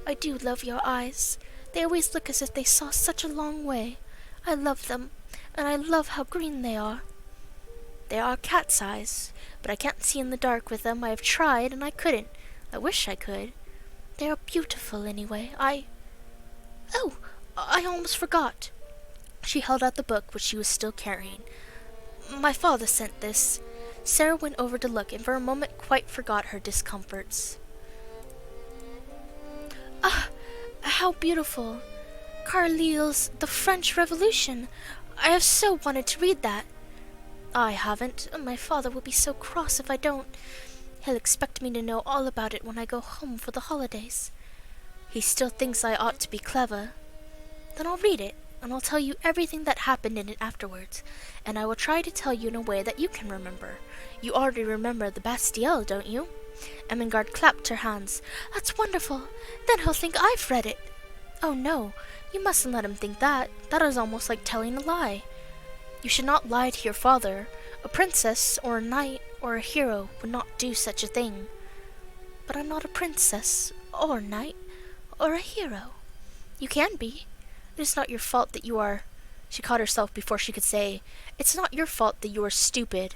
I do love your eyes. They always look as if they saw such a long way. I love them, and I love how green they are. They are cat's eyes, but I can't see in the dark with them. I have tried, and I couldn't. I wish I could. They are beautiful anyway. Oh, I almost forgot. She held out the book which she was still carrying. My father sent this. Sarah went over to look, and for a moment quite forgot her discomforts. Ah, how beautiful. Carlyle's The French Revolution. I have so wanted to read that. I haven't. My father will be so cross if I don't. He'll expect me to know all about it when I go home for the holidays. He still thinks I ought to be clever. Then I'll read it, and I'll tell you everything that happened in it afterwards, and I will try to tell you in a way that you can remember. You already remember the Bastille, don't you? Ermengarde clapped her hands. That's wonderful. Then he'll think I've read it. Oh no, you mustn't let him think that. That is almost like telling a lie. You should not lie to your father. A princess or a knight or a hero would not do such a thing. But I'm not a princess or a knight or a hero. You can be. It is not your fault that you are... She caught herself before she could say, It's not your fault that you are stupid.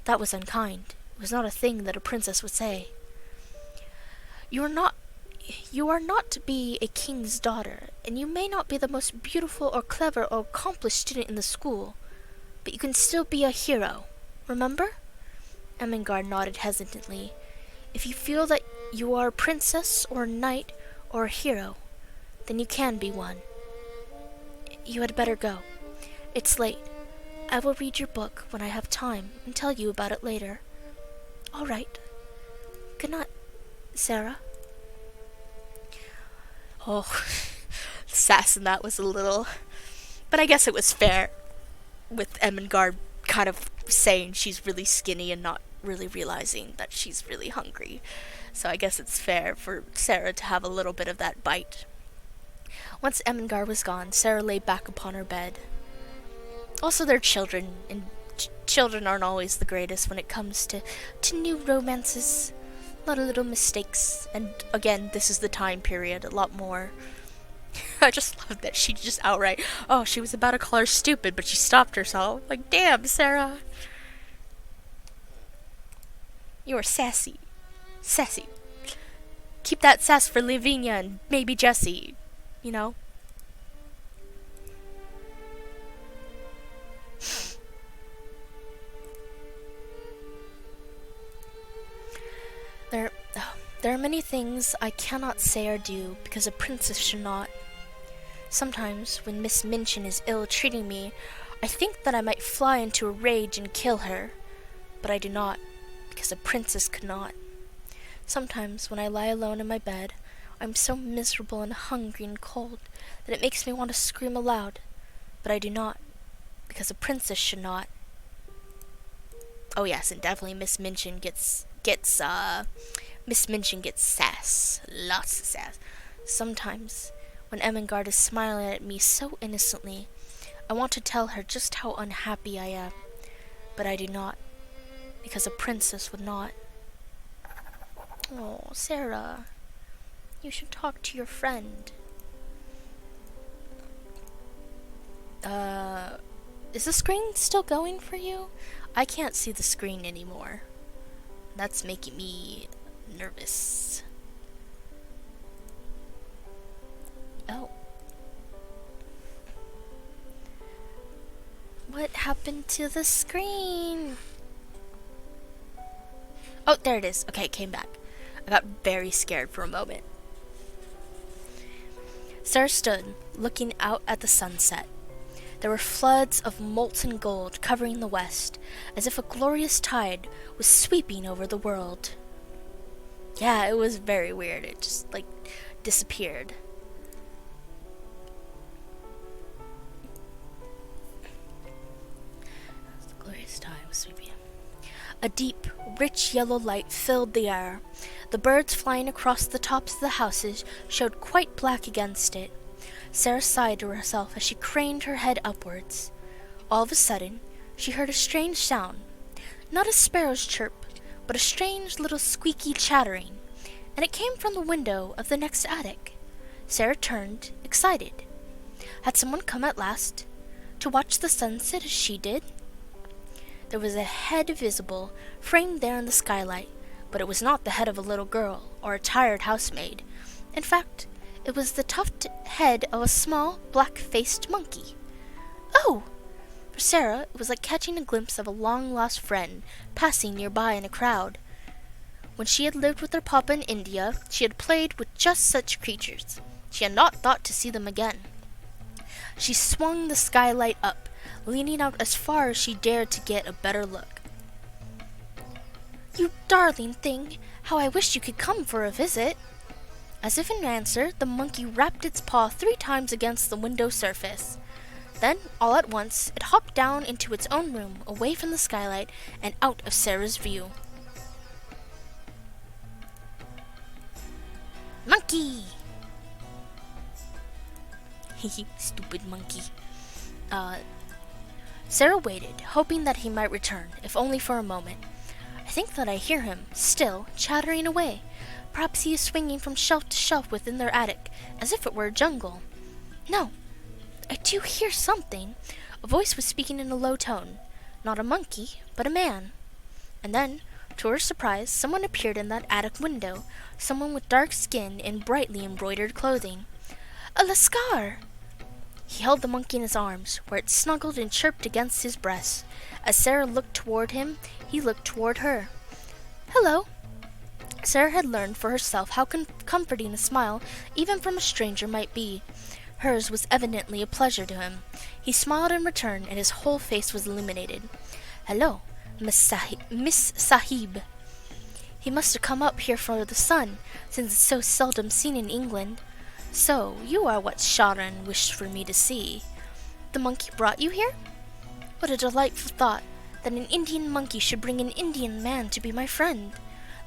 That was unkind. It was not a thing that a princess would say. You are not to be a king's daughter, and you may not be the most beautiful or clever or accomplished student in the school, but you can still be a hero. Remember? Ermengarde nodded hesitantly. If you feel that you are a princess or a knight or a hero, then you can be one. You had better go. It's late. I will read your book when I have time and tell you about it later. All right. Good night, Sarah. Oh, the sass in that was a little... But I guess it was fair, with Ermengarde kind of saying she's really skinny and not really realizing that she's really hungry. So I guess it's fair for Sarah to have a little bit of that bite. Once Ermengarde was gone, Sarah lay back upon her bed. Also, they're children, and children aren't always the greatest when it comes to new romances. A lot of little mistakes. And again, this is the time period, a lot more. I just love that she just outright, oh, she was about to call her stupid, but she stopped herself. Like, damn, Sarah. You are sassy. Sassy. Keep that sass for Lavinia and maybe Jessie, you know? There are many things I cannot say or do because a princess should not. Sometimes, when Miss Minchin is ill-treating me, I think that I might fly into a rage and kill her, but I do not, because a princess could not. Sometimes, when I lie alone in my bed, I'm so miserable and hungry and cold that it makes me want to scream aloud, but I do not, because a princess should not. Oh yes, and definitely Miss Minchin gets sass. Lots of sass. Sometimes, when Ermengarde is smiling at me so innocently, I want to tell her just how unhappy I am, but I do not, because a princess would not. Oh, Sarah, you should talk to your friend. Is the screen still going for you? I can't see the screen anymore. That's making me nervous. Oh. What happened to the screen? Oh, there it is. Okay, it came back. I got very scared for a moment. Sarah stood, looking out at the sunset. There were floods of molten gold covering the west, as if a glorious tide was sweeping over the world. Yeah, it was very weird. It just, disappeared. The glorious tide was sweeping. A deep, rich yellow light filled the air. The birds flying across the tops of the houses showed quite black against it. Sarah sighed to herself as she craned her head upwards. All of a sudden, she heard a strange sound. Not a sparrow's chirp, but a strange little squeaky chattering, and it came from the window of the next attic. Sarah turned, excited. Had someone come at last to watch the sunset as she did? There was a head visible, framed there in the skylight, but it was not the head of a little girl or a tired housemaid. In fact, it was the tufted head of a small, black-faced monkey. Oh! For Sarah, it was like catching a glimpse of a long-lost friend passing nearby in a crowd. When she had lived with her papa in India, she had played with just such creatures. She had not thought to see them again. She swung the skylight up, leaning out as far as she dared to get a better look. "You darling thing, how I wish you could come for a visit." As if in answer, the monkey rapped its paw 3 times against the window surface. Then, all at once, it hopped down into its own room, away from the skylight, and out of Sarah's view. Monkey! Hehe, stupid monkey. Sarah waited, hoping that he might return, if only for a moment. I think that I hear him, still, chattering away. Perhaps he is swinging from shelf to shelf within their attic, as if it were a jungle. No, I do hear something. A voice was speaking in a low tone. Not a monkey, but a man. And then, to her surprise, someone appeared in that attic window, someone with dark skin and brightly embroidered clothing. A Lascar! He held the monkey in his arms, where it snuggled and chirped against his breast. As Sarah looked toward him, he looked toward her. "Hello." Sarah had learned for herself how comforting a smile, even from a stranger, might be. Hers was evidently a pleasure to him. He smiled in return, and his whole face was illuminated. "Hello, Miss Sahib." He must have come up here for the sun, since it's so seldom seen in England. "So, you are what Sharon wished for me to see. The monkey brought you here? What a delightful thought, that an Indian monkey should bring an Indian man to be my friend.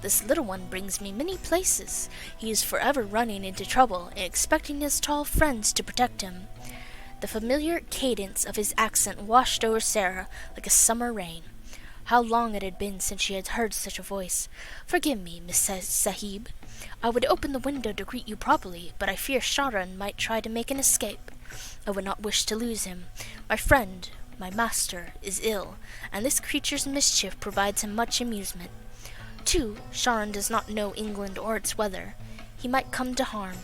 This little one brings me many places. He is forever running into trouble and expecting his tall friends to protect him. The familiar cadence of his accent washed over Sarah like a summer rain. How long it had been since she had heard such a voice. "Forgive me, Miss Sahib. I would open the window to greet you properly, but I fear Sharan might try to make an escape. I would not wish to lose him. My friend, my master, is ill, and this creature's mischief provides him much amusement. Too, Sharan does not know England or its weather. He might come to harm.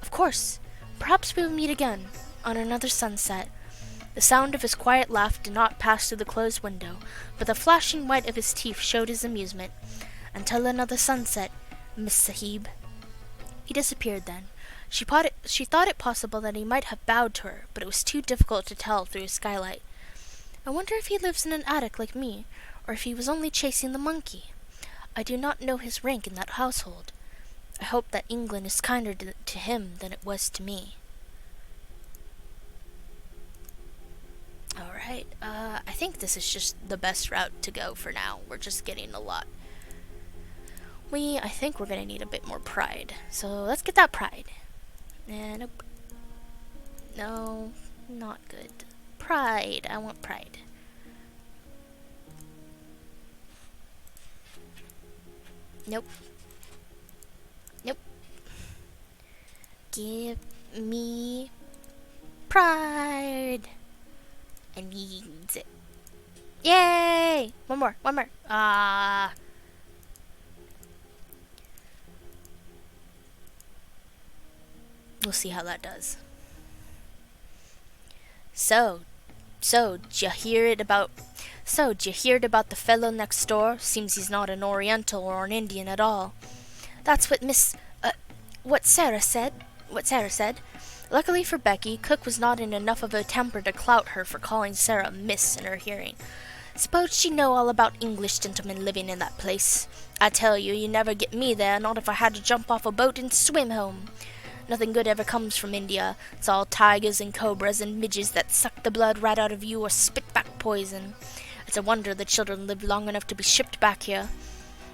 Of course, perhaps we will meet again, on another sunset." The sound of his quiet laugh did not pass through the closed window, but the flashing white of his teeth showed his amusement. "Until another sunset, Miss Sahib." He disappeared then. She thought it possible that he might have bowed to her, but it was too difficult to tell through his skylight. "I wonder if he lives in an attic like me, or if he was only chasing the monkey. I do not know his rank in that household. I hope that England is kinder to him than it was to me." Alright, I think this is just the best route to go for now. We're just getting a lot. I think we're gonna need a bit more pride. So let's get that pride. Nope. No, not good. Pride. I want pride. Nope. Nope. Give me pride. I need it. Yay! One more. We'll see how that does. So, d'you hear it about the fellow next door? Seems he's not an Oriental or an Indian at all. That's what Sarah said. Luckily for Becky, Cook was not in enough of a temper to clout her for calling Sarah Miss in her hearing. Suppose she know all about English gentlemen living in that place. I tell you, you never get me there, not if I had to jump off a boat and swim home. Nothing good ever comes from India. It's all tigers and cobras and midges that suck the blood right out of you or spit back poison. It's a wonder the children lived long enough to be shipped back here.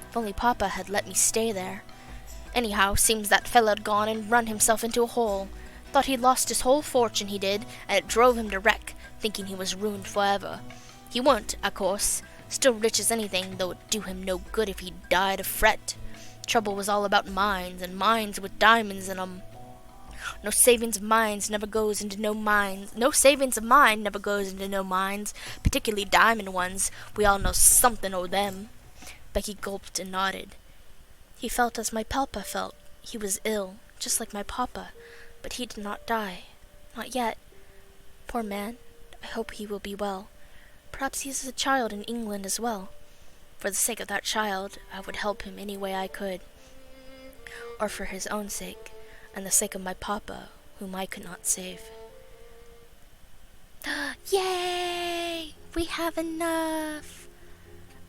If only Papa had let me stay there. Anyhow, seems that fella'd gone and run himself into a hole. Thought he'd lost his whole fortune, he did, and it drove him to wreck, thinking he was ruined forever. He weren't, of course. Still rich as anything, though it'd do him no good if he died of fret. Trouble was all about mines, and mines with diamonds in 'em. No savings of mine never goes into no mines, particularly diamond ones. We all know something o' them. Becky gulped and nodded. He felt as my papa felt. He was ill, just like my papa, but he did not die. Not yet. Poor man. I hope he will be well. Perhaps he is a child in England as well. For the sake of that child, I would help him any way I could. Or for his own sake, and the sake of my papa, whom I could not save. Yay! We have enough!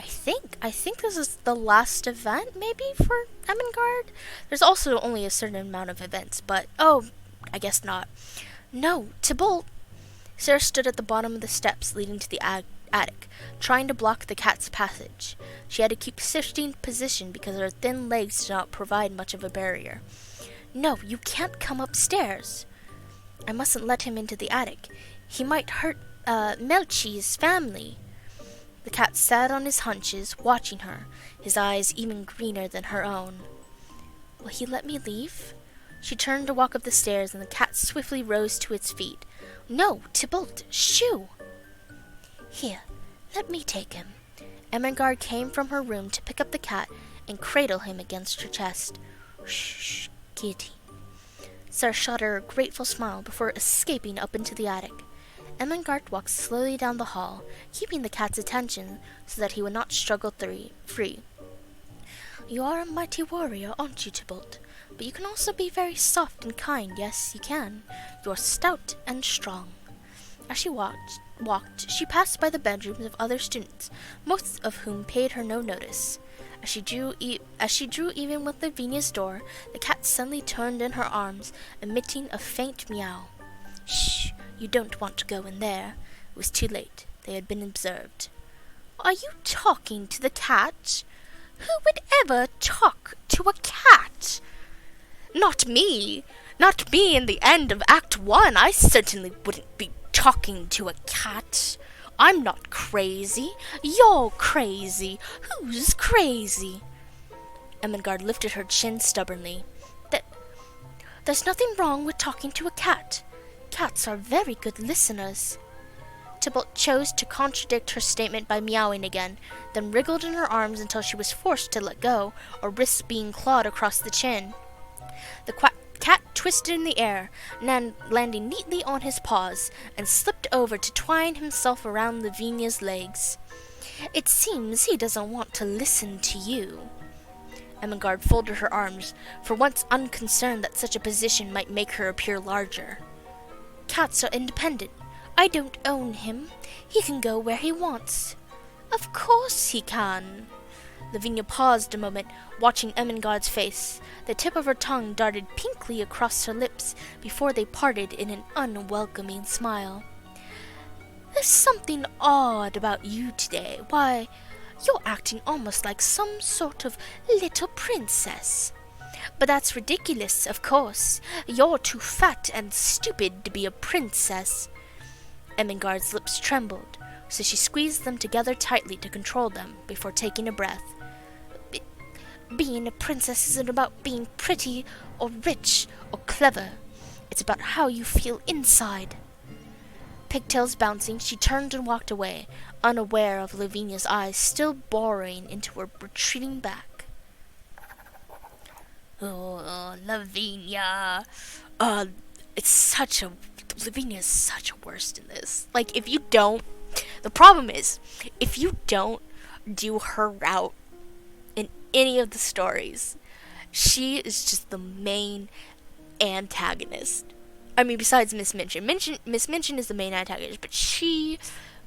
I think this is the last event, maybe, for Ermengarde? There's also only a certain amount of events, but, I guess not. No, Tybalt! Sarah stood at the bottom of the steps leading to the attic, trying to block the cat's passage. She had to keep shifting position because her thin legs did not provide much of a barrier. No, you can't come upstairs. I mustn't let him into the attic. He might hurt, Melchi's family. The cat sat on his haunches, watching her, his eyes even greener than her own. Will he let me leave? She turned to walk up the stairs, and the cat swiftly rose to its feet. No, Tybalt, shoo! Here, let me take him. Ermengarde came from her room to pick up the cat and cradle him against her chest. Shh, kitty. Sarah shot her a grateful smile before escaping up into the attic. Ermengarde walked slowly down the hall, keeping the cat's attention so that he would not struggle free. You are a mighty warrior, aren't you, Tybalt? But you can also be very soft and kind, yes, you can. You are stout and strong. As she walked, she passed by the bedrooms of other students, most of whom paid her no notice. As she drew even with Lavinia's door, the cat suddenly turned in her arms, emitting a faint meow. Shh, you don't want to go in there. It was too late. They had been observed. Are you talking to the cat? Who would ever talk to a cat? Not me. Not me in the end of Act 1. I certainly wouldn't be talking to a cat. I'm not crazy. You're crazy. Who's crazy? Ermengarde lifted her chin stubbornly. There's nothing wrong with talking to a cat. Cats are very good listeners. Tybalt chose to contradict her statement by meowing again, then wriggled in her arms until she was forced to let go, or risk being clawed across the chin. The cat twisted in the air, landing neatly on his paws, and slipped over to twine himself around Lavinia's legs. It seems he doesn't want to listen to you. Ermengarde folded her arms, for once unconcerned that such a position might make her appear larger. Cats are independent. I don't own him. He can go where he wants. Of course he can. Lavinia paused a moment, watching Ermengarde's face. The tip of her tongue darted pinkly across her lips before they parted in an unwelcoming smile. There's something odd about you today. Why, you're acting almost like some sort of little princess. But that's ridiculous, of course. You're too fat and stupid to be a princess. Ermengarde's lips trembled, so she squeezed them together tightly to control them before taking a breath. Being a princess isn't about being pretty or rich or clever. It's about how you feel inside. Pigtails bouncing, she turned and walked away, unaware of Lavinia's eyes still boring into her retreating back. Oh, Lavinia. Lavinia's such a worst in this. Like, the problem is, if you don't do her route in any of the stories, she is just the main antagonist. I mean, besides Miss Minchin. Miss Minchin is the main antagonist, but she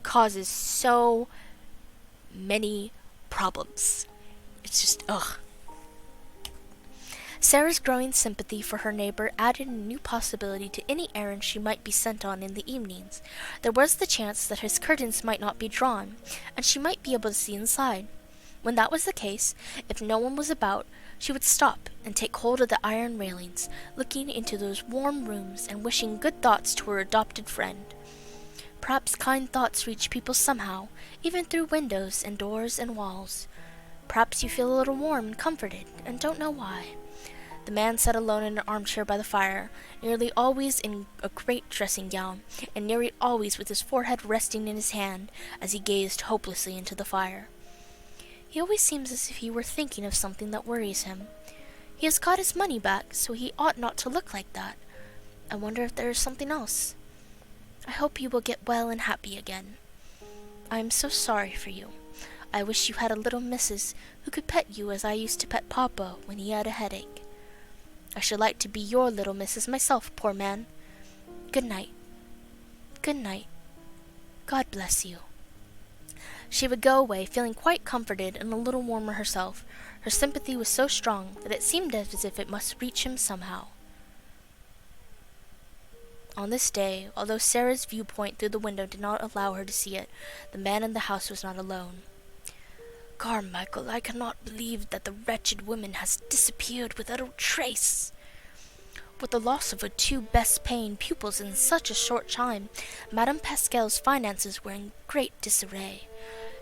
causes so many problems. It's just, ugh. Sarah's growing sympathy for her neighbor added a new possibility to any errand she might be sent on in the evenings. There was the chance that his curtains might not be drawn, and she might be able to see inside. When that was the case, if no one was about, she would stop and take hold of the iron railings, looking into those warm rooms and wishing good thoughts to her adopted friend. Perhaps kind thoughts reach people somehow, even through windows and doors and walls. Perhaps you feel a little warm and comforted, and don't know why. The man sat alone in an armchair by the fire, nearly always in a great dressing gown, and nearly always with his forehead resting in his hand as he gazed hopelessly into the fire. He always seems as if he were thinking of something that worries him. He has got his money back, so he ought not to look like that. I wonder if there is something else. I hope you will get well and happy again. I am so sorry for you. I wish you had a little missus who could pet you as I used to pet Papa when he had a headache. I should like to be your little missus myself, poor man. Good night. Good night. God bless you. She would go away, feeling quite comforted and a little warmer herself. Her sympathy was so strong that it seemed as if it must reach him somehow. On this day, although Sarah's viewpoint through the window did not allow her to see it, the man in the house was not alone. Carmichael, I cannot believe that the wretched woman has disappeared without a trace. With the loss of her two best-paying pupils in such a short time, Madame Pascal's finances were in great disarray.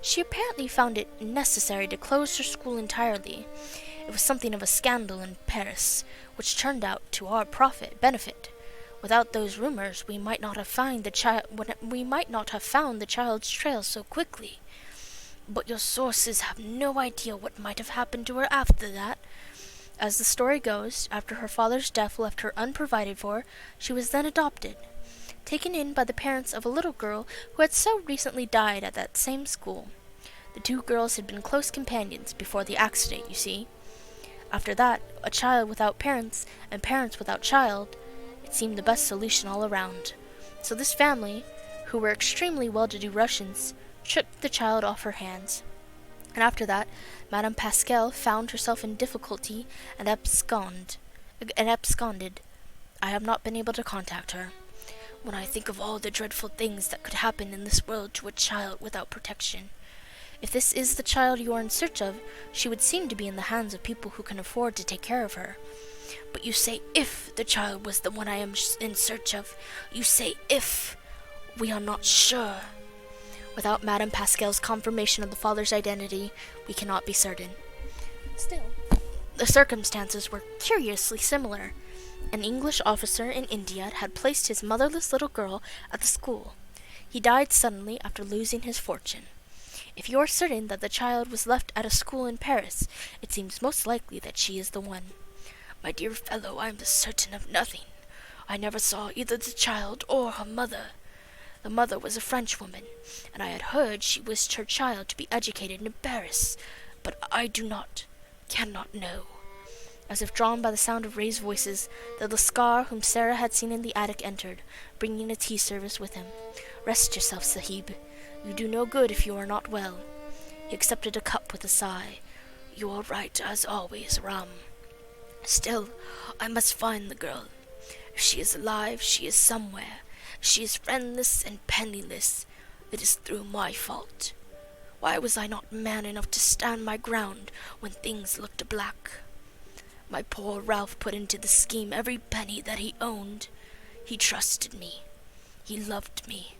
She apparently found it necessary to close her school entirely. It was something of a scandal in Paris, which turned out to our benefit. Without those rumors, we might not have found the child's trail so quickly. But your sources have no idea what might have happened to her after that. As the story goes, after her father's death left her unprovided for, she was then adopted, taken in by the parents of a little girl who had so recently died at that same school. The two girls had been close companions before the accident, you see. After that, a child without parents and parents without child, it seemed the best solution all around. So this family, who were extremely well-to-do Russians, took the child off her hands. And after that, Madame Pascal found herself in difficulty and absconded. I have not been able to contact her. When I think of all the dreadful things that could happen in this world to a child without protection, If this is the child you are in search of, she would seem to be in the hands of people who can afford to take care of her. But you say if the child was the one I am in search of. You say if. We are not sure. Without Madame Pascal's confirmation of the father's identity, we cannot be certain. Still, the circumstances were curiously similar. An English officer in India had placed his motherless little girl at the school. He died suddenly after losing his fortune. If you are certain that the child was left at a school in Paris, it seems most likely that she is the one. My dear fellow, I am certain of nothing. I never saw either the child or her mother. The mother was a Frenchwoman, and I had heard she wished her child to be educated in Paris, but I cannot know. As if drawn by the sound of raised voices, the Lascar whom Sarah had seen in the attic entered, bringing a tea service with him. Rest yourself, Sahib. You do no good if you are not well. He accepted a cup with a sigh. You are right, as always, Ram. Still, I must find the girl. If she is alive, she is somewhere. If she is friendless and penniless, it is through my fault. Why was I not man enough to stand my ground when things looked black? My poor Ralph put into the scheme every penny that he owned. He trusted me. He loved me.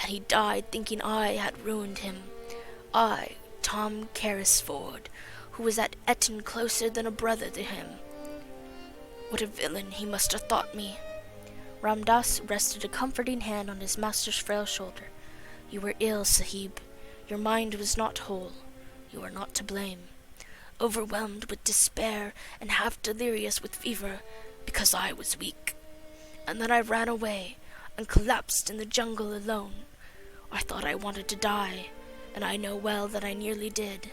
And he died thinking I had ruined him. I, Tom Carrisford, who was at Eton closer than a brother to him. What a villain he must have thought me. Ram Das rested a comforting hand on his master's frail shoulder. You were ill, Sahib. Your mind was not whole. You are not to blame. Overwhelmed with despair and half delirious with fever, because I was weak. And then I ran away and collapsed in the jungle alone. I thought I wanted to die, and I know well that I nearly did.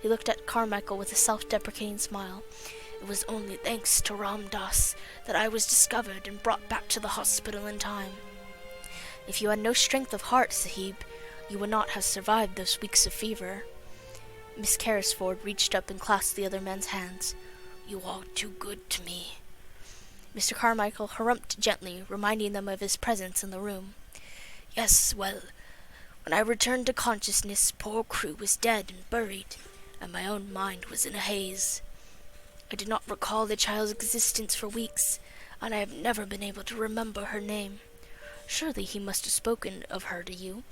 He looked at Carmichael with a self-deprecating smile. It was only thanks to Ram Das that I was discovered and brought back to the hospital in time. If you had no strength of heart, Sahib, you would not have survived those weeks of fever. Miss Carrisford reached up and clasped the other man's hands. You are too good to me. Mr. Carmichael harumphed gently, reminding them of his presence in the room. Yes, well, when I returned to consciousness, poor Crewe was dead and buried, and my own mind was in a haze. I did not recall the child's existence for weeks, and I have never been able to remember her name. Surely he must have spoken of her to you.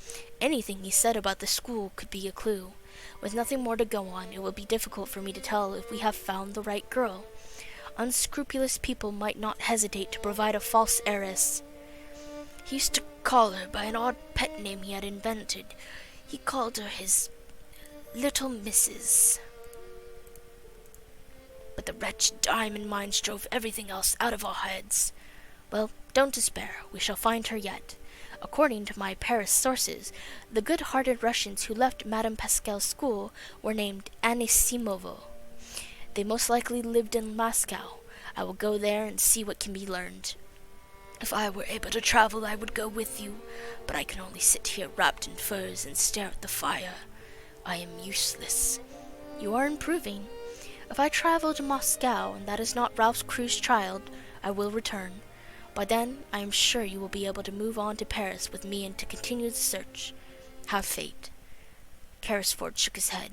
Anything he said about the school could be a clue. With nothing more to go on, it will be difficult for me to tell if we have found the right girl. Unscrupulous people might not hesitate to provide a false heiress. He used to call her by an odd pet name he had invented. He called her his Little Mrs. But the wretched diamond mines drove everything else out of our heads. Well, don't despair. We shall find her yet. According to my Paris sources, the good-hearted Russians who left Madame Pascal's school were named Anisimovo. They most likely lived in Moscow. I will go there and see what can be learned. If I were able to travel, I would go with you, but I can only sit here wrapped in furs and stare at the fire. I am useless. You are improving. If I travel to Moscow, and that is not Ralph Crewe's child, I will return. By then, I am sure you will be able to move on to Paris with me and to continue the search. Have faith. Carrisford shook his head.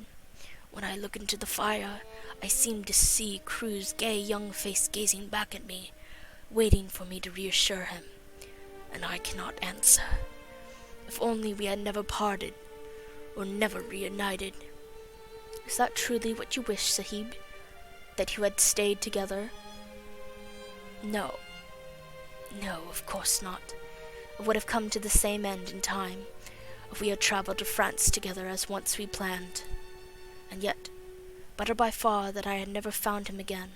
When I look into the fire, I seem to see Crewe's gay young face gazing back at me, waiting for me to reassure him. And I cannot answer. If only we had never parted, or never reunited. Is that truly what you wish, Sahib? That you had stayed together? No. No, of course not. It would have come to the same end in time, if we had traveled to France together as once we planned. And yet, better by far that I had never found him again,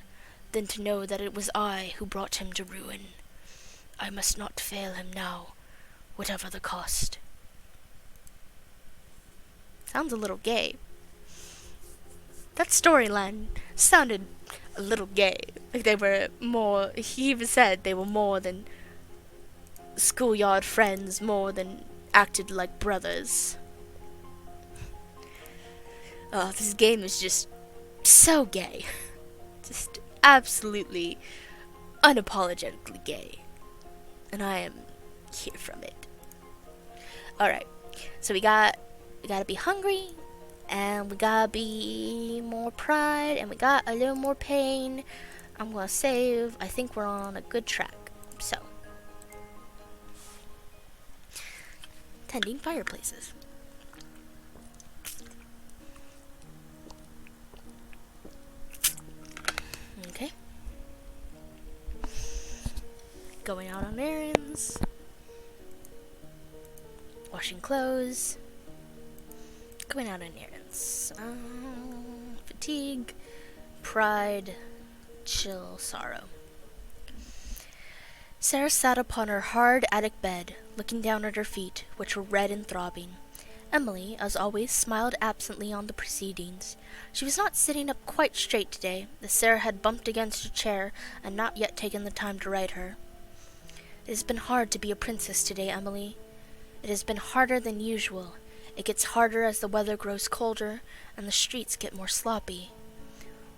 than to know that it was I who brought him to ruin. I must not fail him now, whatever the cost. Sounds a little gay. That storyline sounded a little gay. Like they were more, he even said they were more than schoolyard friends, more than acted like brothers. Oh, this game is just so gay. Just absolutely unapologetically gay. And I am here from it. Alright, so we gotta be hungry, And we gotta be more pride, and we got a little more pain. I'm gonna save. I think we're on a good track. So, tending fireplaces. Okay. Going out on errands. Washing clothes. Going out on errands. Fatigue. Pride. Chill. Sorrow. Sarah sat upon her hard attic bed, looking down at her feet, which were red and throbbing. Emily, as always, smiled absently on the proceedings. She was not sitting up quite straight today, as Sarah had bumped against her chair and not yet taken the time to right her. It has been hard to be a princess today, Emily. It has been harder than usual. It gets harder as the weather grows colder and the streets get more sloppy.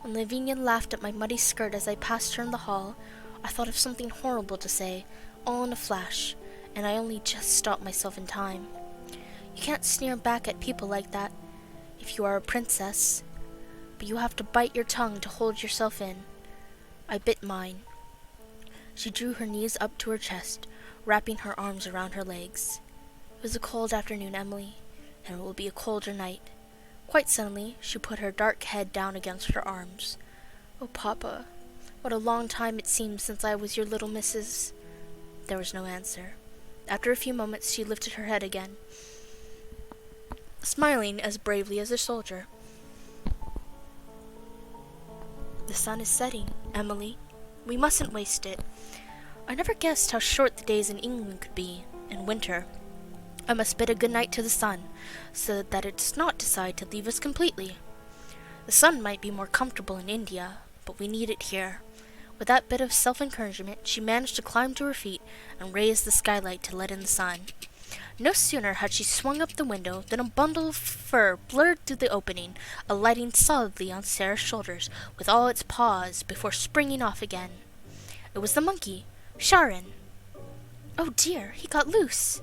When Lavinia laughed at my muddy skirt as I passed her in the hall, I thought of something horrible to say, all in a flash, and I only just stopped myself in time. You can't sneer back at people like that if you are a princess, but you have to bite your tongue to hold yourself in. I bit mine. She drew her knees up to her chest, wrapping her arms around her legs. It was a cold afternoon, Emily, and it will be a colder night. Quite suddenly, she put her dark head down against her arms. Oh, Papa, what a long time it seems since I was your little Mrs. There was no answer. After a few moments, she lifted her head again, smiling as bravely as a soldier. The sun is setting, Emily. We mustn't waste it. I never guessed how short the days in England could be, in winter. I must bid a good night to the sun, so that it does not decide to leave us completely. The sun might be more comfortable in India, but we need it here. With that bit of self-encouragement, she managed to climb to her feet and raise the skylight to let in the sun. No sooner had she swung up the window than a bundle of fur blurred through the opening, alighting solidly on Sarah's shoulders with all its paws before springing off again. It was the monkey, Sharon. Oh dear, he got loose.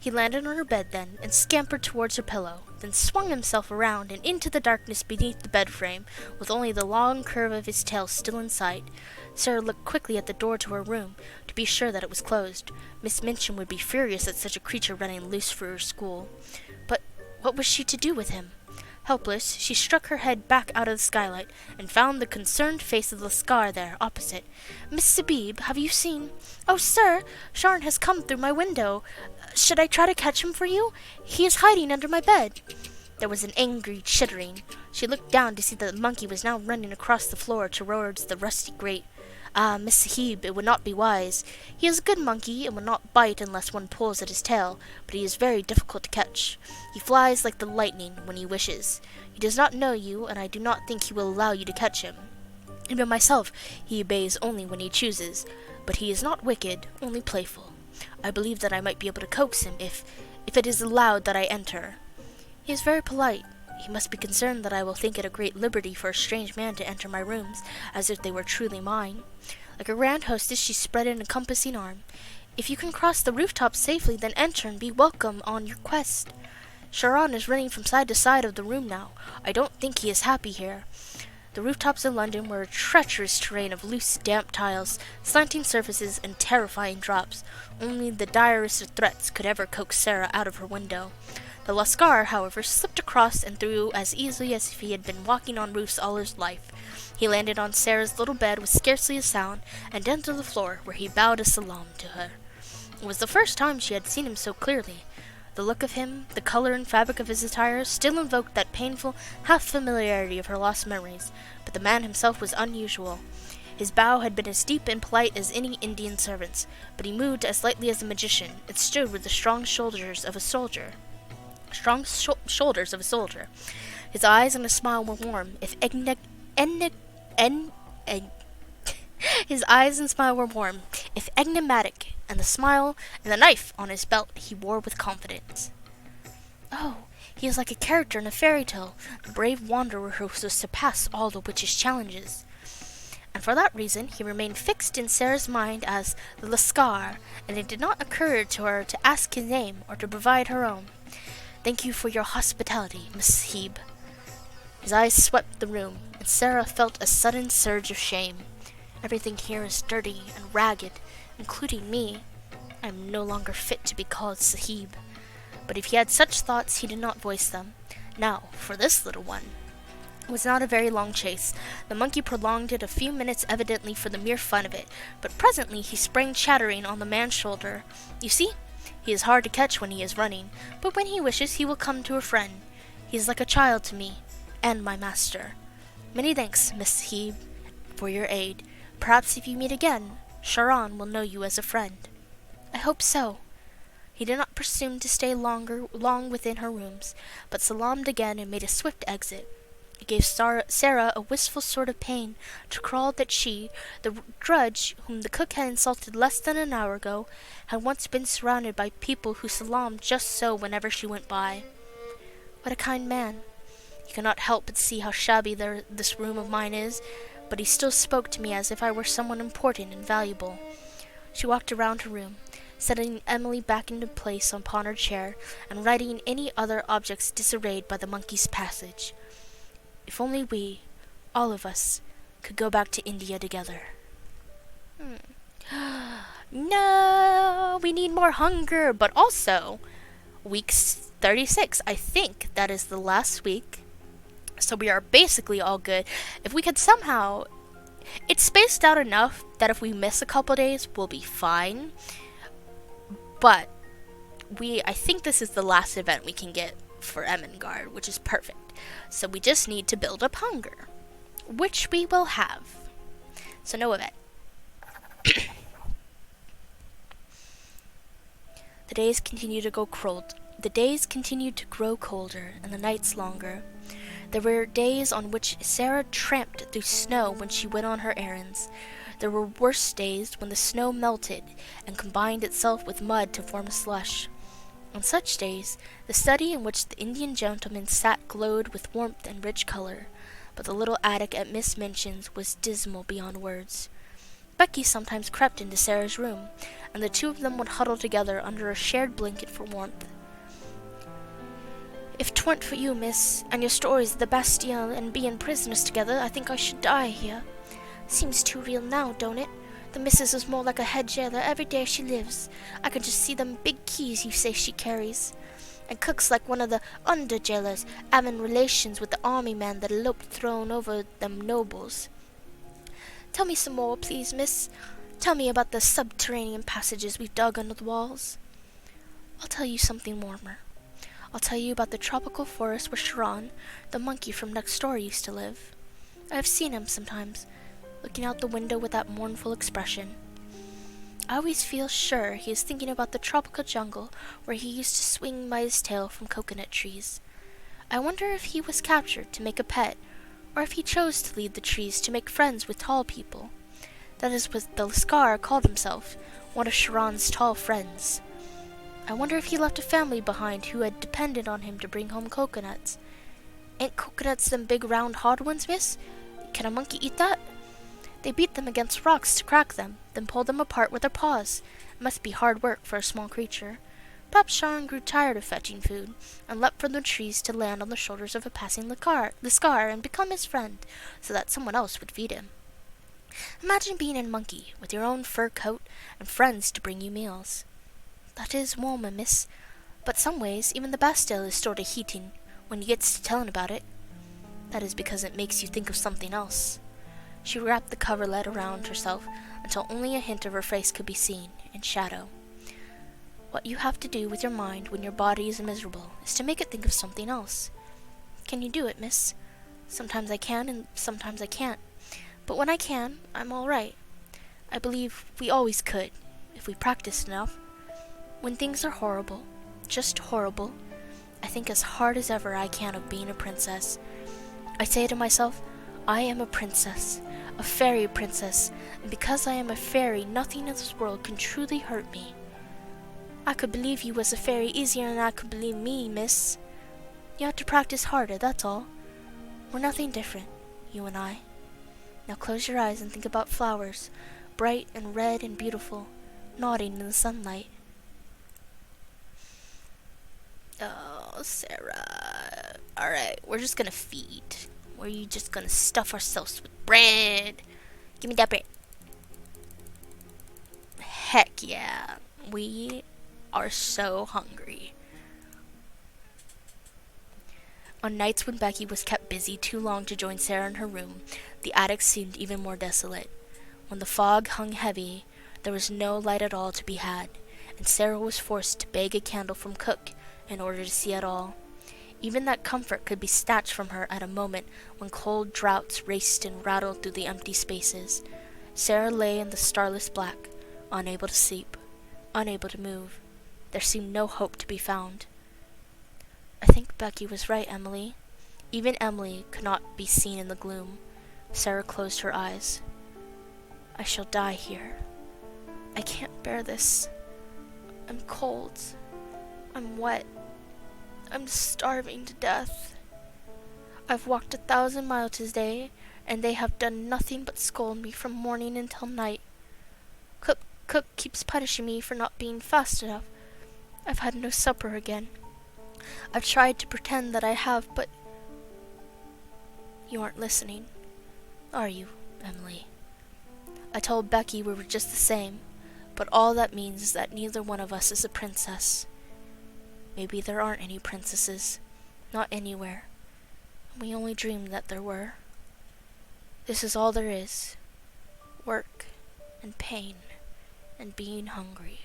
He landed on her bed then, and scampered towards her pillow, then swung himself around and into the darkness beneath the bed frame, with only the long curve of his tail still in sight. Sarah looked quickly at the door to her room, to be sure that it was closed. Miss Minchin would be furious at such a creature running loose for her school. But what was she to do with him? Helpless, she struck her head back out of the skylight, and found the concerned face of Lascar there, opposite. "Miss Sabib, have you seen—" "Oh, sir, Sharon has come through my window. Should I try to catch him for you? He is hiding under my bed." There was an angry chittering. She looked down to see that the monkey was now running across the floor towards the rusty grate. "Ah, Miss Sahib, it would not be wise. He is a good monkey, and will not bite unless one pulls at his tail, but he is very difficult to catch. He flies like the lightning when he wishes. He does not know you, and I do not think he will allow you to catch him. Even myself he obeys only when he chooses, but he is not wicked, only playful. I believe that I might be able to coax him if it is allowed that I enter. He is very polite. He must be concerned that I will think it a great liberty for a strange man to enter my rooms, as if they were truly mine." Like a grand hostess, she spread an encompassing arm. "If you can cross the rooftop safely, then enter and be welcome on your quest. Sharon is running from side to side of the room now. I don't think he is happy here." The rooftops in London were a treacherous terrain of loose, damp tiles, slanting surfaces, and terrifying drops. Only the direst of threats could ever coax Sarah out of her window. The Lascar, however, slipped across and through as easily as if he had been walking on roofs all his life. He landed on Sarah's little bed with scarcely a sound, and then to the floor, where he bowed a salaam to her. It was the first time she had seen him so clearly. The look of him, the color and fabric of his attire, still invoked that painful half-familiarity of her lost memories, but the man himself was unusual. His bow had been as deep and polite as any Indian servant's, but he moved as lightly as a magician, and stood with the strong shoulders of a soldier. His eyes and his smile were warm, his eyes and smile were warm, if enigmatic, and the smile and the knife on his belt he wore with confidence. "Oh, he is like a character in a fairy tale, the brave wanderer who will surpass all the witch's challenges." And for that reason he remained fixed in Sarah's mind as the Lascar, and it did not occur to her to ask his name or to provide her own. Thank you for your hospitality, Miss Hebe. His eyes swept the room, and Sarah felt a sudden surge of shame. Everything here is dirty and ragged, including me. I am no longer fit to be called Sahib. But if he had such thoughts, he did not voice them. Now, for this little one. It was not a very long chase. The monkey prolonged it a few minutes evidently for the mere fun of it, but presently he sprang chattering on the man's shoulder. You see, he is hard to catch when he is running, but when he wishes he will come to a friend. He is like a child to me, and my master. Many thanks, Miss Hebe, for your aid. Perhaps if you meet again, Charon will know you as a friend. I hope so. He did not presume to stay long within her rooms, but salaamed again and made a swift exit. It gave Sarah a wistful sort of pain to crawl that she, the drudge whom the cook had insulted less than an hour ago, had once been surrounded by people who salaamed just so whenever she went by. What a kind man. He could not help but see how shabby this room of mine is, but he still spoke to me as if I were someone important and valuable. She walked around her room, setting Emily back into place upon her chair, and righting any other objects disarrayed by the monkey's passage. If only we, all of us, could go back to India together. No, we need more hunger, but also week 36. I think that is the last week. So we are basically all good. If we could somehow... It's spaced out enough that if we miss a couple days, we'll be fine. But I think this is the last event we can get for Ermengarde, which is perfect. So we just need to build up hunger, which we will have. So no event. The days continued to grow colder, and the nights longer. There were days on which Sarah tramped through snow when she went on her errands. There were worse days when the snow melted and combined itself with mud to form slush. On such days, the study in which the Indian gentleman sat glowed with warmth and rich color, but the little attic at Miss Minchin's was dismal beyond words. Becky sometimes crept into Sarah's room, and the two of them would huddle together under a shared blanket for warmth. If 'twant for you, miss, and your stories of the Bastille and being prisoners together, I think I should die here. Seems too real now, don't it? The missus is more like a head jailer every day she lives. I can just see them big keys you say she carries. And cooks like one of the under jailers, having relations with the army man that eloped thrown over them nobles. Tell me some more, please, miss. Tell me about the subterranean passages we've dug under the walls. I'll tell you something warmer. I'll tell you about the tropical forest where Charon, the monkey from next door, used to live. I have seen him sometimes, looking out the window with that mournful expression. I always feel sure he is thinking about the tropical jungle where he used to swing by his tail from coconut trees. I wonder if he was captured to make a pet, or if he chose to lead the trees to make friends with tall people. That is what the Lascar called himself, one of Charon's tall friends. I wonder if he left a family behind who had depended on him to bring home coconuts. Ain't coconuts them big round hard ones, miss? Can a monkey eat that? They beat them against rocks to crack them, then pull them apart with their paws. It must be hard work for a small creature. Perhaps Charon grew tired of fetching food, and leapt from the trees to land on the shoulders of a passing Lascar and become his friend, so that someone else would feed him. Imagine being a monkey, with your own fur coat, and friends to bring you meals. That is warmer, miss, but some ways even the Bastille is sort of heating when you gets to telling about it. That is because it makes you think of something else. She wrapped the coverlet around herself until only a hint of her face could be seen, in shadow. What you have to do with your mind when your body is miserable is to make it think of something else. Can you do it, miss? Sometimes I can and sometimes I can't. But when I can, I'm all right. I believe we always could, if we practiced enough. When things are horrible, just horrible, I think as hard as ever I can of being a princess. I say to myself, I am a princess, a fairy princess, and because I am a fairy, nothing in this world can truly hurt me. I could believe you was a fairy easier than I could believe me, miss. You have to practice harder, that's all. We're nothing different, you and I. Now close your eyes and think about flowers, bright and red and beautiful, nodding in the sunlight. Oh, Sarah. Alright, we're just gonna feed. We're just gonna stuff ourselves with bread. Give me that bread. Heck yeah. We are so hungry. On nights when Becky was kept busy too long to join Sarah in her room, the attic seemed even more desolate. When the fog hung heavy, there was no light at all to be had, and Sarah was forced to beg a candle from cook in order to see at all. Even that comfort could be snatched from her at a moment when cold draughts raced and rattled through the empty spaces. Sarah lay in the starless black, unable to sleep, unable to move. There seemed no hope to be found. I think Becky was right, Emily. Even Emily could not be seen in the gloom. Sarah closed her eyes. I shall die here. I can't bear this. I'm cold. I'm wet. I'm starving to death. I've walked 1,000 miles today, and they have done nothing but scold me from morning until night. Cook keeps punishing me for not being fast enough. I've had no supper again. I've tried to pretend that I have, but you aren't listening, are you, Emily? I told Becky we were just the same, but all that means is that neither one of us is a princess. Maybe there aren't any princesses, not anywhere. We only dreamed that there were. This is all there is. Work and pain and being hungry,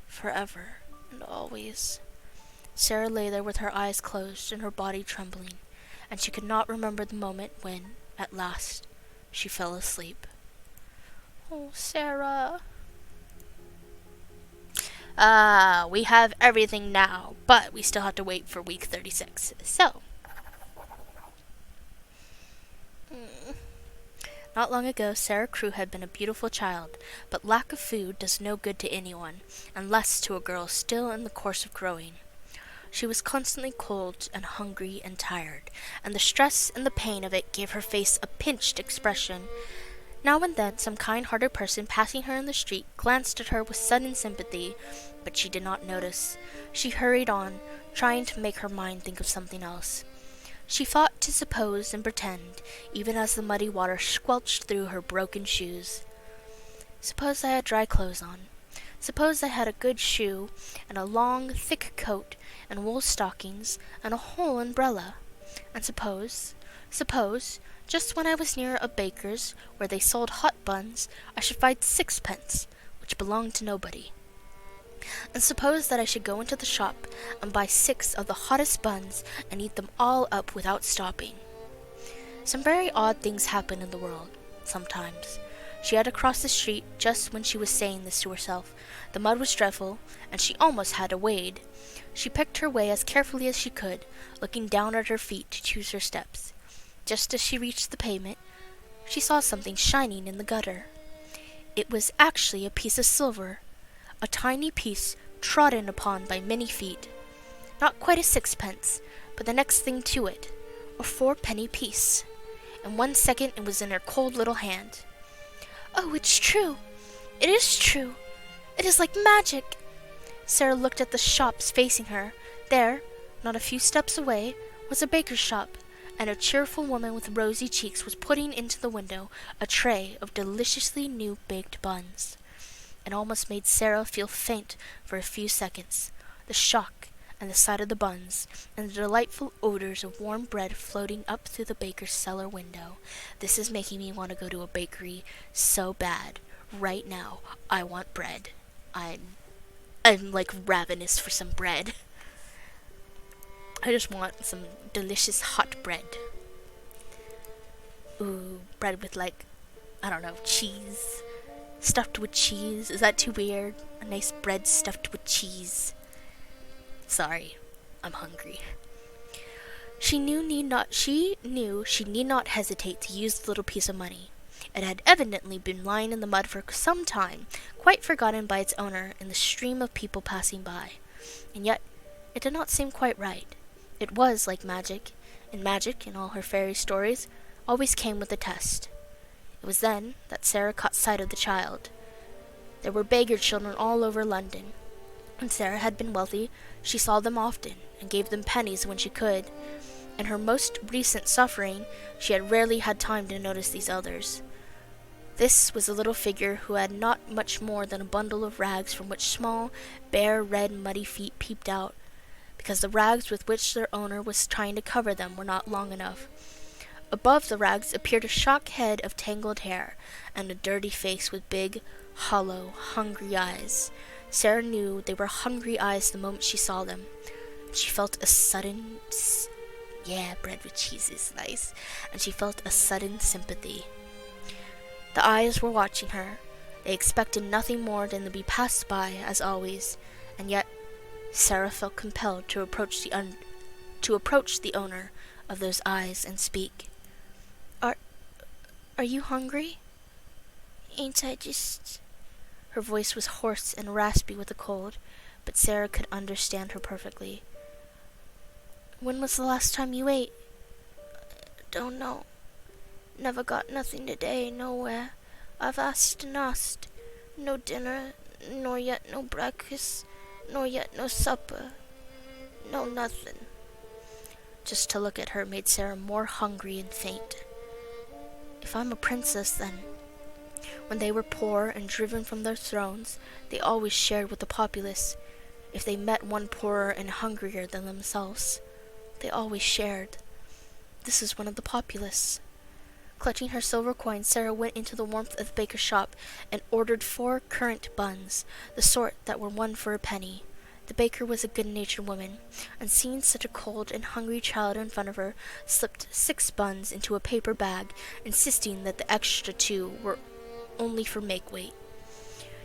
forever and always. Sarah lay there with her eyes closed and her body trembling, and she could not remember the moment when, at last, she fell asleep. Oh, Sarah. We have everything now, but we still have to wait for week 36. So, not long ago, Sarah Crewe had been a beautiful child, but lack of food does no good to anyone, and less to a girl still in the course of growing. She was constantly cold and hungry and tired, and the stress and the pain of it gave her face a pinched expression. Now and then some kind-hearted person passing her in the street glanced at her with sudden sympathy, but she did not notice. She hurried on, trying to make her mind think of something else. She fought to suppose and pretend, even as the muddy water squelched through her broken shoes. Suppose I had dry clothes on. Suppose I had a good shoe, and a long, thick coat, and wool stockings, and a whole umbrella. And suppose, just when I was near a baker's, where they sold hot buns, I should find 6pence, which belonged to nobody. And suppose that I should go into the shop and buy 6 of the hottest buns and eat them all up without stopping. Some very odd things happen in the world, sometimes. She had to cross the street just when she was saying this to herself. The mud was dreadful, and she almost had to wade. She picked her way as carefully as she could, looking down at her feet to choose her steps. Just as she reached the pavement, she saw something shining in the gutter. It was actually a piece of silver, a tiny piece trodden upon by many feet. Not quite a 6pence, but the next thing to it, a 4-penny piece. In 1 second it was in her cold little hand. Oh, it's true! It is true! It is like magic! Sarah looked at the shops facing her. There, not a few steps away, was a baker's shop, and a cheerful woman with rosy cheeks was putting into the window a tray of deliciously new baked buns. It almost made Sarah feel faint for a few seconds. The shock and the sight of the buns, and the delightful odors of warm bread floating up through the baker's cellar window. This is making me want to go to a bakery so bad. Right now, I want bread. I'm like ravenous for some bread. I just want some delicious hot bread. Ooh, bread with I don't know, cheese. Stuffed with cheese. Is that too weird? A nice bread stuffed with cheese. Sorry, I'm hungry. She knew she need not hesitate to use the little piece of money. It had evidently been lying in the mud for some time, quite forgotten by its owner in the stream of people passing by. And yet, it did not seem quite right. It was like magic, and magic, in all her fairy stories, always came with a test. It was then that Sarah caught sight of the child. There were beggar children all over London. When Sarah had been wealthy, she saw them often and gave them pennies when she could. In her most recent suffering, she had rarely had time to notice these others. This was a little figure who had not much more than a bundle of rags from which small, bare, red, muddy feet peeped out, because the rags with which their owner was trying to cover them were not long enough. Above the rags appeared a shock head of tangled hair, and a dirty face with big, hollow, hungry eyes. Sarah knew they were hungry eyes the moment she saw them. She felt a sudden... bread with cheese is nice. And she felt a sudden sympathy. The eyes were watching her. They expected nothing more than to be passed by, as always, and yet Sarah felt compelled to approach the owner of those eyes and speak. Are you hungry? Ain't I just... Her voice was hoarse and raspy with the cold, but Sarah could understand her perfectly. When was the last time you ate? Don't know. Never got nothing today, nowhere. I've asked and asked. No dinner, nor yet no breakfast, nor yet no supper. No nothing. Just to look at her made Sarah more hungry and faint. If I'm a princess, then... When they were poor and driven from their thrones, they always shared with the populace. If they met one poorer and hungrier than themselves, they always shared. This is one of the populace. Clutching her silver coin, Sarah went into the warmth of the baker's shop and ordered 4 currant buns, the sort that were 1 for a penny. The baker was a good-natured woman, and seeing such a cold and hungry child in front of her, slipped 6 buns into a paper bag, insisting that the extra 2 were only for make-weight.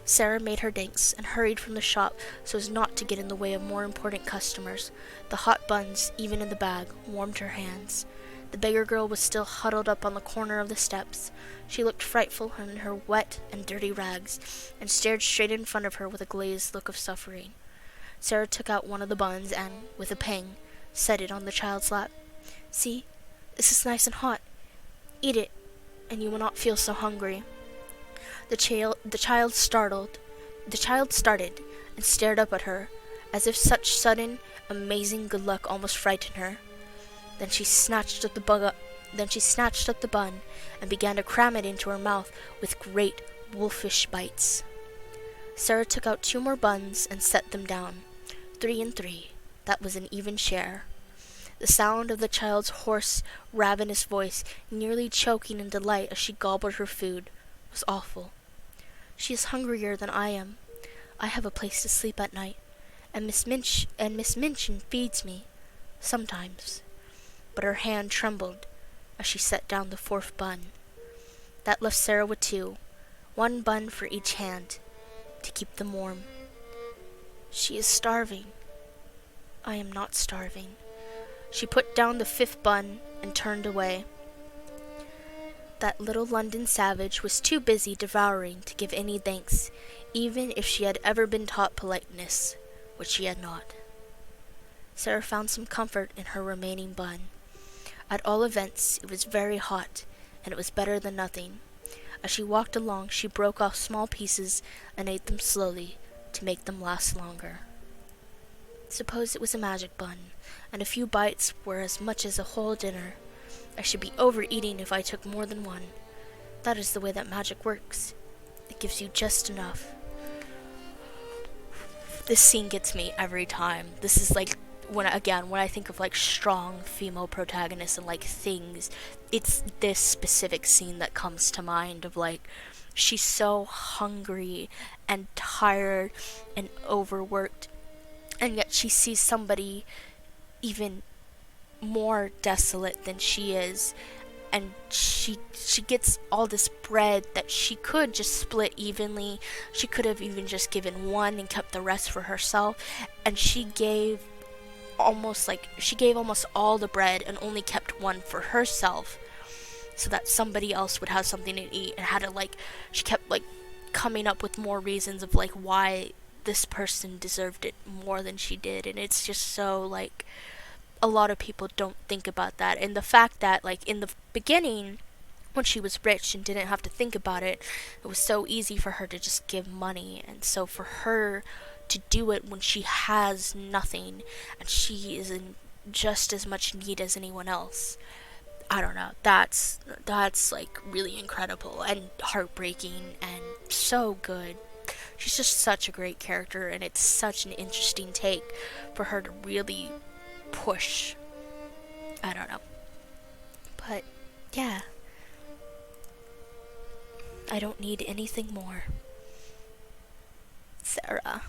Sarah made her thanks and hurried from the shop so as not to get in the way of more important customers. The hot buns, even in the bag, warmed her hands. The beggar girl was still huddled up on the corner of the steps. She looked frightful in her wet and dirty rags, and stared straight in front of her with a glazed look of suffering. Sarah took out one of the buns and, with a pang, set it on the child's lap. See, this is nice and hot. Eat it, and you will not feel so hungry. The child started and stared up at her, as if such sudden, amazing good luck almost frightened her. Then she snatched up the bun and began to cram it into her mouth with great wolfish bites. Sarah took out 2 more buns and set them down. 3 and 3. That was an even share. The sound of the child's hoarse, ravenous voice, nearly choking in delight as she gobbled her food, was awful. She is hungrier than I am. I have a place to sleep at night, and Miss Minchin feeds me, sometimes. But her hand trembled as she set down the 4th bun. That left Sarah with 2, 1 bun for each hand, to keep them warm. She is starving. I am not starving. She put down the 5th bun and turned away. That little London savage was too busy devouring to give any thanks, even if she had ever been taught politeness, which she had not. Sarah found some comfort in her remaining bun. At all events, it was very hot, and it was better than nothing. As she walked along, she broke off small pieces and ate them slowly to make them last longer. Suppose it was a magic bun, and a few bites were as much as a whole dinner. I should be overeating if I took more than 1. That is the way that magic works. It gives you just enough. This scene gets me every time. This is like, when I think of like strong female protagonists and like things, it's this specific scene that comes to mind of like, she's so hungry and tired and overworked, and yet she sees somebody even more desolate than she is, and she gets all this bread that she could just split evenly. She could have even just given 1 and kept the rest for herself, and she gave almost all the bread and only kept 1 for herself so that somebody else would have something to eat, and she kept like coming up with more reasons of like why this person deserved it more than she did. And it's just so like, a lot of people don't think about that. And the fact that like in the beginning, when she was rich and didn't have to think about it, it was so easy for her to just give money. And so for her to do it when she has nothing and she is in just as much need as anyone else. I don't know. That's like really incredible and heartbreaking and so good. She's just such a great character, and it's such an interesting take for her to really push. I don't know. But yeah. I don't need anything more. Sarah.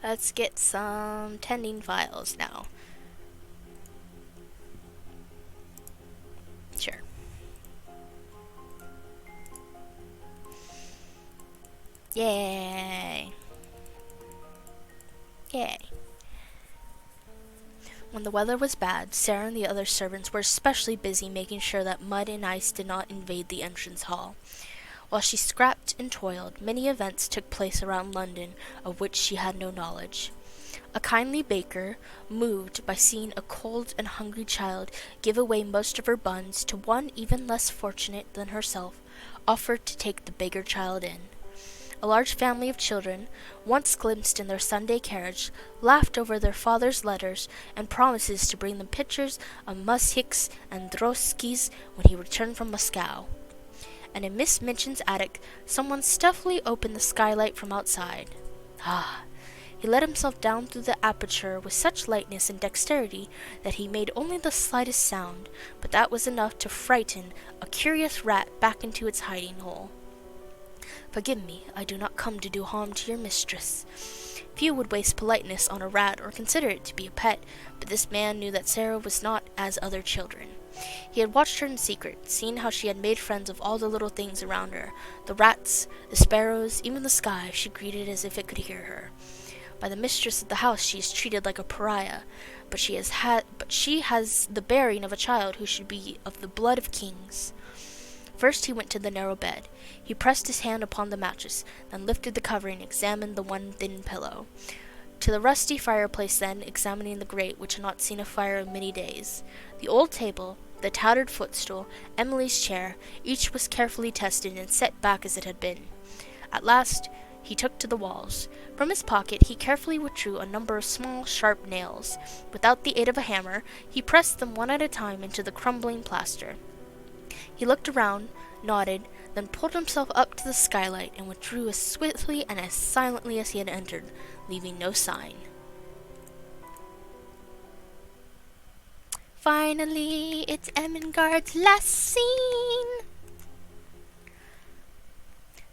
Let's get some tending files now. Sure. Yay. Yay. When the weather was bad, Sarah and the other servants were especially busy making sure that mud and ice did not invade the entrance hall. While she scrapped and toiled, many events took place around London of which she had no knowledge. A kindly baker, moved by seeing a cold and hungry child give away most of her buns to one even less fortunate than herself, offered to take the beggar child in. A large family of children, once glimpsed in their Sunday carriage, laughed over their father's letters and promises to bring them pitchers of mushicks and droskis when he returned from Moscow. And in Miss Minchin's attic, someone stealthily opened the skylight from outside. Ah! He let himself down through the aperture with such lightness and dexterity that he made only the slightest sound, but that was enough to frighten a curious rat back into its hiding hole. Forgive me, I do not come to do harm to your mistress. Few would waste politeness on a rat or consider it to be a pet, but this man knew that Sarah was not as other children. He had watched her in secret, seen how she had made friends of all the little things around her, the rats, the sparrows, even the sky she greeted as if it could hear her. By the mistress of the house she is treated like a pariah, but she has the bearing of a child who should be of the blood of kings. First he went to the narrow bed. He pressed his hand upon the mattress, then lifted the covering and examined the one thin pillow. To the rusty fireplace then, examining the grate, which had not seen a fire in many days. The old table, the tattered footstool, Emily's chair, each was carefully tested and set back as it had been. At last he took to the walls. From his pocket he carefully withdrew a number of small, sharp nails. Without the aid of a hammer, he pressed them one at a time into the crumbling plaster. He looked around, nodded, then pulled himself up to the skylight and withdrew as swiftly and as silently as he had entered, leaving no sign. Finally, it's Ermengarde's last scene!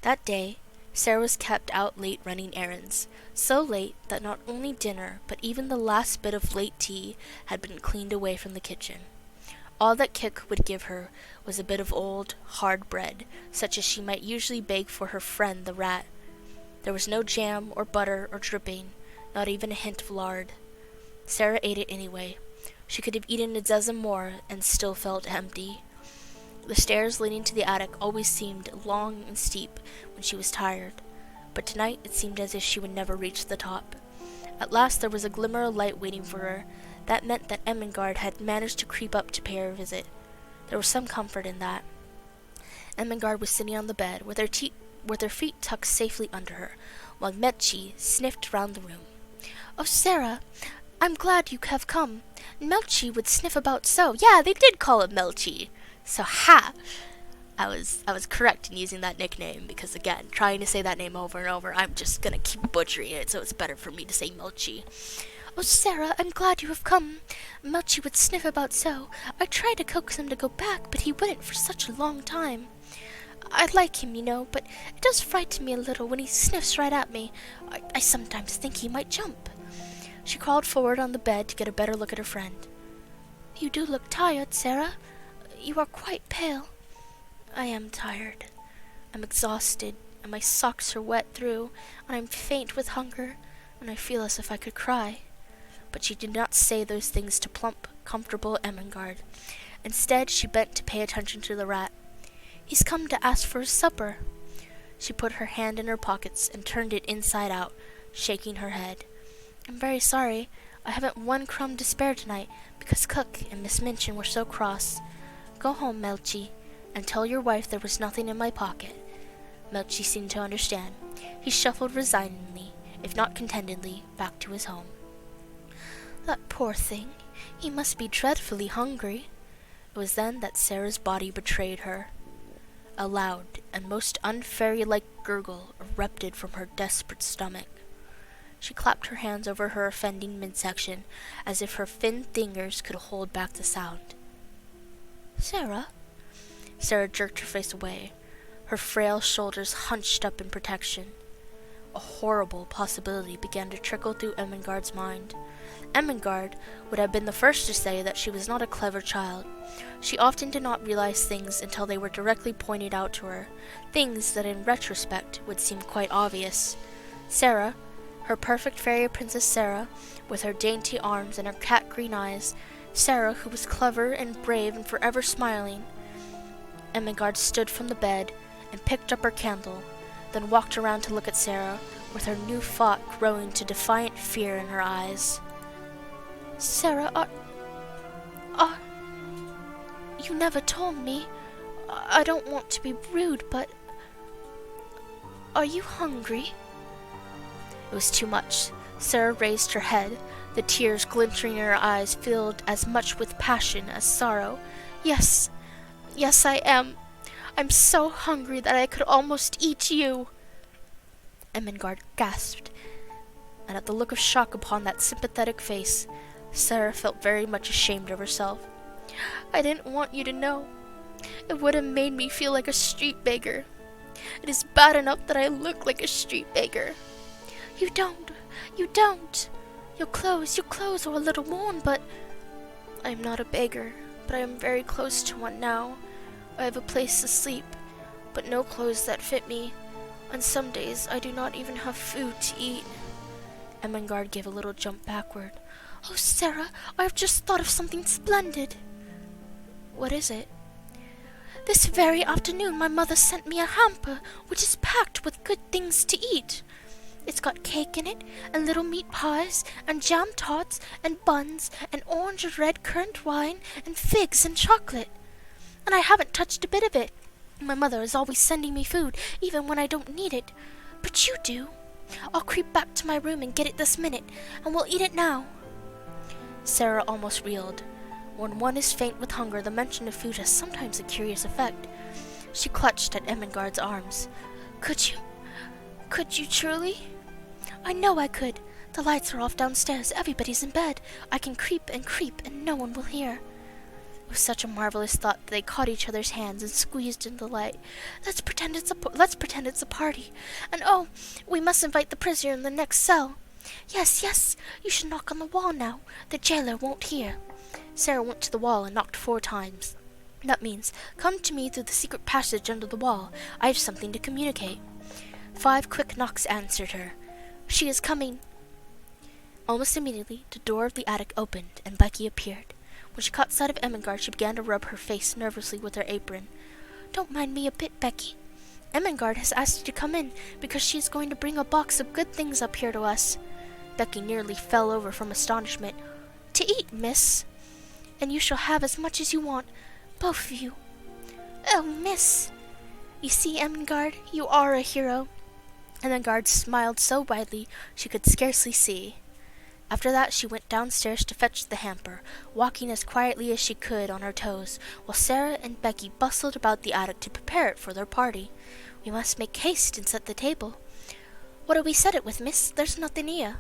That day, Sarah was kept out late running errands, so late that not only dinner, but even the last bit of late tea had been cleaned away from the kitchen. All that Kik would give her was a bit of old, hard bread, such as she might usually bake for her friend the rat. There was no jam or butter or dripping, not even a hint of lard. Sarah ate it anyway. She could have eaten a dozen more and still felt empty. The stairs leading to the attic always seemed long and steep when she was tired, but tonight it seemed as if she would never reach the top. At last there was a glimmer of light waiting for her. That meant that Ermengarde had managed to creep up to pay her a visit. There was some comfort in that. Ermengarde was sitting on the bed, with her feet tucked safely under her, while Melchi sniffed round the room. "Oh, Sarah, I'm glad you have come. Melchi would sniff about so." Yeah, they did call it Melchi. So, ha! I was correct in using that nickname, because again, trying to say that name over and over, I'm just gonna keep butchering it, so it's better for me to say Melchi. "Oh, Sarah, I'm glad you have come. Melchi would sniff about so. I tried to coax him to go back, but he wouldn't for such a long time. I like him, you know, but it does frighten me a little when he sniffs right at me. I sometimes think he might jump." She crawled forward on the bed to get a better look at her friend. "You do look tired, Sarah. You are quite pale." "I am tired. I'm exhausted, and my socks are wet through, and I'm faint with hunger, and I feel as if I could cry." But she did not say those things to plump, comfortable Ermengarde. Instead, she bent to pay attention to the rat. "He's come to ask for his supper." She put her hand in her pockets and turned it inside out, shaking her head. "I'm very sorry. I haven't one crumb to spare tonight, because Cook and Miss Minchin were so cross. Go home, Melchi, and tell your wife there was nothing in my pocket." Melchi seemed to understand. he shuffled resignedly, if not contentedly, back to his home. That poor thing. He must be dreadfully hungry. It was then that Sarah's body betrayed her. A loud and most unfairy-like gurgle erupted from her desperate stomach. She clapped her hands over her offending midsection, as if her thin fingers could hold back the sound. Sarah? Sarah jerked her face away, her frail shoulders hunched up in protection. A horrible possibility began to trickle through Ermengarde's mind. Ermengarde would have been the first to say that she was not a clever child. She often did not realize things until they were directly pointed out to her, things that in retrospect would seem quite obvious. Sarah, her perfect fairy princess Sarah, with her dainty arms and her cat-green eyes, Sarah who was clever and brave and forever smiling. Ermengarde stood from the bed and picked up her candle, then walked around to look at Sarah, with her new thought growing to defiant fear in her eyes. Sarah, you never told me. I don't want to be rude, but are you hungry? It was too much. Sarah raised her head, the tears glinting in her eyes filled as much with passion as sorrow. Yes, I am. I'm so hungry that I could almost eat you. Ermengarde gasped, and at the look of shock upon that sympathetic face, Sarah felt very much ashamed of herself. I didn't want you to know. It would have made me feel like a street beggar. It is bad enough that I look like a street beggar. You don't. Your clothes are a little worn, but I am not a beggar, but I am very close to one now. I have a place to sleep, but no clothes that fit me. On some days I do not even have food to eat. Ermengarde gave a little jump backward. Oh, Sarah, I have just thought of something splendid. What is it? This very afternoon my mother sent me a hamper which is packed with good things to eat. It's got cake in it, and little meat pies, and jam tarts, and buns, and orange and red currant wine, and figs and chocolate. And I haven't touched a bit of it. My mother is always sending me food, even when I don't need it. But you do. I'll creep back to my room and get it this minute, and we'll eat it now. Sarah almost reeled. When one is faint with hunger, the mention of food has sometimes a curious effect. She clutched at Ermengarde's arms. Could you truly? I know I could. The lights are off downstairs. Everybody's in bed. I can creep, and no one will hear. It was such a marvelous thought that they caught each other's hands and squeezed in the light. Let's pretend it's a party. And oh, we must invite the prisoner in the next cell. Yes, you should knock on the wall now. The jailer won't hear. Sarah went to the wall and knocked 4 times. That means, come to me through the secret passage under the wall. I have something to communicate. 5 quick knocks answered her. She is coming. Almost immediately, the door of the attic opened, and Becky appeared. When she caught sight of Ermengarde, she began to rub her face nervously with her apron. Don't mind me a bit, Becky. Ermengarde has asked you to come in, because she is going to bring a box of good things up here to us. Becky nearly fell over from astonishment. To eat, miss. And you shall have as much as you want, both of you. Oh, miss. You see, Ermengarde, you are a hero. Ermengarde smiled so widely she could scarcely see. After that she went downstairs to fetch the hamper, walking as quietly as she could on her toes, while Sarah and Becky bustled about the attic to prepare it for their party. We must make haste and set the table. What do we set it with, miss? There's nothing here.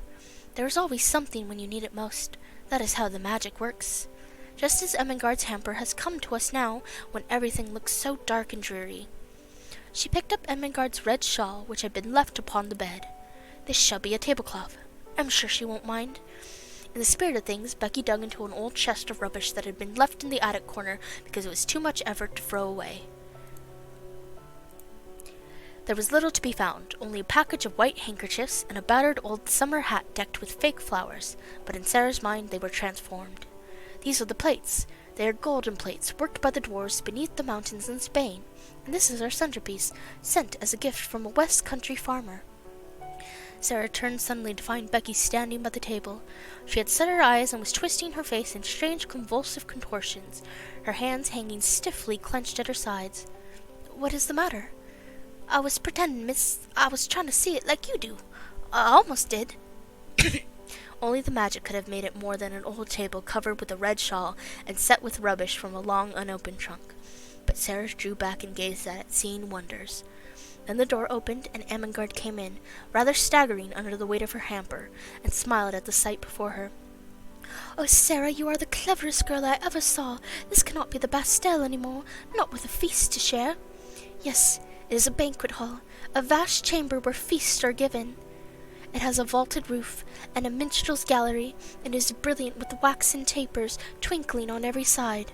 There is always something when you need it most. That is how the magic works. Just as Ermengarde's hamper has come to us now, when everything looks so dark and dreary. She picked up Ermengarde's red shawl, which had been left upon the bed. This shall be a tablecloth. I'm sure she won't mind. In the spirit of things, Becky dug into an old chest of rubbish that had been left in the attic corner because it was too much effort to throw away. There was little to be found, only a package of white handkerchiefs and a battered old summer hat decked with fake flowers, but in Sarah's mind they were transformed. These are the plates. They are golden plates, worked by the dwarves beneath the mountains in Spain, and this is our centerpiece, sent as a gift from a West Country farmer. Sarah turned suddenly to find Becky standing by the table. She had shut her eyes and was twisting her face in strange convulsive contortions, her hands hanging stiffly clenched at her sides. What is the matter? I was pretending, miss. I was trying to see it like you do. I almost did. Only the magic could have made it more than an old table covered with a red shawl and set with rubbish from a long unopened trunk. But Sarah drew back and gazed at it, seeing wonders. Then the door opened, and Ermengarde came in, rather staggering under the weight of her hamper, and smiled at the sight before her. "Oh, Sarah, you are the cleverest girl I ever saw. This cannot be the Bastille any more, not with a feast to share. Yes, it is a banquet hall, a vast chamber where feasts are given. It has a vaulted roof and a minstrel's gallery, and is brilliant with waxen tapers twinkling on every side."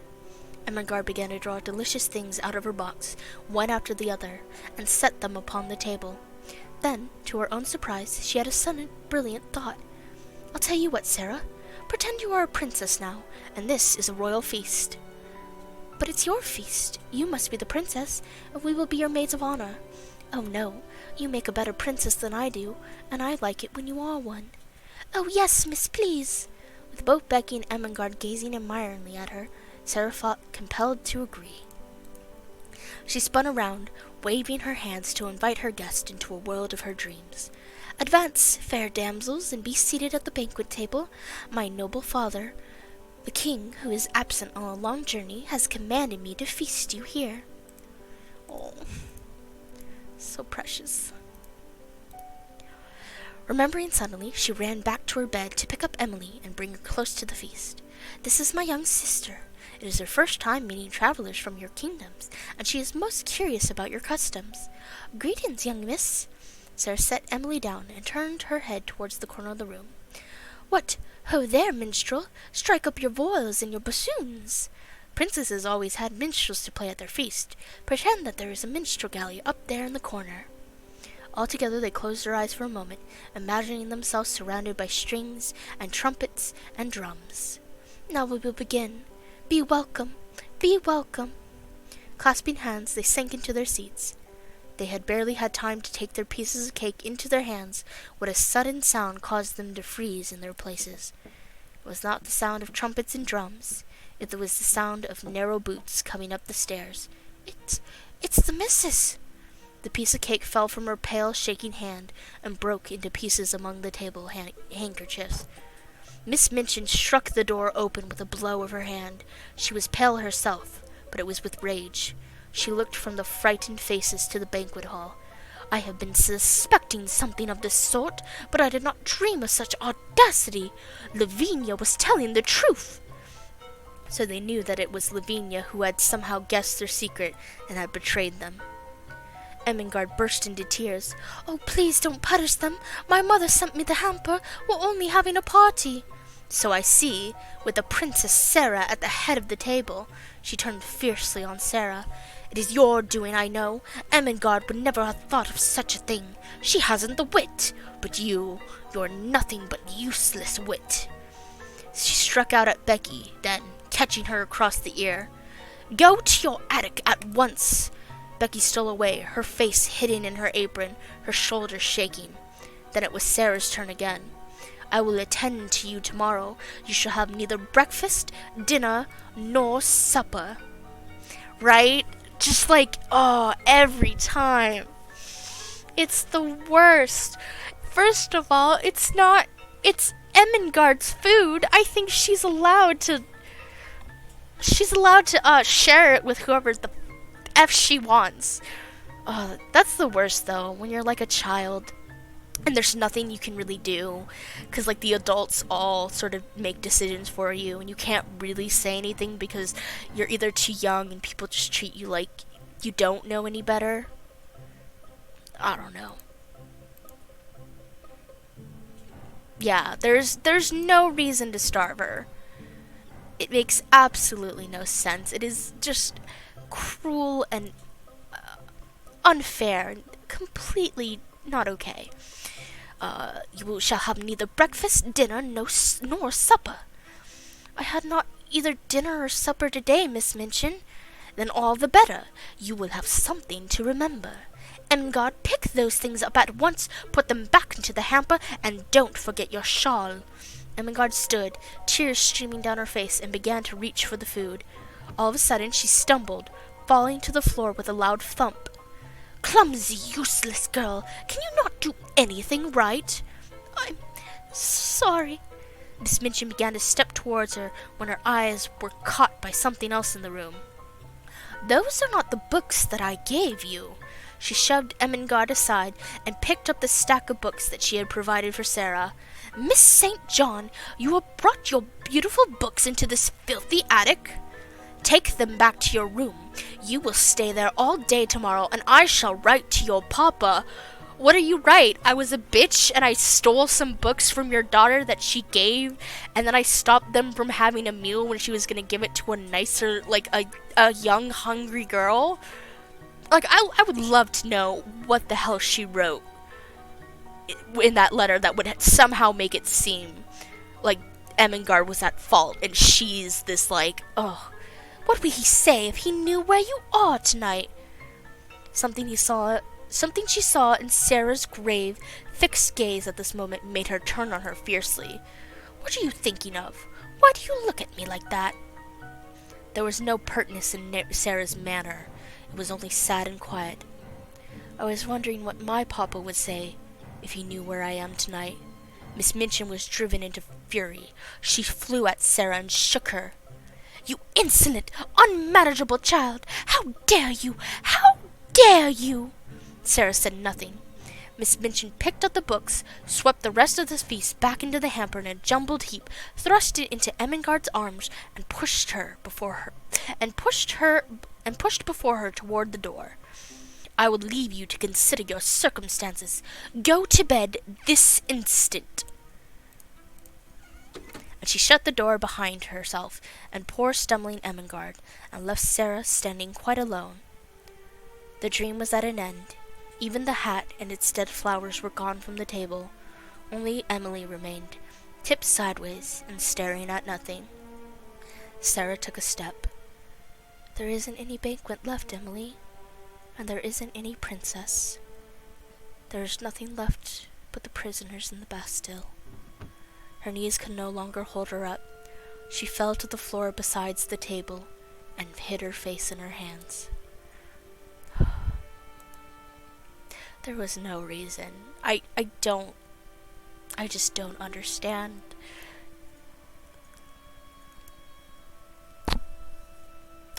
Ermengarde began to draw delicious things out of her box, one after the other, and set them upon the table. Then, to her own surprise, she had a sudden brilliant thought. "I'll tell you what, Sarah. Pretend you are a princess now, and this is a royal feast." "But it's your feast. You must be the princess, and we will be your maids of honor." "Oh, no. You make a better princess than I do, and I like it when you are one." "Oh, yes, miss, please." With both Becky and Ermengarde gazing admiringly at her, Sarah felt compelled to agree. She spun around, waving her hands to invite her guest into a world of her dreams. "Advance, fair damsels, and be seated at the banquet table. My noble father, the king, who is absent on a long journey, has commanded me to feast you here." Oh, so precious. Remembering suddenly, she ran back to her bed to pick up Emily and bring her close to the feast. "This is my young sister. It is her first time meeting travelers from your kingdoms, and she is most curious about your customs. Greetings, young miss." Sarah set Emily down and turned her head towards the corner of the room. "What, ho there, minstrel! Strike up your voiles and your bassoons." Princesses always had minstrels to play at their feast. Pretend that there is a minstrel gallery up there in the corner. Altogether they closed their eyes for a moment, imagining themselves surrounded by strings and trumpets and drums. "Now we will begin. Be welcome, be welcome." Clasping hands, they sank into their seats. They had barely had time to take their pieces of cake into their hands when a sudden sound caused them to freeze in their places. It was not the sound of trumpets and drums. It was the sound of narrow boots coming up the stairs. It's the missus!" The piece of cake fell from her pale, shaking hand and broke into pieces among the table handkerchiefs. Miss Minchin struck the door open with a blow of her hand. She was pale herself, but it was with rage. She looked from the frightened faces to the banquet hall. "I have been suspecting something of this sort, but I did not dream of such audacity. Lavinia was telling the truth." So they knew that it was Lavinia who had somehow guessed their secret and had betrayed them. Ermengarde burst into tears. "Oh, please don't punish them. My mother sent me the hamper. We're only having a party." "So I see, with the Princess Sarah at the head of the table." She turned fiercely on Sarah. "It is your doing, I know. Ermengarde would never have thought of such a thing. She hasn't the wit. But you're nothing but useless wit." She struck out at Becky, then, catching her across the ear, "Go to your attic at once." Becky stole away, her face hidden in her apron, her shoulders shaking. Then it was Sarah's turn again. "I will attend to you tomorrow. You shall have neither breakfast, dinner, nor supper." Right? Just like, every time. It's the worst. First of all, it's Ermengarde's food. I think she's allowed to share it with whoever the F she wants. That's the worst though, when you're like a child and there's nothing you can really do, because like the adults all sort of make decisions for you and you can't really say anything because you're either too young and people just treat you like you don't know any better. I don't know. Yeah, there's no reason to starve her. It makes absolutely no sense. It is just cruel and unfair and completely not okay. You shall have neither breakfast, dinner, nor supper. I had not either dinner or supper today, Miss Minchin. Then all the better. You will have something to remember. Ermengarde, pick those things up at once, put them back into the hamper, and don't forget your shawl. Ermengarde stood, tears streaming down her face, and began to reach for the food. All of a sudden she stumbled, falling to the floor with a loud thump. Clumsy, useless girl! Can you not do anything right? I'm sorry. Miss Minchin began to step towards her when her eyes were caught by something else in the room. Those are not the books that I gave you. She shoved Ermengarde aside and picked up the stack of books that she had provided for Sarah. Miss St. John, you have brought your beautiful books into this filthy attic? Take them back to your room. You will stay there all day tomorrow, and I shall write to your papa. What do you write? I was a bitch, and I stole some books from your daughter that she gave, and then I stopped them from having a meal when she was gonna give it to a nicer, like, a young, hungry girl? Like, I would love to know what the hell she wrote in that letter that would somehow make it seem like Ermengarde was at fault, and she's this, like, oh, what would he say if he knew where you are tonight? Something she saw in Sarah's grave, fixed gaze at this moment made her turn on her fiercely. What are you thinking of? Why do you look at me like that? There was no pertness in Sarah's manner. It was only sad and quiet. I was wondering what my papa would say if he knew where I am tonight. Miss Minchin was driven into fury. She flew at Sarah and shook her. You insolent, unmanageable child! How dare you! How dare you! Sarah said nothing. Miss Minchin picked up the books, swept the rest of the feast back into the hamper in a jumbled heap, thrust it into Ermengarde's arms, and pushed before her toward the door. I will leave you to consider your circumstances. Go to bed this instant. And she shut the door behind herself and poor stumbling Ermengarde, and left Sarah standing quite alone. The dream was at an end. Even the hat and its dead flowers were gone from the table. Only Emily remained, tipped sideways and staring at nothing. Sarah took a step. There isn't any banquet left, Emily, and there isn't any princess. There is nothing left but the prisoners in the Bastille. Her knees could no longer hold her up. She fell to the floor beside the table and hid her face in her hands. There was no reason. I just don't understand.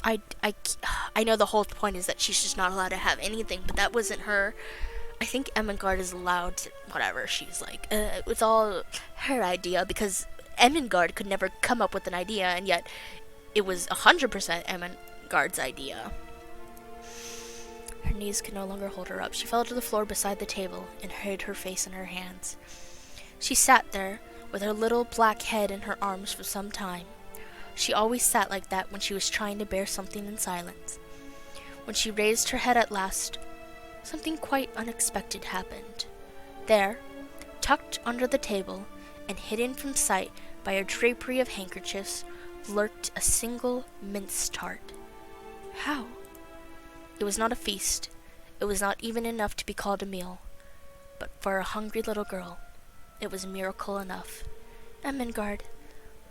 I know the whole point is that she's just not allowed to have anything, but that wasn't her. I think Ermengarde is allowed to, whatever, she's like, it was all her idea, because Ermengarde could never come up with an idea, and yet it was 100% Ermengarde's idea. Her knees could no longer hold her up. She fell to the floor beside the table and hid her face in her hands. She sat there with her little black head in her arms for some time. She always sat like that when she was trying to bear something in silence. When she raised her head at last, something quite unexpected happened. There, tucked under the table and hidden from sight by a drapery of handkerchiefs, lurked a single mince tart. How? It was not a feast. It was not even enough to be called a meal. But for a hungry little girl, it was a miracle enough. Ermengarde,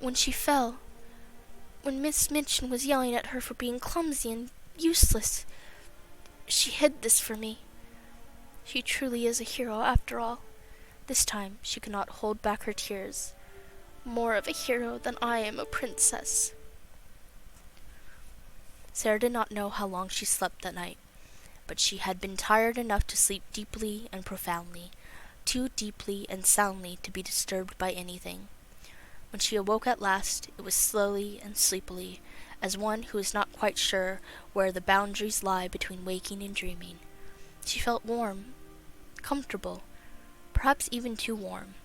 when she fell, when Miss Minchin was yelling at her for being clumsy and useless, she hid this for me. She truly is a hero after all. This time she could not hold back her tears. More of a hero than I am a princess. Sarah did not know how long she slept that night, but she had been tired enough to sleep deeply and profoundly, too deeply and soundly to be disturbed by anything. When she awoke at last, it was slowly and sleepily, as one who is not quite sure where the boundaries lie between waking and dreaming. She felt warm, comfortable, perhaps even too warm,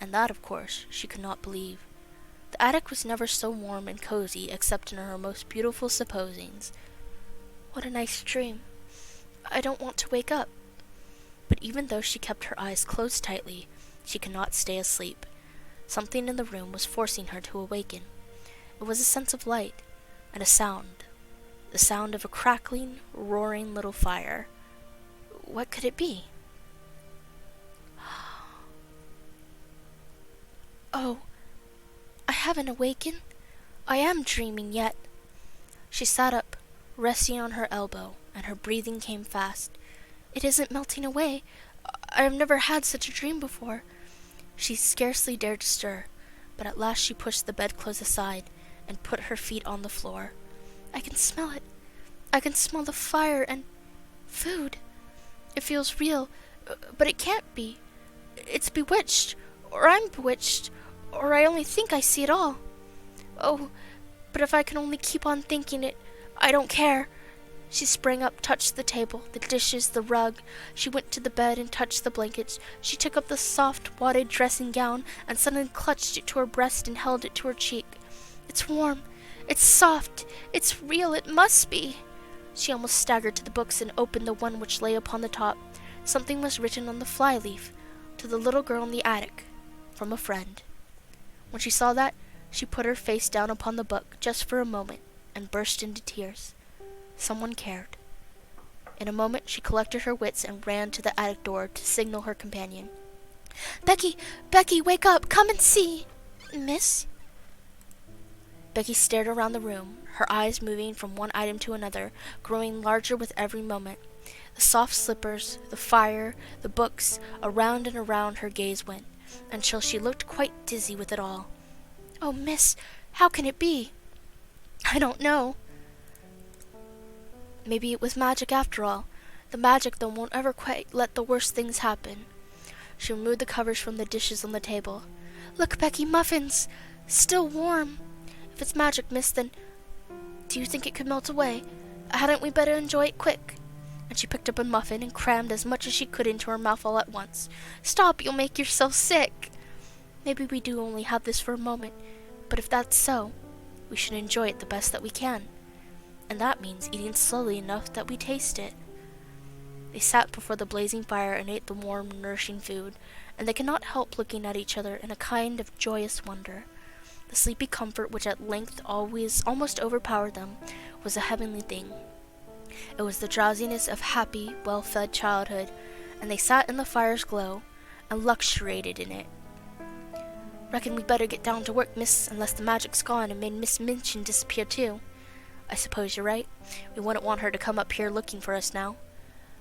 and that, of course, she could not believe. The attic was never so warm and cozy except in her most beautiful supposings. What a nice dream. I don't want to wake up. But even though she kept her eyes closed tightly, she could not stay asleep. Something in the room was forcing her to awaken. It was a sense of light, and a sound. The sound of a crackling, roaring little fire. What could it be? Oh, I haven't awakened. I am dreaming yet. She sat up, resting on her elbow, and her breathing came fast. It isn't melting away. I have never had such a dream before. She scarcely dared to stir, but at last she pushed the bedclothes aside and put her feet on the floor. I can smell it. I can smell the fire and food. It feels real, but it can't be. It's bewitched, or I'm bewitched, or I only think I see it all. Oh, but if I can only keep on thinking it, I don't care. She sprang up, touched the table, the dishes, the rug. She went to the bed and touched the blankets. She took up the soft, wadded dressing gown and suddenly clutched it to her breast and held it to her cheek. It's warm. It's soft. It's real. It must be. She almost staggered to the books and opened the one which lay upon the top. Something was written on the fly-leaf. To the little girl in the attic. From a friend. When she saw that, she put her face down upon the book just for a moment and burst into tears. Someone cared. In a moment she collected her wits and ran to the attic door to signal her companion. "Becky! Becky, wake up! Come and see!" "Miss?" Becky stared around the room, her eyes moving from one item to another, growing larger with every moment. The soft slippers, the fire, the books, around and around her gaze went, until she looked quite dizzy with it all. "Oh, miss, how can it be?" "I don't know." Maybe it was magic after all. The magic that won't ever quite let the worst things happen. She removed the covers from the dishes on the table. "Look, Becky, muffins! Still warm. If it's magic, miss, then do you think it could melt away? Hadn't we better enjoy it quick?" And she picked up a muffin and crammed as much as she could into her mouth all at once. "Stop, you'll make yourself sick." "Maybe we do only have this for a moment, but if that's so, we should enjoy it the best that we can. And that means eating slowly enough that we taste it." They sat before the blazing fire and ate the warm, nourishing food, and they could not help looking at each other in a kind of joyous wonder. The sleepy comfort which at length almost overpowered them was a heavenly thing. It was the drowsiness of happy, well-fed childhood, and they sat in the fire's glow and luxuriated in it. "Reckon we better get down to work, miss, unless the magic's gone and made Miss Minchin disappear too. I suppose you're right. We wouldn't want her to come up here looking for us now.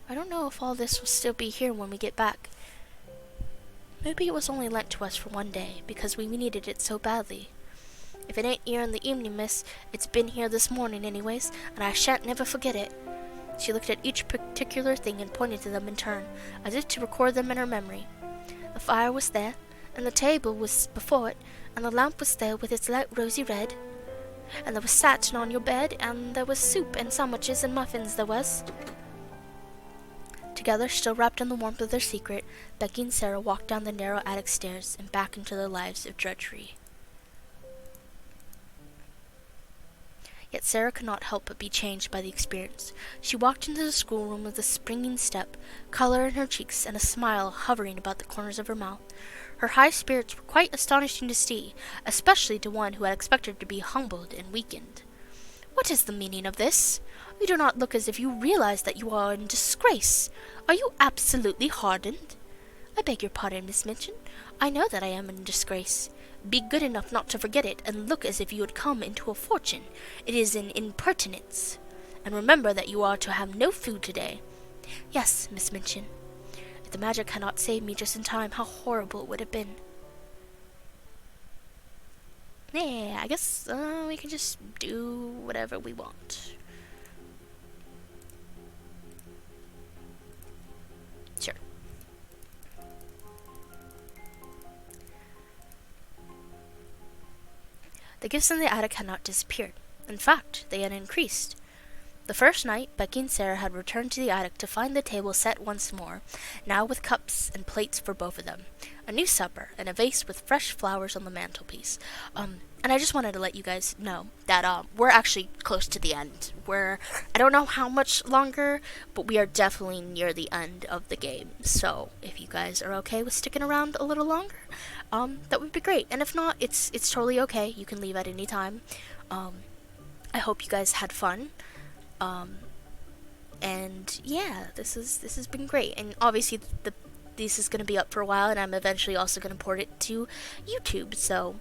I don't know if all this will still be here when we get back. Maybe it was only lent to us for one day, because we needed it so badly. If it ain't here in the evening, miss, it's been here this morning anyways, and I shan't never forget it." She looked at each particular thing and pointed to them in turn, as if to record them in her memory. The fire was there, and the table was before it, and the lamp was there with its light rosy red. And there was satin on your bed, and there was soup and sandwiches and muffins there was. Together, still wrapped in the warmth of their secret, Becky and Sarah walked down the narrow attic stairs and back into their lives of drudgery. Yet Sarah could not help but be changed by the experience. She walked into the schoolroom with a springing step, color in her cheeks, and a smile hovering about the corners of her mouth. Her high spirits were quite astonishing to see, especially to one who had expected to be humbled and weakened. "What is the meaning of this? You do not look as if you realize that you are in disgrace. Are you absolutely hardened?" "I beg your pardon, Miss Minchin. I know that I am in disgrace. Be good enough not to forget it, and look as if you had come into a fortune. It is an impertinence. And remember that you are to have no food today." "Yes, Miss Minchin. If the magic had not saved me just in time, how horrible it would have been." "Yeah, I guess we can just do whatever we want." Sure. The gifts in the attic had not disappeared. In fact, they had increased. The first night, Becky and Sarah had returned to the attic to find the table set once more, now with cups and plates for both of them, a new supper, and a vase with fresh flowers on the mantelpiece. And I just wanted to let you guys know that we're actually close to the end. I don't know how much longer, but we are definitely near the end of the game. So if you guys are okay with sticking around a little longer, that would be great. And if not, it's totally okay. You can leave at any time. I hope you guys had fun. And yeah, this has been great. And obviously this is going to be up for a while, and I'm eventually also going to port it to YouTube. So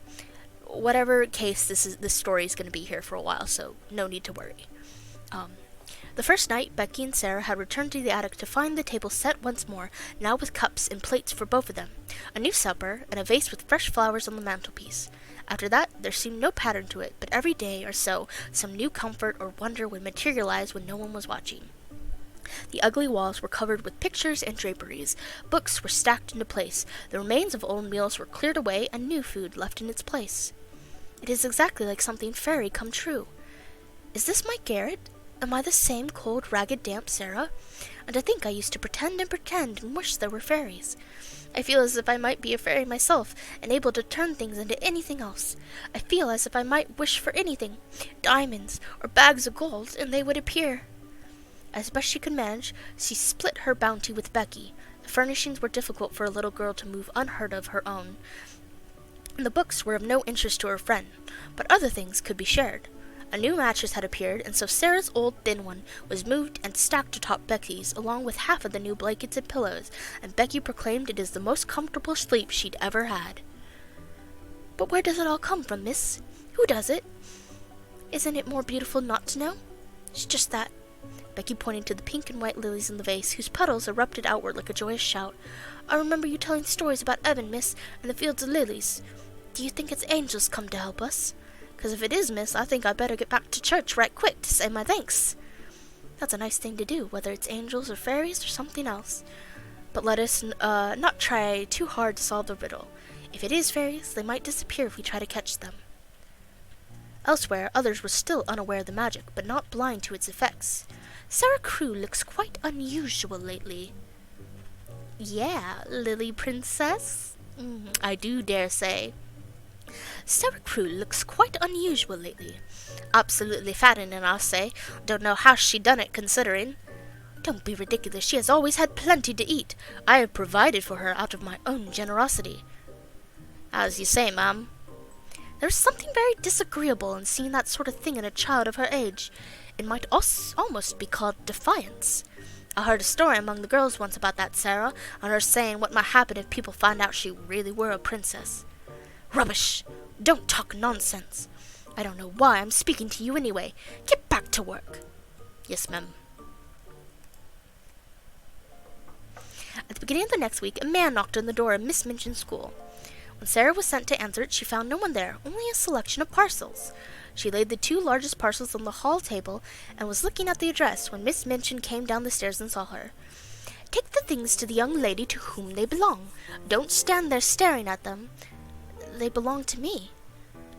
whatever case, this story is going to be here for a while, so no need to worry. The first night, Becky and Sarah had returned to the attic to find the table set once more, now with cups and plates for both of them, a new supper, and a vase with fresh flowers on the mantelpiece. After that, there seemed no pattern to it, but every day or so some new comfort or wonder would materialize when no one was watching. The ugly walls were covered with pictures and draperies. Books were stacked into place. The remains of old meals were cleared away and new food left in its place. It is exactly like something fairy come true. Is this my garret? Am I the same cold, ragged, damp Sarah? And to think I used to pretend and wish there were fairies. I feel as if I might be a fairy myself, and able to turn things into anything else. I feel as if I might wish for anything, diamonds or bags of gold, and they would appear. As best she could manage, she split her bounty with Becky. The furnishings were difficult for a little girl to move unheard of her own, and the books were of no interest to her friend, but other things could be shared. A new mattress had appeared, and so Sarah's old thin one was moved and stacked atop Becky's, along with half of the new blankets and pillows, and Becky proclaimed it is the most comfortable sleep she'd ever had. But where does it all come from, miss? Who does it? Isn't it more beautiful not to know? It's just that. Becky pointed to the pink and white lilies in the vase, whose petals erupted outward like a joyous shout. I remember you telling stories about Evan, miss, and the fields of lilies. Do you think it's angels come to help us? 'Cause if it is, miss, I think I'd better get back to church right quick to say my thanks. That's a nice thing to do, whether it's angels or fairies or something else. But let us not try too hard to solve the riddle. If it is fairies, they might disappear if we try to catch them. Elsewhere, others were still unaware of the magic, but not blind to its effects. Sarah Crewe looks quite unusual lately. Yeah, Lily Princess? I do dare say. Sarah Crewe looks quite unusual lately. Absolutely fattening, I'll say. Don't know how she done it, considering. Don't be ridiculous. She has always had plenty to eat. I have provided for her out of my own generosity. As you say, ma'am. There is something very disagreeable in seeing that sort of thing in a child of her age. It might almost be called defiance. I heard a story among the girls once about that Sarah, and her saying what might happen if people found out she really were a princess. Rubbish! Don't talk nonsense. I don't know why I'm speaking to you anyway. Get back to work. Yes, ma'am. At the beginning of the next week, a man knocked on the door of Miss Minchin's school. When Sarah was sent to answer it, she found no one there, only a selection of parcels. She laid the 2 largest parcels on the hall table and was looking at the address when Miss Minchin came down the stairs and saw her. Take the things to the young lady to whom they belong. Don't stand there staring at them. They belong to me.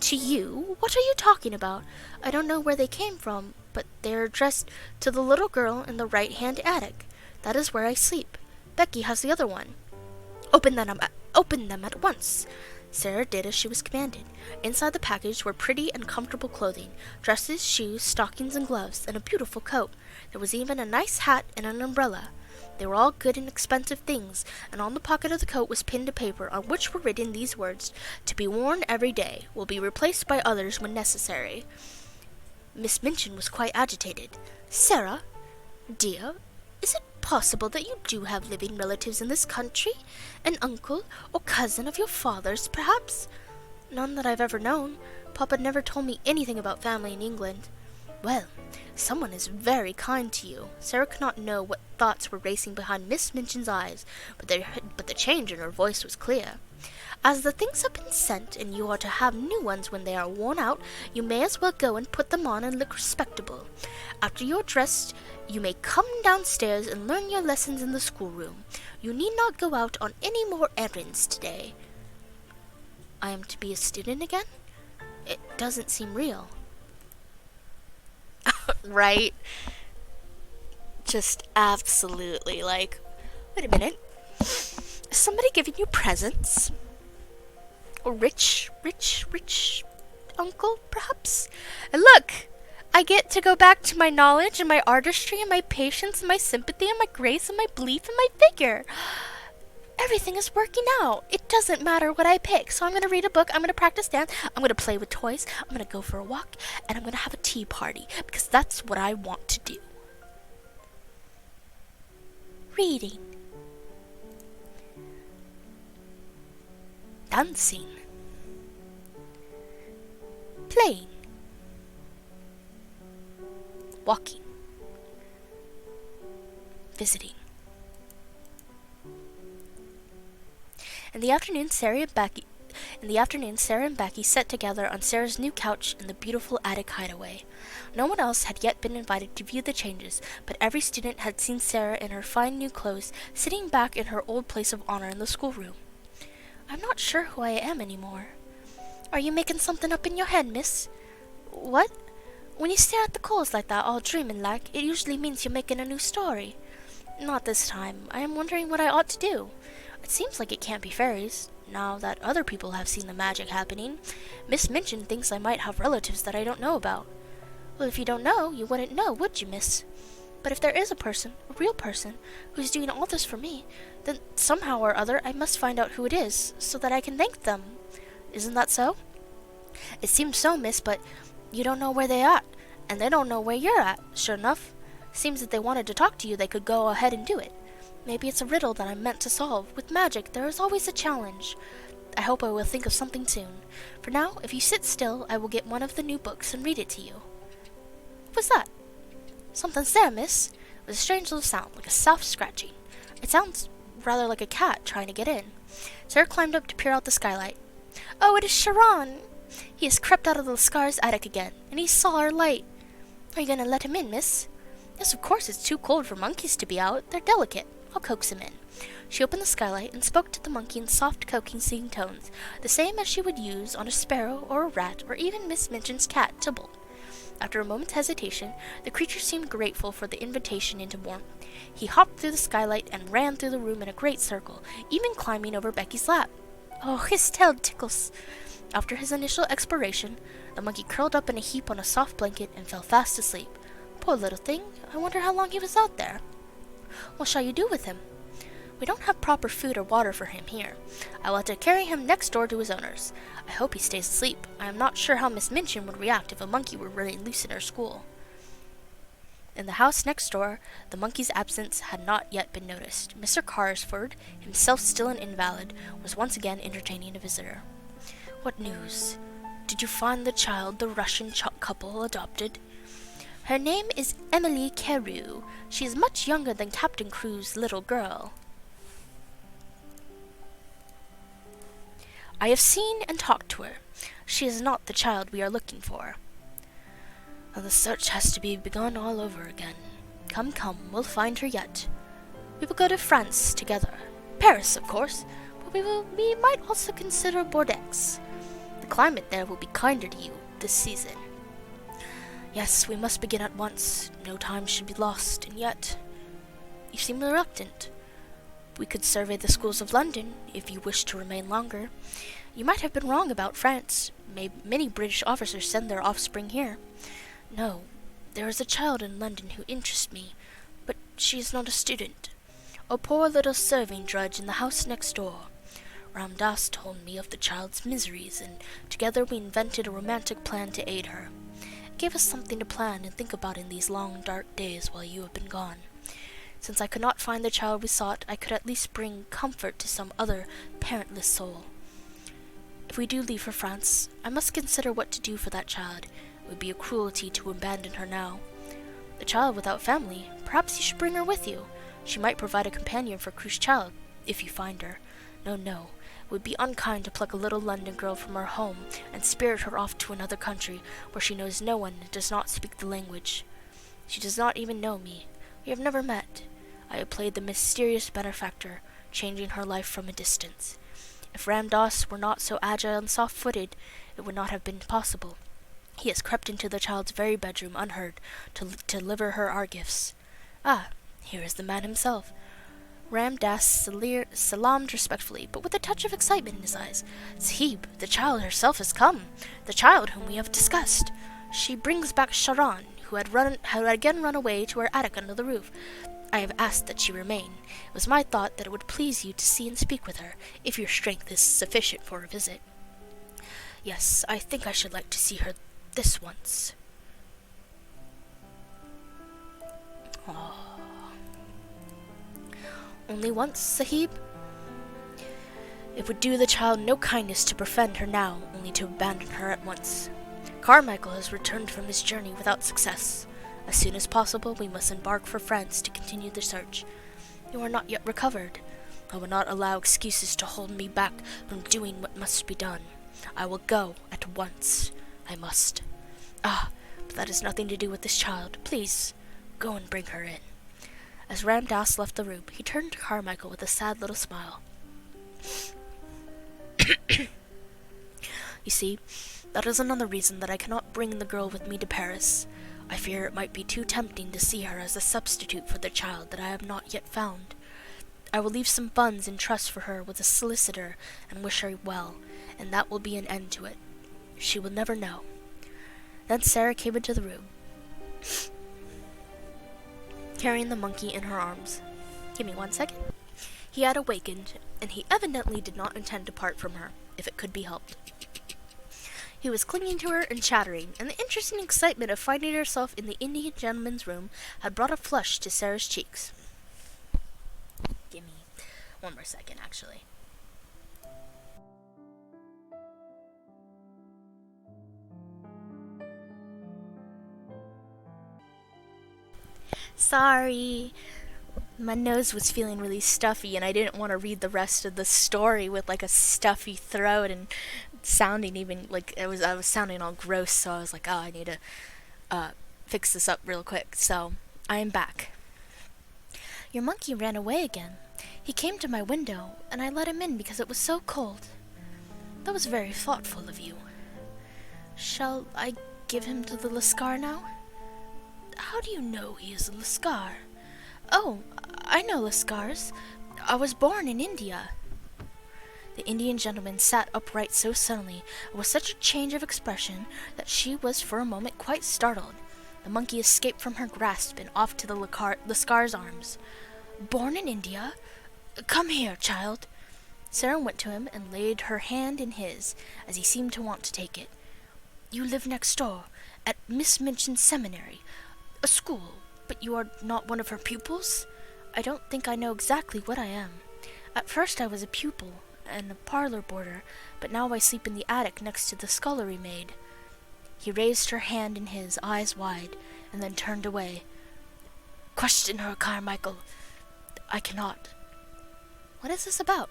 To you? What are you talking about? I don't know where they came from, but they are addressed to the little girl in the right-hand attic. That is where I sleep. Becky has the other one. Open them at once. Sarah did as she was commanded. Inside the package were pretty and comfortable clothing, dresses, shoes, stockings, and gloves, and a beautiful coat. There was even a nice hat and an umbrella. They were all good and expensive things, and on the pocket of the coat was pinned a paper on which were written these words, "To be worn every day, will be replaced by others when necessary." Miss Minchin was quite agitated. Sarah, dear, is it possible that you do have living relatives in this country? An uncle or cousin of your father's, perhaps? None that I've ever known. Papa never told me anything about family in England. Well, someone is very kind to you. Sarah could not know what thoughts were racing behind Miss Minchin's eyes, but the change in her voice was clear. As the things have been sent, and you are to have new ones when they are worn out, you may as well go and put them on and look respectable. After you are dressed, you may come downstairs and learn your lessons in the schoolroom. You need not go out on any more errands today. I am to be a student again? It doesn't seem real. Right? Just absolutely, like, wait a minute. Is somebody giving you presents? A rich uncle, perhaps? And look! I get to go back to my knowledge and my artistry and my patience and my sympathy and my grace and my belief and my vigor. Everything is working out. It doesn't matter what I pick. So I'm going to read a book, I'm going to practice dance, I'm going to play with toys, I'm going to go for a walk, and I'm going to have a tea party, because that's what I want to do. Reading. Dancing. Playing. Walking. visiting. In the afternoon, Sarah and Becky sat together on Sarah's new couch in the beautiful attic hideaway. No one else had yet been invited to view the changes, but every student had seen Sarah in her fine new clothes, sitting back in her old place of honor in the schoolroom. "I'm not sure who I am anymore." "Are you making something up in your head, miss?" "What?" "When you stare at the coals like that, all dreaming like, it usually means you're making a new story." "Not this time. I am wondering what I ought to do. It seems like it can't be fairies, now that other people have seen the magic happening. Miss Minchin thinks I might have relatives that I don't know about." "Well, if you don't know, you wouldn't know, would you, miss? But if there is a person, a real person, who's doing all this for me, then somehow or other I must find out who it is, so that I can thank them. Isn't that so?" "It seems so, miss, but you don't know where they're at, and they don't know where you're at, sure enough. Seems that they wanted to talk to you, they could go ahead and do it. Maybe it's a riddle that I'm meant to solve. With magic, there is always a challenge. I hope I will think of something soon. For now, if you sit still, I will get one of the new books and read it to you." "What was that?" "Something's there, miss," with a strange little sound, like a soft scratching. It sounds rather like a cat trying to get in. Sarah climbed up to peer out the skylight. "Oh, it is Charon! He has crept out of the Lascar's attic again, and he saw our light. Are you going to let him in, miss?" "Yes, of course. It's too cold for monkeys to be out. They're delicate. I'll coax him in." She opened the skylight and spoke to the monkey in soft, coaxing tones, the same as she would use on a sparrow or a rat or even Miss Minchin's cat, Tybalt. After a moment's hesitation, the creature seemed grateful for the invitation into warmth. He hopped through the skylight and ran through the room in a great circle, even climbing over Becky's lap. "Oh, his tail tickles." After his initial exploration, the monkey curled up in a heap on a soft blanket and fell fast asleep. "Poor little thing. I wonder how long he was out there." "What shall you do with him?" "We don't have proper food or water for him here. I will have to carry him next door to his owners. I hope he stays asleep. I am not sure how Miss Minchin would react if a monkey were running loose in her school." In the house next door, the monkey's absence had not yet been noticed. Mr. Carrisford, himself still an invalid, was once again entertaining a visitor. "What news? Did you find the child the Russian couple adopted?" "Her name is Emily Carew. She is much younger than Captain Crew's little girl." "I have seen and talked to her. She is not the child we are looking for." "Well, the search has to be begun all over again. Come, we'll find her yet. We will go to France together. Paris, of course, but we might also consider Bordeaux. The climate there will be kinder to you this season." "Yes, we must begin at once. No time should be lost, and yet you seem reluctant. We could survey the schools of London, if you wish to remain longer. You might have been wrong about France. Many British officers send their offspring here. No, there is a child in London who interests me, but she is not a student. A poor little serving drudge in the house next door. Ram Dass told me of the child's miseries, and together we invented a romantic plan to aid her. It gave us something to plan and think about in these long, dark days while you have been gone. Since I could not find the child we sought, I could at least bring comfort to some other parentless soul. If we do leave for France, I must consider what to do for that child. It would be a cruelty to abandon her now. The child without family, perhaps you should bring her with you. She might provide a companion for Cru's child, if you find her. No, it would be unkind to pluck a little London girl from her home and spirit her off to another country where she knows no one and does not speak the language. She does not even know me. We have never met. I have played the mysterious benefactor, changing her life from a distance. If Ram Dass were not so agile and soft-footed, it would not have been possible. He has crept into the child's very bedroom unheard to deliver her our gifts. Ah, here is the man himself." Ram Dass salaamed respectfully, but with a touch of excitement in his eyes. "Sahib, the child herself has come, the child whom we have discussed. She brings back Charon, who had again run away to her attic under the roof. I have asked that she remain. It was my thought that it would please you to see and speak with her, if your strength is sufficient for a visit." "Yes, I think I should like to see her this once." "Oh. Only once, Sahib? It would do the child no kindness to befriend her now, only to abandon her at once. Carmichael has returned from his journey without success. As soon as possible, we must embark for France to continue the search. You are not yet recovered. I will not allow excuses to hold me back from doing what must be done. I will go at once. I must. Ah, but that has nothing to do with this child. Please, go and bring her in. As Ram Dass left the room, he turned to Carmichael with a sad little smile. You see, that is another reason that I cannot bring the girl with me to Paris. I fear it might be too tempting to see her as a substitute for the child that I have not yet found. I will leave some funds in trust for her with a solicitor and wish her well, and that will be an end to it. She will never know. Then Sarah came into the room, carrying the monkey in her arms. Give me 1 second. He had awakened, and he evidently did not intend to part from her, if it could be helped. He was clinging to her and chattering, and the interesting excitement of finding herself in the Indian gentleman's room had brought a flush to Sarah's cheeks. Give me 1 more second, actually. Sorry. My nose was feeling really stuffy, and I didn't want to read the rest of the story with like a stuffy throat and sounding even like I was sounding all gross. So I was like, oh, I need to fix this up real quick. So I am back. Your monkey ran away again. He came to my window, and I let him in because it was so cold. That was very thoughtful of you. Shall I give him to the Lascar now? How do you know he is a Lascar? Oh, I know Lascars. I was born in India. The Indian gentleman sat upright so suddenly, and with such a change of expression, that she was for a moment quite startled. The monkey escaped from her grasp and off to the Lascar's arms. Born in India? Come here, child. Sarah went to him and laid her hand in his, as he seemed to want to take it. You live next door, at Miss Minchin's seminary, a school, but you are not one of her pupils? I don't think I know exactly what I am. At first I was a pupil and a parlor boarder, but now I sleep in the attic next to the scullery maid. He raised her hand in his, eyes wide, and then turned away. Question her, Carmichael. I cannot. What is this about?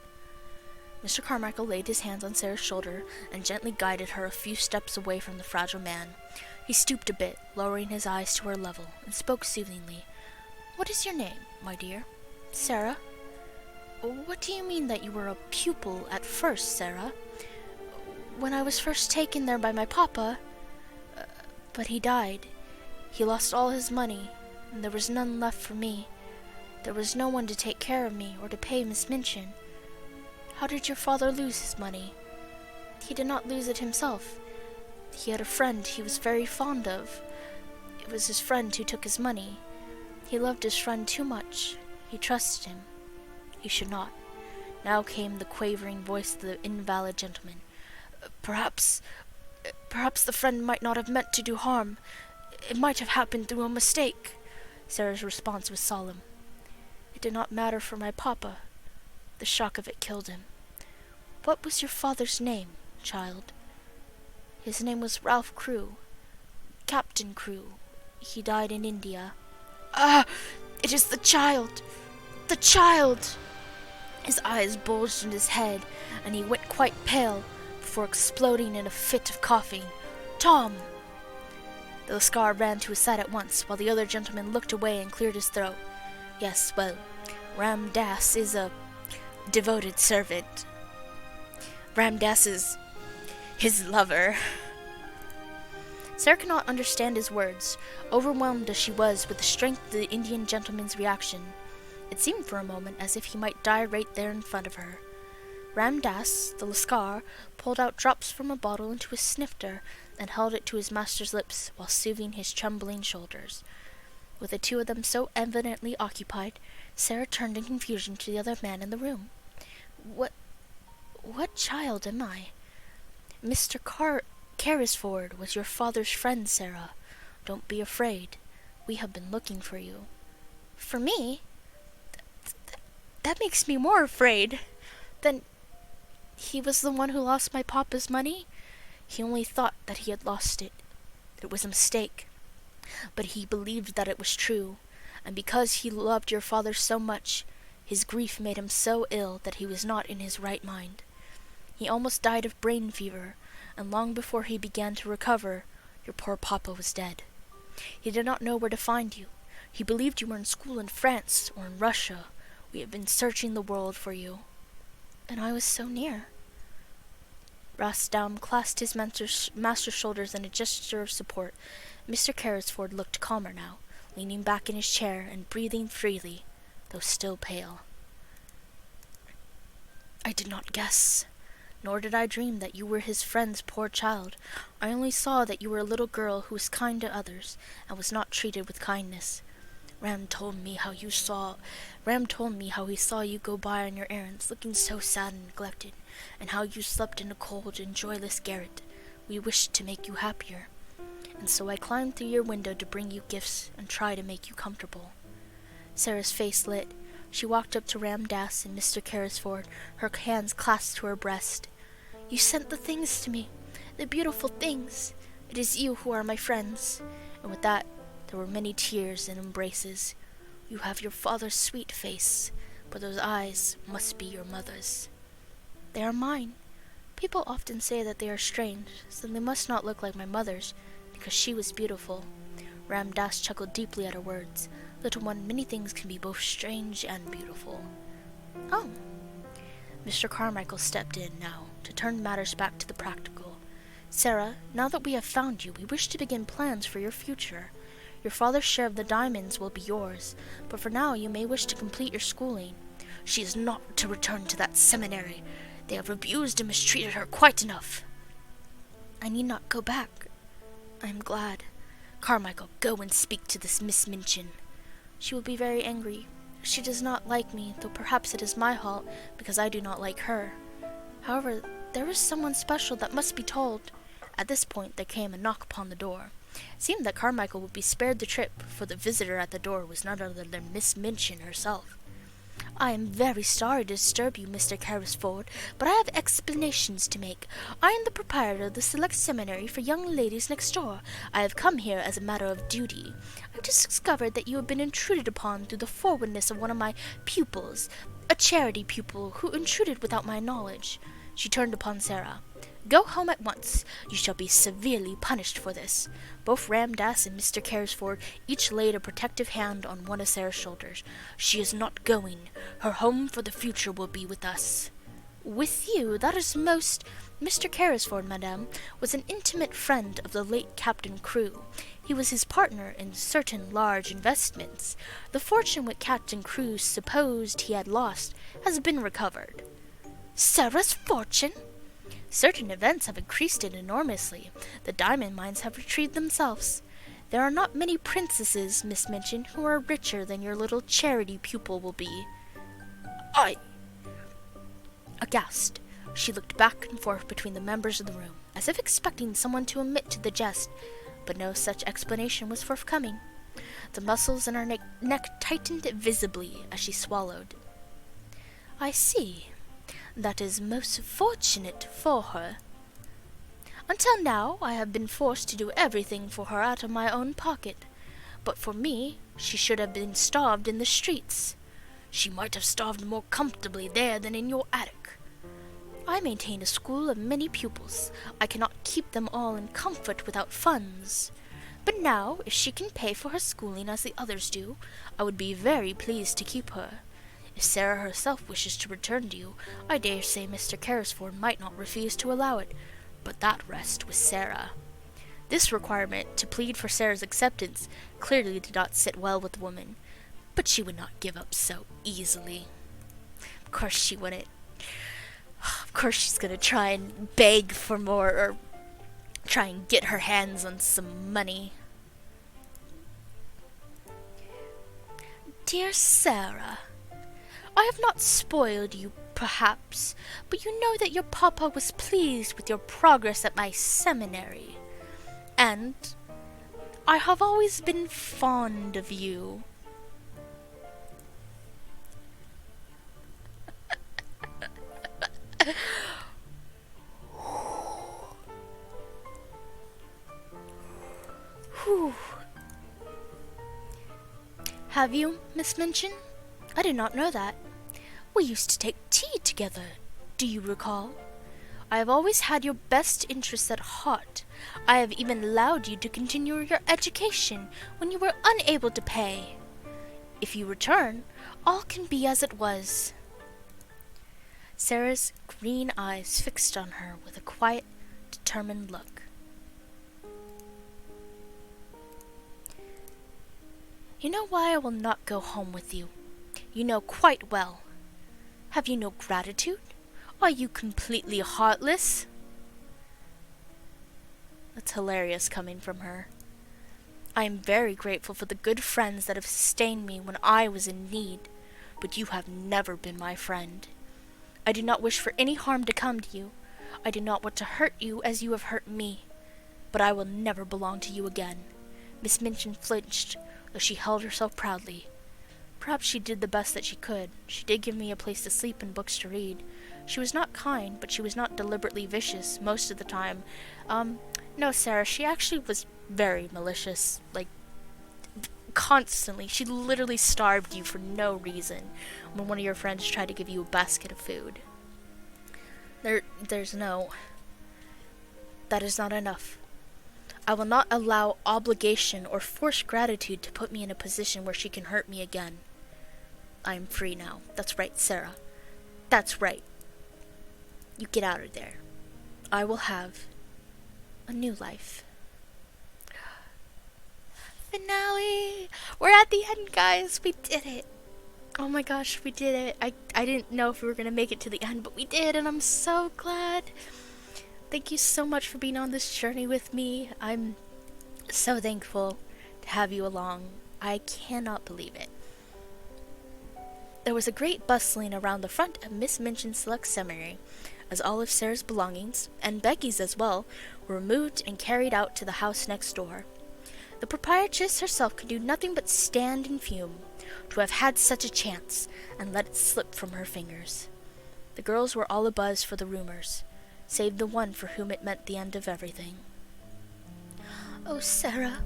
Mr. Carmichael laid his hands on Sarah's shoulder and gently guided her a few steps away from the fragile man. He stooped a bit, lowering his eyes to her level, and spoke soothingly. What is your name, my dear? Sarah? What do you mean that you were a pupil at first, Sarah? When I was first taken there by my papa, but he died. He lost all his money, and there was none left for me. There was no one to take care of me or to pay Miss Minchin. How did your father lose his money? He did not lose it himself. He had a friend he was very fond of. It was his friend who took his money. He loved his friend too much. He trusted him. He should not. Now came the quavering voice of the invalid gentleman. Perhaps the friend might not have meant to do harm. It might have happened through a mistake. Sarah's response was solemn. It did not matter for my papa. The shock of it killed him. What was your father's name, child? His name was Ralph Crewe. Captain Crewe. He died in India. Ah! It is the child! The child! His eyes bulged in his head, and he went quite pale, before exploding in a fit of coughing. Tom! The Lascar ran to his side at once, while the other gentleman looked away and cleared his throat. Yes, well, Ram Dass is a devoted servant. Ram Dass is his lover. Sarah could not understand his words, overwhelmed as she was with the strength of the Indian gentleman's reaction. It seemed for a moment as if he might die right there in front of her. Ram Dass, the Lascar, pulled out drops from a bottle into a snifter and held it to his master's lips while soothing his trembling shoulders. With the two of them so evidently occupied, Sarah turned in confusion to the other man in the room. What child am I? Mr. Carrisford was your father's friend, Sarah. Don't be afraid. We have been looking for you. For me? That makes me more afraid. Then he was the one who lost my papa's money? He only thought that he had lost it. It was a mistake. But he believed that it was true, and because he loved your father so much, his grief made him so ill that he was not in his right mind. He almost died of brain fever, and long before he began to recover, your poor papa was dead. He did not know where to find you. He believed you were in school in France or in Russia. We have been searching the world for you. And I was so near. Rasdam clasped his master's shoulders in a gesture of support. Mr. Carrisford looked calmer now, leaning back in his chair and breathing freely, though still pale. I did not guess, nor did I dream that you were his friend's poor child. I only saw that you were a little girl who was kind to others, and was not treated with kindness. Ram told me how he saw you go by on your errands, looking so sad and neglected, and how you slept in a cold and joyless garret. We wished to make you happier, and so I climbed through your window to bring you gifts and try to make you comfortable. Sarah's face lit. She walked up to Ram Dass and Mr. Carrisford, her hands clasped to her breast. You sent the things to me, the beautiful things. It is you who are my friends. And with that, there were many tears and embraces. You have your father's sweet face, but those eyes must be your mother's. They are mine. People often say that they are strange, so they must not look like my mother's, because she was beautiful. Ram Dass chuckled deeply at her words. Little one, many things can be both strange and beautiful. Oh. Mr. Carmichael stepped in now, to turn matters back to the practical. Sarah, now that we have found you, we wish to begin plans for your future. Your father's share of the diamonds will be yours, but for now you may wish to complete your schooling. She is not to return to that seminary. They have abused and mistreated her quite enough. I need not go back. I am glad. Carmichael, go and speak to this Miss Minchin. She will be very angry. She does not like me, though perhaps it is my fault, because I do not like her. However, there is someone special that must be told. At this point there came a knock upon the door. It seemed that Carmichael would be spared the trip, for the visitor at the door was none other than Miss Minchin herself. I am very sorry to disturb you, Mr. Carrisford, but I have explanations to make. I am the proprietor of the Select Seminary for young ladies next door. I have come here as a matter of duty. I've just discovered that you have been intruded upon through the forwardness of one of my pupils, a charity pupil who intruded without my knowledge. She turned upon Sarah. Go home at once. You shall be severely punished for this. Both Ram Dass and Mr. Carrisford each laid a protective hand on one of Sarah's shoulders. She is not going. Her home for the future will be with us. With you? That is most... Mr. Carrisford, madame, was an intimate friend of the late Captain Crewe. He was his partner in certain large investments. The fortune which Captain Crewe supposed he had lost has been recovered. Sarah's fortune? Certain events have increased it enormously. The diamond mines have retrieved themselves. There are not many princesses, Miss Minchin, who are richer than your little charity pupil will be. Aghast, she looked back and forth between the members of the room, as if expecting someone to admit to the jest, but no such explanation was forthcoming. The muscles in her neck tightened visibly as she swallowed. I see. That is most fortunate for her. Until now, I have been forced to do everything for her out of my own pocket. But for me, she should have been starved in the streets. She might have starved more comfortably there than in your attic. I maintain a school of many pupils. I cannot keep them all in comfort without funds. But now, if she can pay for her schooling as the others do, I would be very pleased to keep her. If Sarah herself wishes to return to you, I dare say Mr. Carrisford might not refuse to allow it, but that rests with Sarah. This requirement to plead for Sarah's acceptance clearly did not sit well with the woman, but she would not give up so easily. Of course she wouldn't. Of course she's going to try and beg for more, or try and get her hands on some money. Dear Sarah, I have not spoiled you, perhaps, but you know that your papa was pleased with your progress at my seminary, and I have always been fond of you. Whew. Have you, Miss Minchin? I did not know that. We used to take tea together. Do you recall? I have always had your best interests at heart. I have even allowed you to continue your education when you were unable to pay. If you return, all can be as it was. Sarah's green eyes fixed on her with a quiet, determined look. You know why I will not go home with you. You know quite well. Have you no gratitude? Are you completely heartless? That's hilarious coming from her. I am very grateful for the good friends that have sustained me when I was in need, but you have never been my friend. I do not wish for any harm to come to you. I do not want to hurt you as you have hurt me, but I will never belong to you again. Miss Minchin flinched, though she held herself proudly. Perhaps she did the best that she could. She did give me a place to sleep and books to read. She was not kind, but she was not deliberately vicious most of the time. No, Sarah, she actually was very malicious. Like, constantly. She literally starved you for no reason when one of your friends tried to give you a basket of food. There's no... That is not enough. I will not allow obligation or forced gratitude to put me in a position where she can hurt me again. I am free now. That's right, Sarah. That's right. You get out of there. I will have a new life. Finale! We're at the end, guys. We did it. Oh my gosh, we did it. I didn't know if we were going to make it to the end, but we did, and I'm so glad. Thank you so much for being on this journey with me. I'm so thankful to have you along. I cannot believe it. There was a great bustling around the front of Miss Minchin's Select Seminary, as all of Sarah's belongings, and Becky's as well, were removed and carried out to the house next door. The proprietress herself could do nothing but stand and fume, to have had such a chance, and let it slip from her fingers. The girls were all abuzz for the rumors, save the one for whom it meant the end of everything. Oh, Sarah,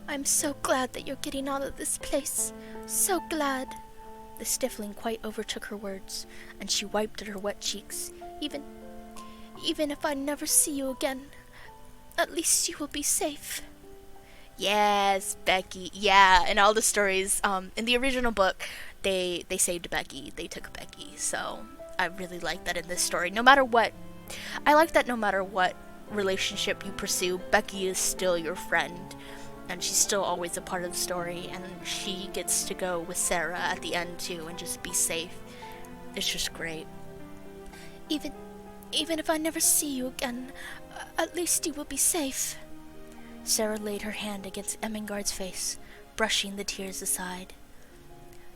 I'm so glad that you're getting out of this place. So glad. The stifling quite overtook her words, and she wiped at her wet cheeks. Even if I never see you again, at least you will be safe. Yes, Becky. Yeah, in all the stories, in the original book, they saved Becky. They took Becky. So I really like that in this story. No matter what, I like that no matter what relationship you pursue, Becky is still your friend. And she's still always a part of the story. And she gets to go with Sarah at the end too and just be safe. It's just great. Even if I never see you again, at least you will be safe. Sarah laid her hand against Ermengarde's face, brushing the tears aside.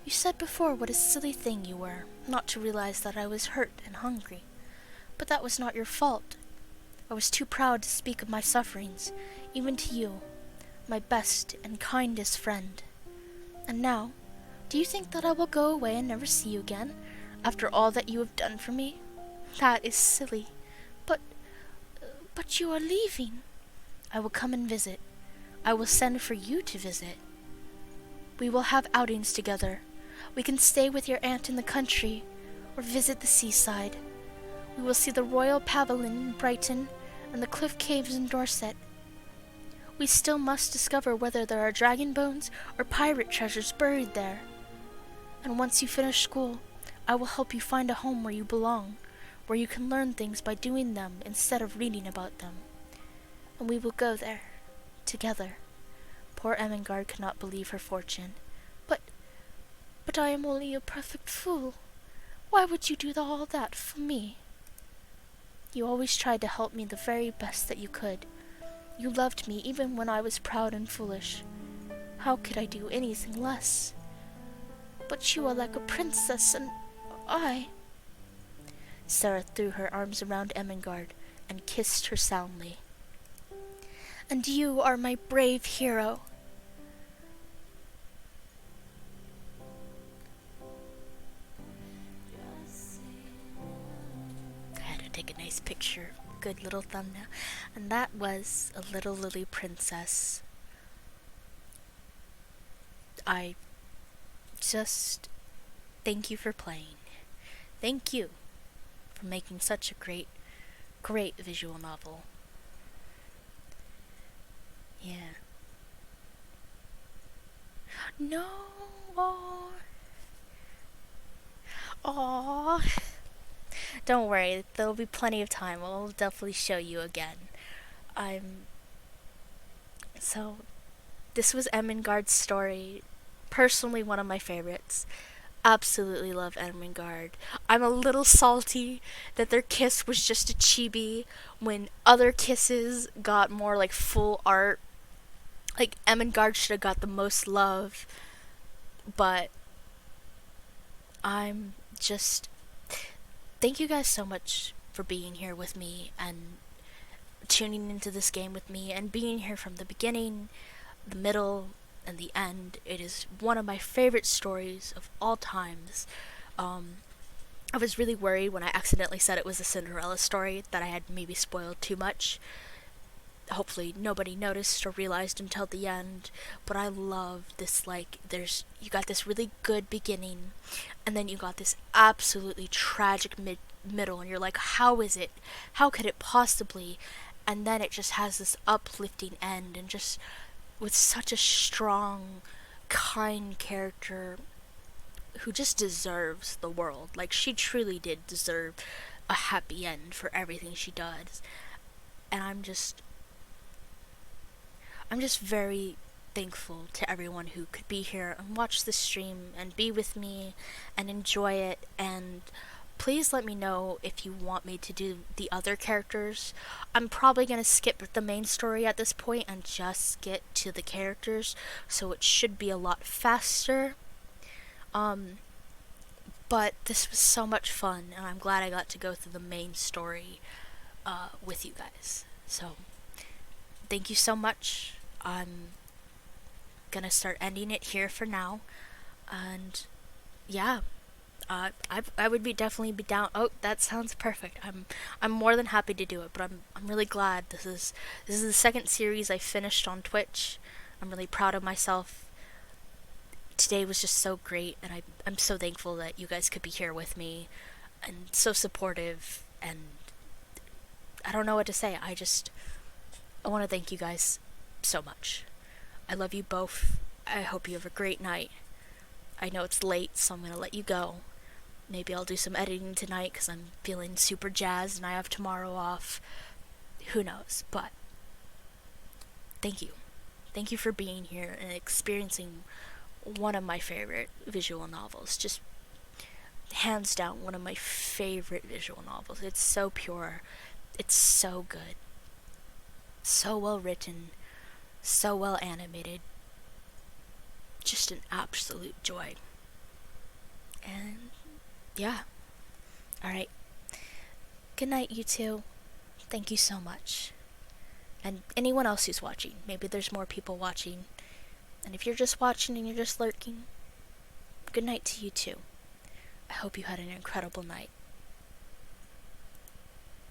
You said before what a silly thing you were, not to realize that I was hurt and hungry. But that was not your fault. I was too proud to speak of my sufferings, even to you, my best and kindest friend. And now, do you think that I will go away and never see you again, after all that you have done for me? That is silly. But you are leaving. I will come and visit. I will send for you to visit. We will have outings together. We can stay with your aunt in the country, or visit the seaside. We will see the Royal Pavilion in Brighton, and the Cliff Caves in Dorset. We still must discover whether there are dragon bones or pirate treasures buried there. And once you finish school, I will help you find a home where you belong, where you can learn things by doing them instead of reading about them. And we will go there, together. Poor Ermengarde could not believe her fortune. But I am only a perfect fool. Why would you do all that for me? You always tried to help me the very best that you could. You loved me even when I was proud and foolish. How could I do anything less? But you are like a princess, and I... Sarah threw her arms around Ermengarde and kissed her soundly. And you are my brave hero. I had to take a nice picture. Good little thumbnail. And that was A Little Lily Princess. I just thank you for playing. Thank you for making such a great visual novel. Yeah. No. Aw. Aw. Don't worry, there'll be plenty of time. I'll definitely show you again. I'm so this was Ermengarde's story. Personally one of my favorites. Absolutely love Ermengarde. I'm a little salty that their kiss was just a chibi when other kisses got more like full art. Like Ermengarde should have got the most love, but I'm just thank you guys so much for being here with me and tuning into this game with me and being here from the beginning, the middle, and the end. It is one of my favorite stories of all times. I was really worried when I accidentally said it was a Cinderella story that I had maybe spoiled too much. Hopefully nobody noticed or realized until the end, but I love this, like, you got this really good beginning, and then you got this absolutely tragic middle, and you're like, how is it? How could it possibly? And then it just has this uplifting end, and just with such a strong, kind character who just deserves the world. Like, she truly did deserve a happy end for everything she does. And I'm just very thankful to everyone who could be here and watch the stream and be with me and enjoy it. And please let me know if you want me to do the other characters. I'm probably going to skip the main story at this point and just get to the characters, so it should be a lot faster. But this was so much fun, and I'm glad I got to go through the main story with you guys. So, thank you so much. I'm gonna start ending it here for now, and yeah, I would definitely be down. Oh, that sounds perfect. I'm more than happy to do it, but I'm really glad this is the second series I finished on Twitch. I'm really proud of myself. Today was just so great, and I'm so thankful that you guys could be here with me and so supportive, and I don't know what to say. I want to thank you guys so much. I love you both. I hope you have a great night. I know it's late, so I'm going to let you go. Maybe I'll do some editing tonight because I'm feeling super jazzed and I have tomorrow off. Who knows? But thank you. Thank you for being here and experiencing one of my favorite visual novels. Just hands down one of my favorite visual novels. It's so pure. It's so good. So well written. So well animated. Just an absolute joy. And yeah. Alright. Good night, you two. Thank you so much. And anyone else who's watching. Maybe there's more people watching. And if you're just watching and you're just lurking, good night to you too. I hope you had an incredible night.